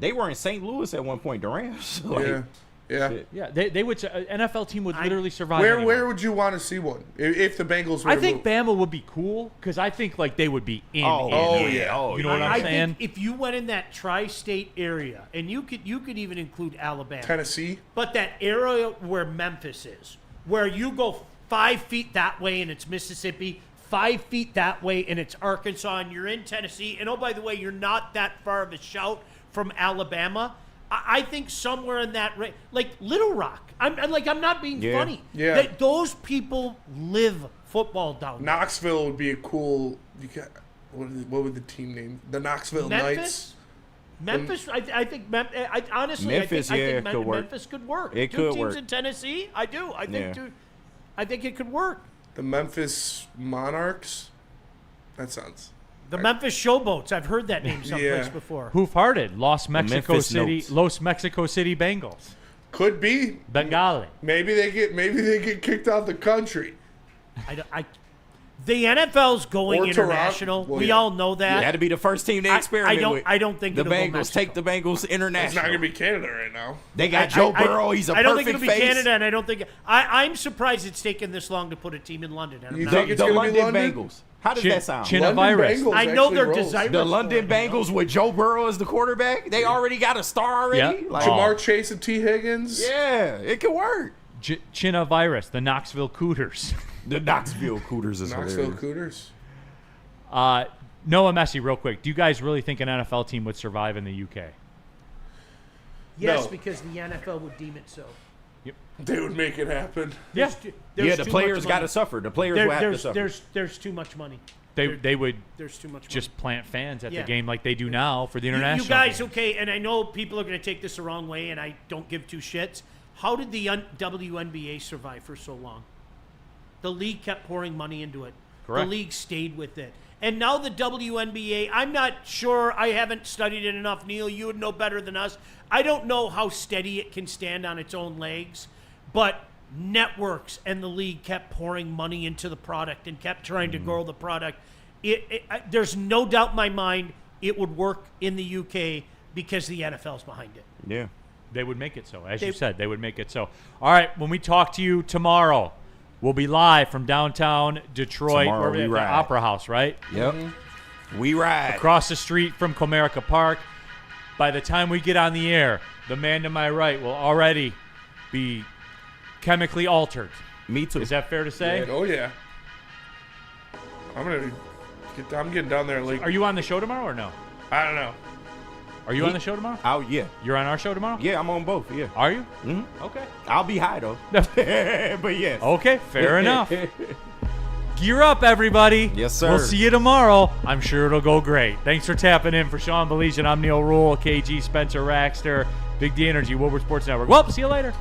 They were in St. Louis at one point, the Rams. Yeah. Yeah, they would. An NFL team would literally survive. Where anywhere. would you want to see one if the Bengals were I to think move? Bama would be cool because I think like they would be in. Oh, in. yeah. You know what I'm I saying? think if you went in that tri-state area, and you could even include Alabama, Tennessee, but that area where Memphis is, where you go 5 feet that way and it's Mississippi, 5 feet that way and it's Arkansas, and you're in Tennessee, and oh, by the way, you're not that far of a shout from Alabama. I think somewhere in that like Little Rock. I'm not being funny. Yeah. That those people live football down there. Knoxville would be a cool. What would the team name? The Knoxville Knights. Memphis, I think. Honestly, Memphis, I think could work. Memphis could work. It Two could teams work. in Tennessee, I do. I think. Yeah. I think it could work. The Memphis Monarchs. That sounds. The Memphis Showboats. I've heard that name someplace before. Hoof-hearted. Los Mexico Memphis City. Notes. Los Mexico City Bengals. Could be. Bengali. Maybe they get kicked out the country. The NFL's going Or international. Toronto. Well, We yeah. all know that. You had to be the first team to experiment with. I don't think the it'll go Bengals Mexico. take the Bengals international. It's not going to be Canada right now. They got Joe Burrow. He's a I don't perfect think it'll be face. Canada, and I don't think I'm surprised it's taken this long to put a team in London. And I'm You not- think it's The going to be London London? Bengals. How does that sound? Chinavirus. Bengals I know actually they're rolls. desirous. The for London it, you know? Bengals with Joe Burrow as the quarterback. They already got a star already. Yeah. Like, Jamar Chase and T. Higgins. yeah, it could work. Chinavirus. The Knoxville Cooters. The Knoxville Cooters is Knoxville hilarious. Cooters. Noah Messi, real quick. Do you guys really think an NFL team would survive in the UK? Yes, No. because the NFL would deem it so. they would make it happen. Yeah. The players got to suffer. The players will have to suffer. There's too much money. They would There's too much money. just plant fans at Yeah. the game like they do now for the international. You guys, game. okay, and I know people are going to take this the wrong way, and I don't give two shits. How did the WNBA survive for so long? The league kept pouring money into it. Correct. The league stayed with it. And now the WNBA, I'm not sure, I haven't studied it enough. Neil, you would know better than us. I don't know how steady it can stand on its own legs, but networks and the league kept pouring money into the product and kept trying to grow the product. There's no doubt in my mind it would work in the UK because the NFL's behind it. Yeah. They would make it so. As you said, they would make it so. All right, when we talk to you tomorrow, we'll be live from downtown Detroit. Tomorrow we at the ride. Opera House, right? Yep. We ride. Across the street from Comerica Park. By the time we get on the air, the man to my right will already be chemically altered. Me too. Is that fair to say? Oh yeah. I'm getting down there late. Are you on the show tomorrow or no? I don't know. Are you on the show tomorrow? Oh, yeah. You're on our show tomorrow? Yeah, I'm on both, yeah. Are you? Mm-hmm. Okay. I'll be high, though. But yes. Okay, fair enough. Gear up, everybody. Yes, sir. We'll see you tomorrow. I'm sure it'll go great. Thanks for tapping in. For Sean Belize, I'm Neil Rule, KG, Spencer Raxter, Big D Energy, Woodward Sports Network. Well, see you later.